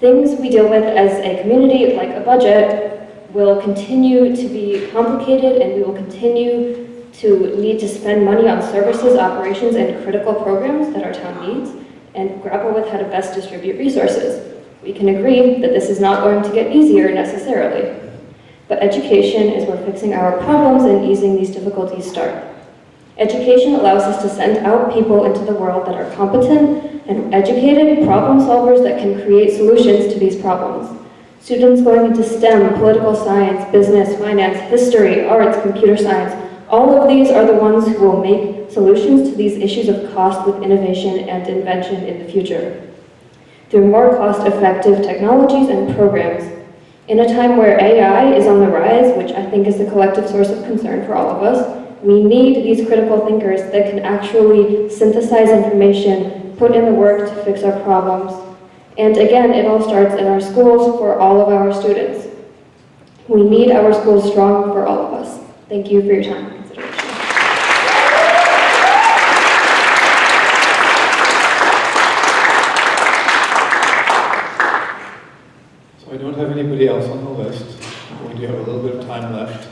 C: Things we deal with as a community, like a budget, will continue to be complicated, and we will continue to need to spend money on services, operations, and critical programs that our town needs, and grapple with how to best distribute resources. We can agree that this is not going to get easier necessarily, but education is where fixing our problems and easing these difficulties start. Education allows us to send out people into the world that are competent and educated problem solvers that can create solutions to these problems. Students going into STEM, political science, business, finance, history, arts, computer science, all of these are the ones who will make solutions to these issues of cost with innovation and invention in the future. Through more cost-effective technologies and programs, in a time where AI is on the rise, which I think is the collective source of concern for all of us, we need these critical thinkers that can actually synthesize information, put in the work to fix our problems. And again, it all starts in our schools for all of our students. We need our schools strong for all of us. Thank you for your time and consideration.
Q: So I don't have anybody else on the the list. We do have a little bit of time left.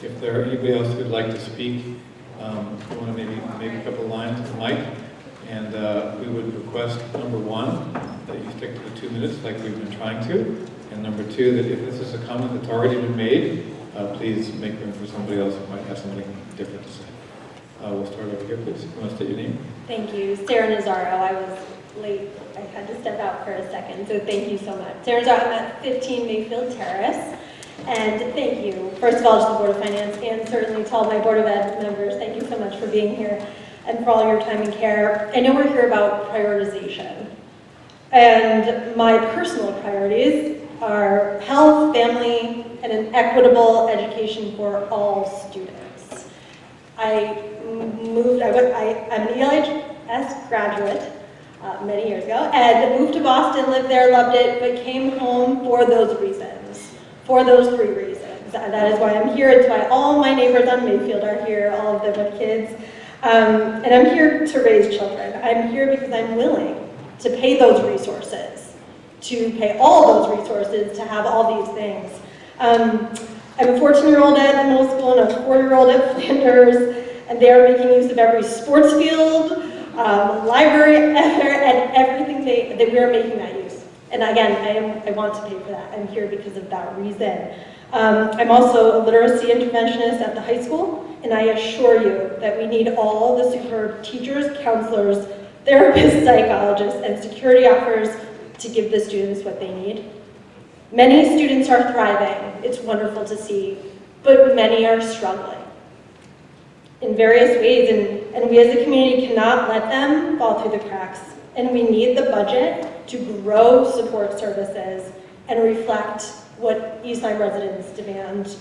Q: If there are anybody else who would like to speak, you want to maybe make a couple lines to the mic. And we would request, number one, that you stick to the 2 minutes like we've been trying to. And number two, that if this is a comment that's already been made, please make room for somebody else who might have something different to say. We'll start over here, please. You want to state your name?
L: Thank you. Sarah Nazaro. I was late. I had to step out for a second, so thank you so much. Sarah Nazaro, I'm at 15 Mayfield Terrace. And thank you, first of all, to the Board of Finance and certainly to all my Board of Ed members. Thank you so much for being here and for all your time and care. I know we're here about prioritization. And my personal priorities are health, family, and an equitable education for all students. I'm an ELHS graduate many years ago and moved to Boston, lived there, loved it, but came home for those reasons, for those 3 reasons. That is why I'm here. It's why all my neighbors on Mayfield are here, all of them with kids. And I'm here to raise children. I'm here because I'm willing to pay those resources, to pay all those resources to have all these things. I'm a 14-year-old at the middle school and a 4-year-old at Flanders, and they are making use of every sports field, library, and everything that we are making that use. And again, I want to pay for that. I'm here because of that reason. I'm also a literacy interventionist at the high school, and I assure you that we need all the superb teachers, counselors, therapists, psychologists, and security offers to give the students what they need. Many students are thriving. It's wonderful to see, but many are struggling in various ways, and we as a community cannot let them fall through the cracks. And we need the budget to grow support services and reflect what East Lyme residents demand.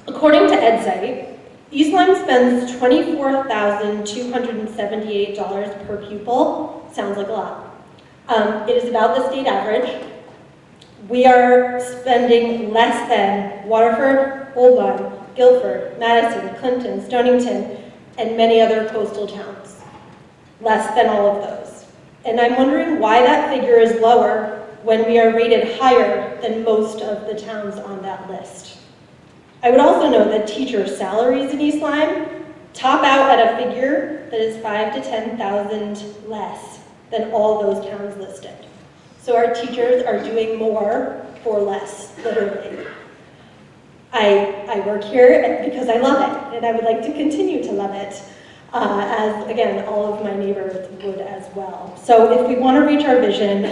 L: According to EdSite, East Lyme spends $24,278 per pupil. Sounds like a lot. It is about the state average. We are spending less than Waterford, Old Lyme, Guilford, Madison, Clinton, Stonington, and many other coastal towns. Less than all of those. And I'm wondering why that figure is lower when we are rated higher than most of the towns on that list. I would also note that teacher salaries in East Lyme top out at a figure that is $5,000 to $10,000 less than all those towns listed. So our teachers are doing more for less, literally. I work here because I love it, and I would like to continue to love it, as, again, all of my neighbors would as well. So if we want to reach our vision,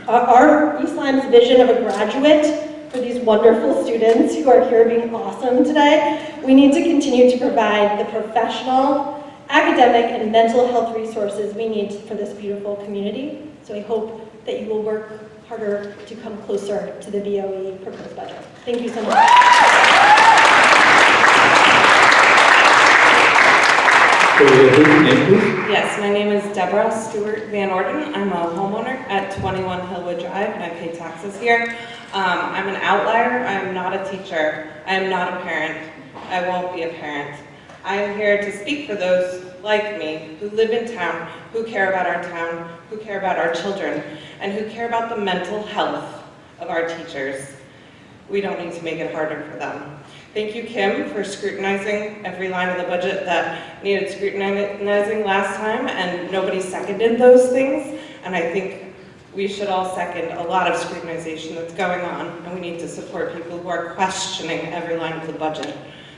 L: our East Lyme's vision of a graduate for these wonderful students who are here being awesome today, we need to continue to provide the professional, academic, and mental health resources we need for this beautiful community. So I hope that you will work harder to come closer to the BOE proposed budget. Thank you so much.
M: Yes, my name is Deborah Stewart Van Orden. I'm a homeowner at 21 Hillwood Drive, and I pay taxes here. I'm an outlier. I'm not a teacher. I am not a parent. I won't be a parent. I am here to speak for those like me who live in town, who care about our town, who care about our children, and who care about the mental health of our teachers. We don't need to make it harder for them. Thank you, Kim, for scrutinizing every line of the budget that needed scrutinizing last time, and nobody seconded those things, and I think we should all second a lot of scrutinization that's going on, and we need to support people who are questioning every line of the budget.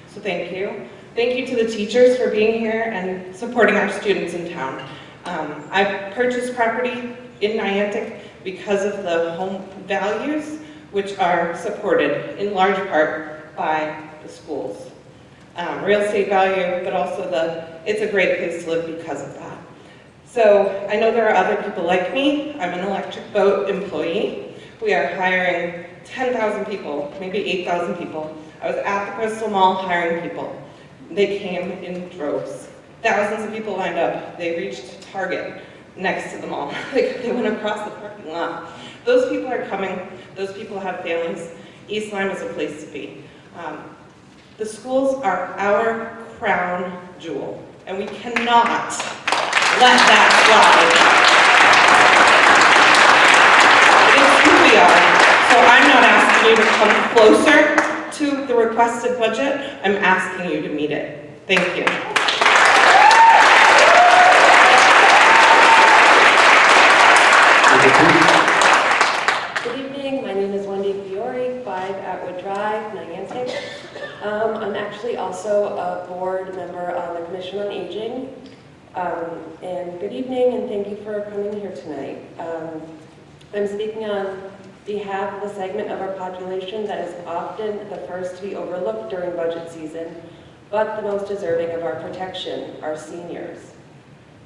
M: So thank you. Thank you to the teachers for being here and supporting our students in town. I've purchased property in Niantic because of the home values, which are supported in large part by the schools. Real estate value, but also it's a great place to live because of that. So I know there are other people like me. I'm an electric boat employee. We are hiring 10,000 people, maybe 8,000 people. I was at the Crystal Mall hiring people. They came in droves. Thousands of people lined up. They reached Target next to the mall. They went across the parking lot. Those people are coming. Those people have families. East Lyme is a place to be. The schools are our crown jewel, and we cannot let that slide. It's who we are, so I'm not asking asking you to come closer to the requested budget. I'm asking you to meet it. Thank you.
A: Good evening, my name is Wendy Fiore, 5 Atwood Drive, Niantic. I'm actually also a board member on the Commission on Aging. And good evening, and thank you for coming here tonight. I'm speaking on behalf of a segment of our population that is often the first to be overlooked during budget season, but the most deserving of our protection, our seniors.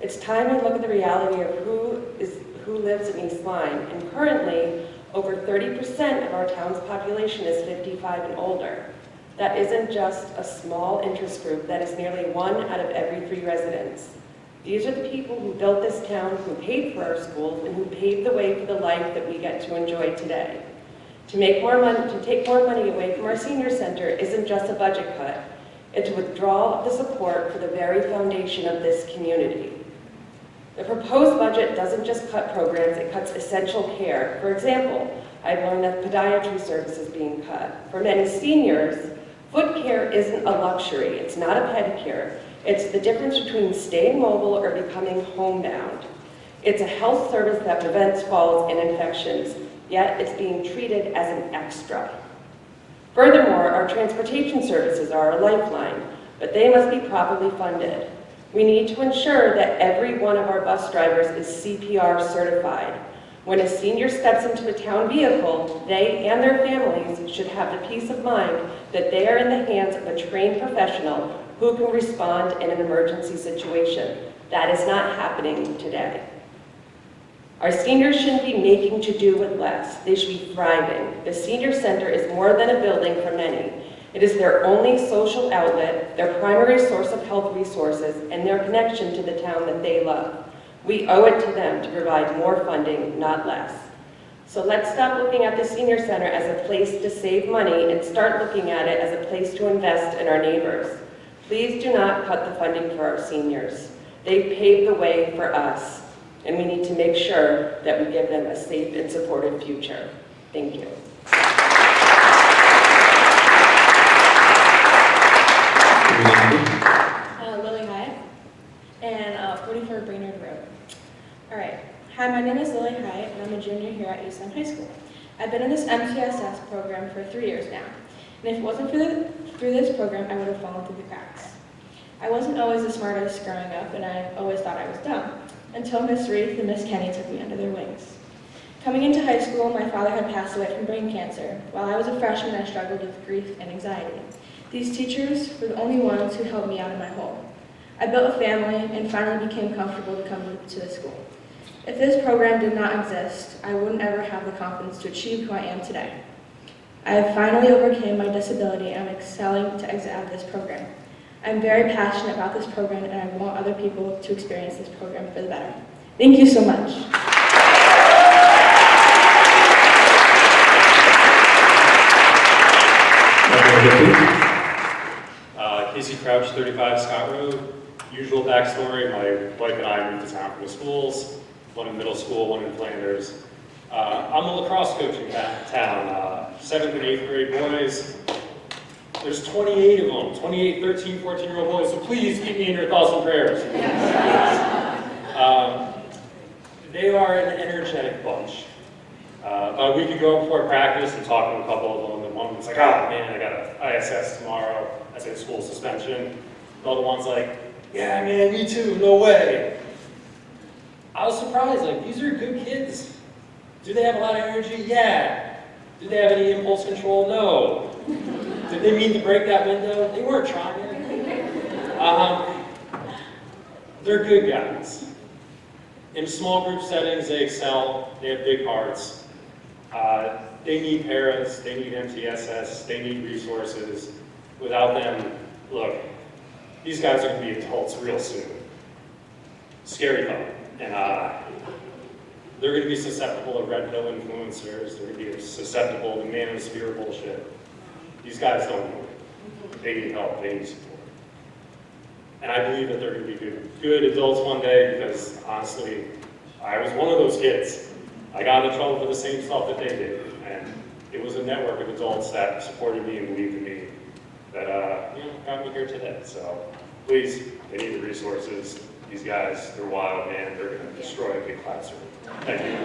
A: It's time we look at the reality of who lives in East Lyme, and currently, over 30% of our town's population is 55 and older. That isn't just a small interest group, that is nearly 1 out of every 3 residents. These are the people who built this town, who paid for our schools, and who paved the way for the life that we get to enjoy today. To take more money away from our senior center isn't just a budget cut, it's a withdrawal of the support for the very foundation of this community. The proposed budget doesn't just cut programs, it cuts essential care. For example, I've learned that podiatry service is being cut. For many seniors, foot care isn't a luxury, it's not a pedicure. It's the difference between staying mobile or becoming homebound. It's a health service that prevents falls and infections, yet it's being treated as an extra. Furthermore, our transportation services are a lifeline, but they must be properly funded. We need to ensure that every one of our bus drivers is CPR certified. When a senior steps into a town vehicle, they and their families should have the peace of mind that they are in the hands of a trained professional who can respond in an emergency situation. That is not happening today. Our seniors shouldn't be making to do with less. They should be thriving. The senior center is more than a building for many. It is their only social outlet, their primary source of health resources, and their connection to the town that they love. We owe it to them to provide more funding, not less. So let's stop looking at the senior center as a place to save money and start looking at it as a place to invest in our neighbors. Please do not cut the funding for our seniors. They've paved the way for us, and we need to make sure that we give them a safe and supportive future. Thank you.
N: Lily Hyatt, and 44 Brainerd Road. All right. Hi, my name is Lily Hyatt, and I'm a junior here at East Lyme High School. I've been in this MTSS program for 3 years now, and if it wasn't through this program, I would have fallen through the cracks. I wasn't always the smartest growing up, and I always thought I was dumb, until Miss Reith and Miss Kenny took me under their wings. Coming into high school, my father had passed away from brain cancer. While I was a freshman, I struggled with grief and anxiety. These teachers were the only ones who helped me out of my hole. I built a family and finally became comfortable to come to the school. If this program did not exist, I wouldn't ever have the confidence to achieve who I am today. I have finally overcame my disability and I'm excelling to exit out of this program. I'm very passionate about this program and I want other people to experience this program for the better. Thank you so much.
P: Casey Crouch, 35 Scott Road. Usual backstory, my wife and I moved to town from the schools, one in middle school, one in Flanders. I'm a lacrosse coach in town, 7th and 8th grade boys. There's 28 of them, 28, 13, 14-year-old boys, so please keep me in your thoughts and prayers. They are an energetic bunch. About a week ago before practice, I'm talking to a couple of them, and one was like, oh man, I got an ISS tomorrow. I said school suspension. The other one's like, yeah man, me too, no way. I was surprised, like these are good kids. Do they have a lot of energy? Yeah. Do they have any impulse control? No. Did they mean to break that window? They weren't trying. They're good guys. In small group settings, they excel. They have big hearts. They need parents. They need MTSS. They need resources. Without them, look, these guys are going to be adults real soon. Scary thought. And they're going to be susceptible to red pill influencers. They're going to be susceptible to manosphere bullshit. These guys don't know it. They need help. They need support. And I believe that they're going to be good adults one day because, honestly, I was one of those kids. I got into trouble for the same stuff that they did. And it was a network of adults that supported me and believed in me that got me here today. So please, they need the resources. These guys, they're wild, man. They're going to destroy a big classroom. Thank you.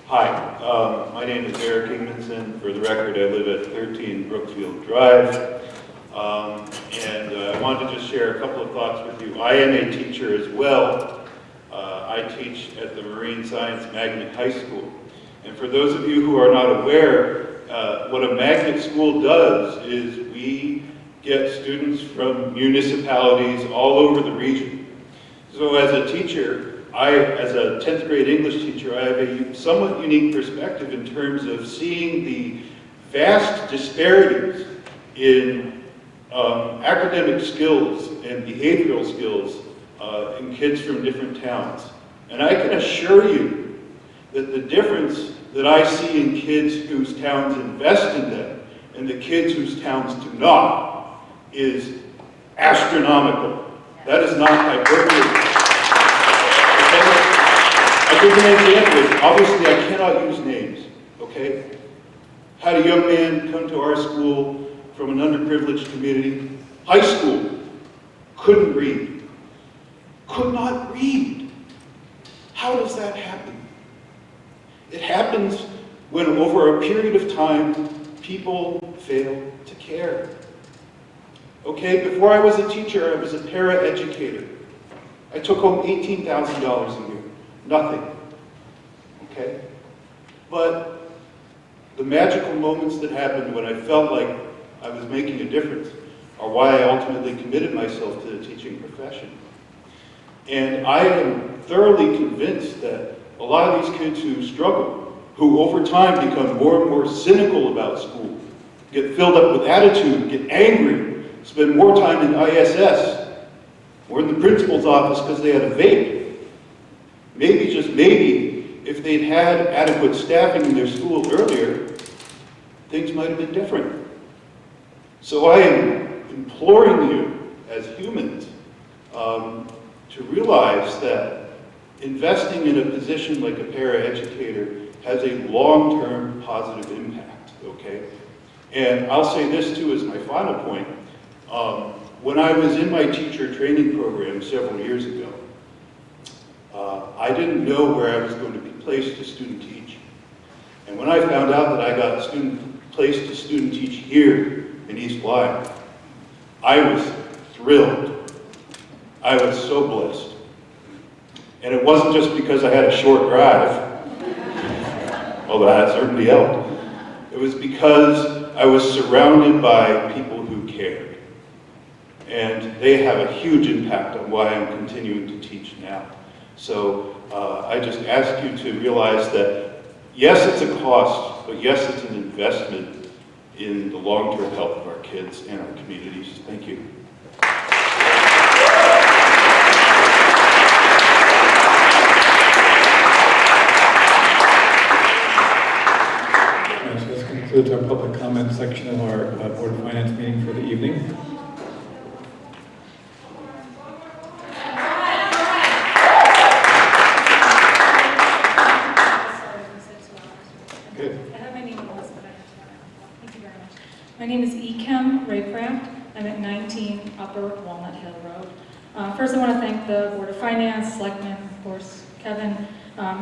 O: Hi, my name is Eric Ingmanson. For the record, I live at 13 Brookfield Drive. And I wanted to just share a couple of thoughts with you. I am a teacher as well. I teach at the Marine Science Magnet High School. And for those of you who are not aware, what a magnet school does is we get students from municipalities all over the region. So as a teacher, as a 10th grade English teacher, I have a somewhat unique perspective in terms of seeing the vast disparities in academic skills and behavioral skills in kids from different towns. And I can assure you that the difference that I see in kids whose towns invest in them and the kids whose towns do not is astronomical. That is not hyperbole. I'll give you an example. Obviously, I cannot use names, okay? Had a young man come to our school from an underprivileged community, high school, couldn't read. Could not read. How does that happen? It happens when over a period of time, people fail to care. Okay, before I was a teacher, I was a para-educator. I took home $18,000 a year. Nothing. Okay? But the magical moments that happened when I felt like I was making a difference are why I ultimately committed myself to the teaching profession. And I am thoroughly convinced that a lot of these kids who struggle, who over time become more and more cynical about school, get filled up with attitude, get angry, spend more time in ISS or in the principal's office because they had a vape. Maybe, just maybe, if they'd had adequate staffing in their school earlier, things might have been different. So I am imploring you as humans to realize that investing in a position like a para-educator has a long-term positive impact, okay? And I'll say this too as my final point. When I was in my teacher training program several years ago, I didn't know where I was going to be placed to student teach. And when I found out that I got placed to student teach here in East Lyme, I was thrilled. I was so blessed. And it wasn't just because I had a short drive, although that certainly helped. It was because I was surrounded by people who cared. And they have a huge impact on why I'm continuing to teach now. So I just ask you to realize that, yes, it's a cost, but yes, it's an investment in the long-term health of our kids and our communities. Thank you.
Q: So this concludes our public comment section of our Board of Finance meeting for the evening.
R: My name is Ekem Raycraft. I'm at 19 Upper Walnut Hill Road. First, I want to thank the Board of Finance, Selectmen, of course, Kevin.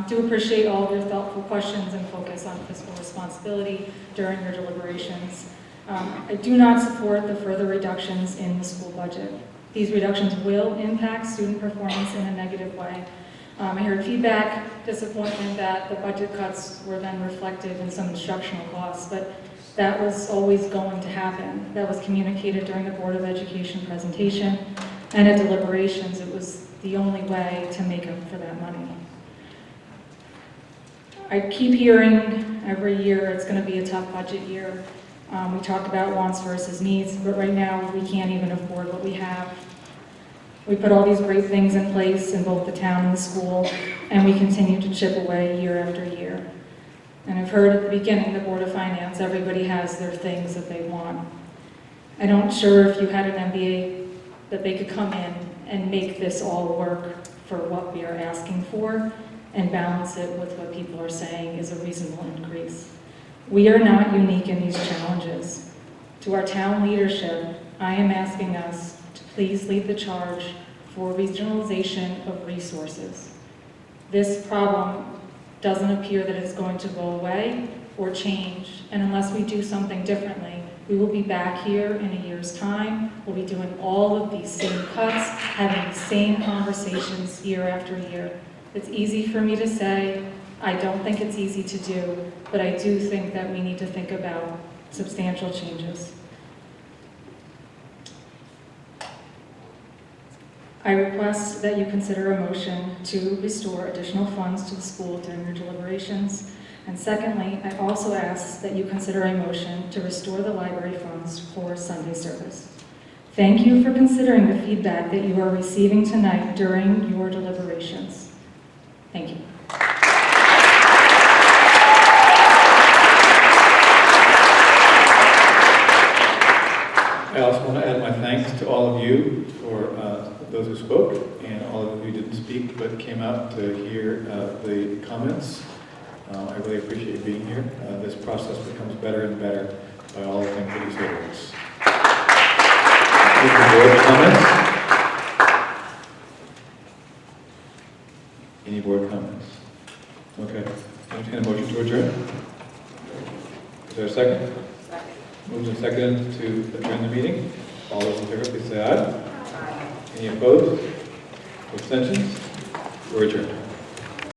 R: Do appreciate all of your thoughtful questions and focus on fiscal responsibility during your deliberations. I do not support the further reductions in the school budget. These reductions will impact student performance in a negative way. I heard feedback, disappointment that the budget cuts were then reflected in some instructional costs, but that was always going to happen. That was communicated during the Board of Education presentation, and at deliberations, it was the only way to make up for that money. I keep hearing every year it's going to be a tough budget year. We talked about wants versus needs, but right now we can't even afford what we have. We put all these great things in place in both the town and the school, and we continue to chip away year after year. And I've heard at the beginning, the Board of Finance, everybody has their things that they want. I'm not sure if you had an MBA that they could come in and make this all work for what we are asking for and balance it with what people are saying is a reasonable increase. We are not unique in these challenges. To our town leadership, I am asking us to please lead the charge for regionalization of resources. This problem doesn't appear that it's going to go away or change, and unless we do something differently, we will be back here in a year's time. We'll be doing all of these same cuts, having the same conversations year after year. It's easy for me to say. I don't think it's easy to do, but I do think that we need to think about substantial changes. I request that you consider a motion to restore additional funds to the school during your deliberations. And secondly, I also ask that you consider a motion to restore the library funds for Sunday service. Thank you for considering the feedback that you are receiving tonight during your deliberations. Thank you.
Q: I also want to add my thanks to all of you for those who spoke and all of you who didn't speak but came out to hear the comments. I really appreciate you being here. This process becomes better and better by all the things that you say to us. Any board comments? Okay. Entertain a motion to adjourn. Is there a second? Moved and seconded to adjourn the meeting. All those in favor, please say aye. Aye. Any opposed? Abstentions? We're adjourned.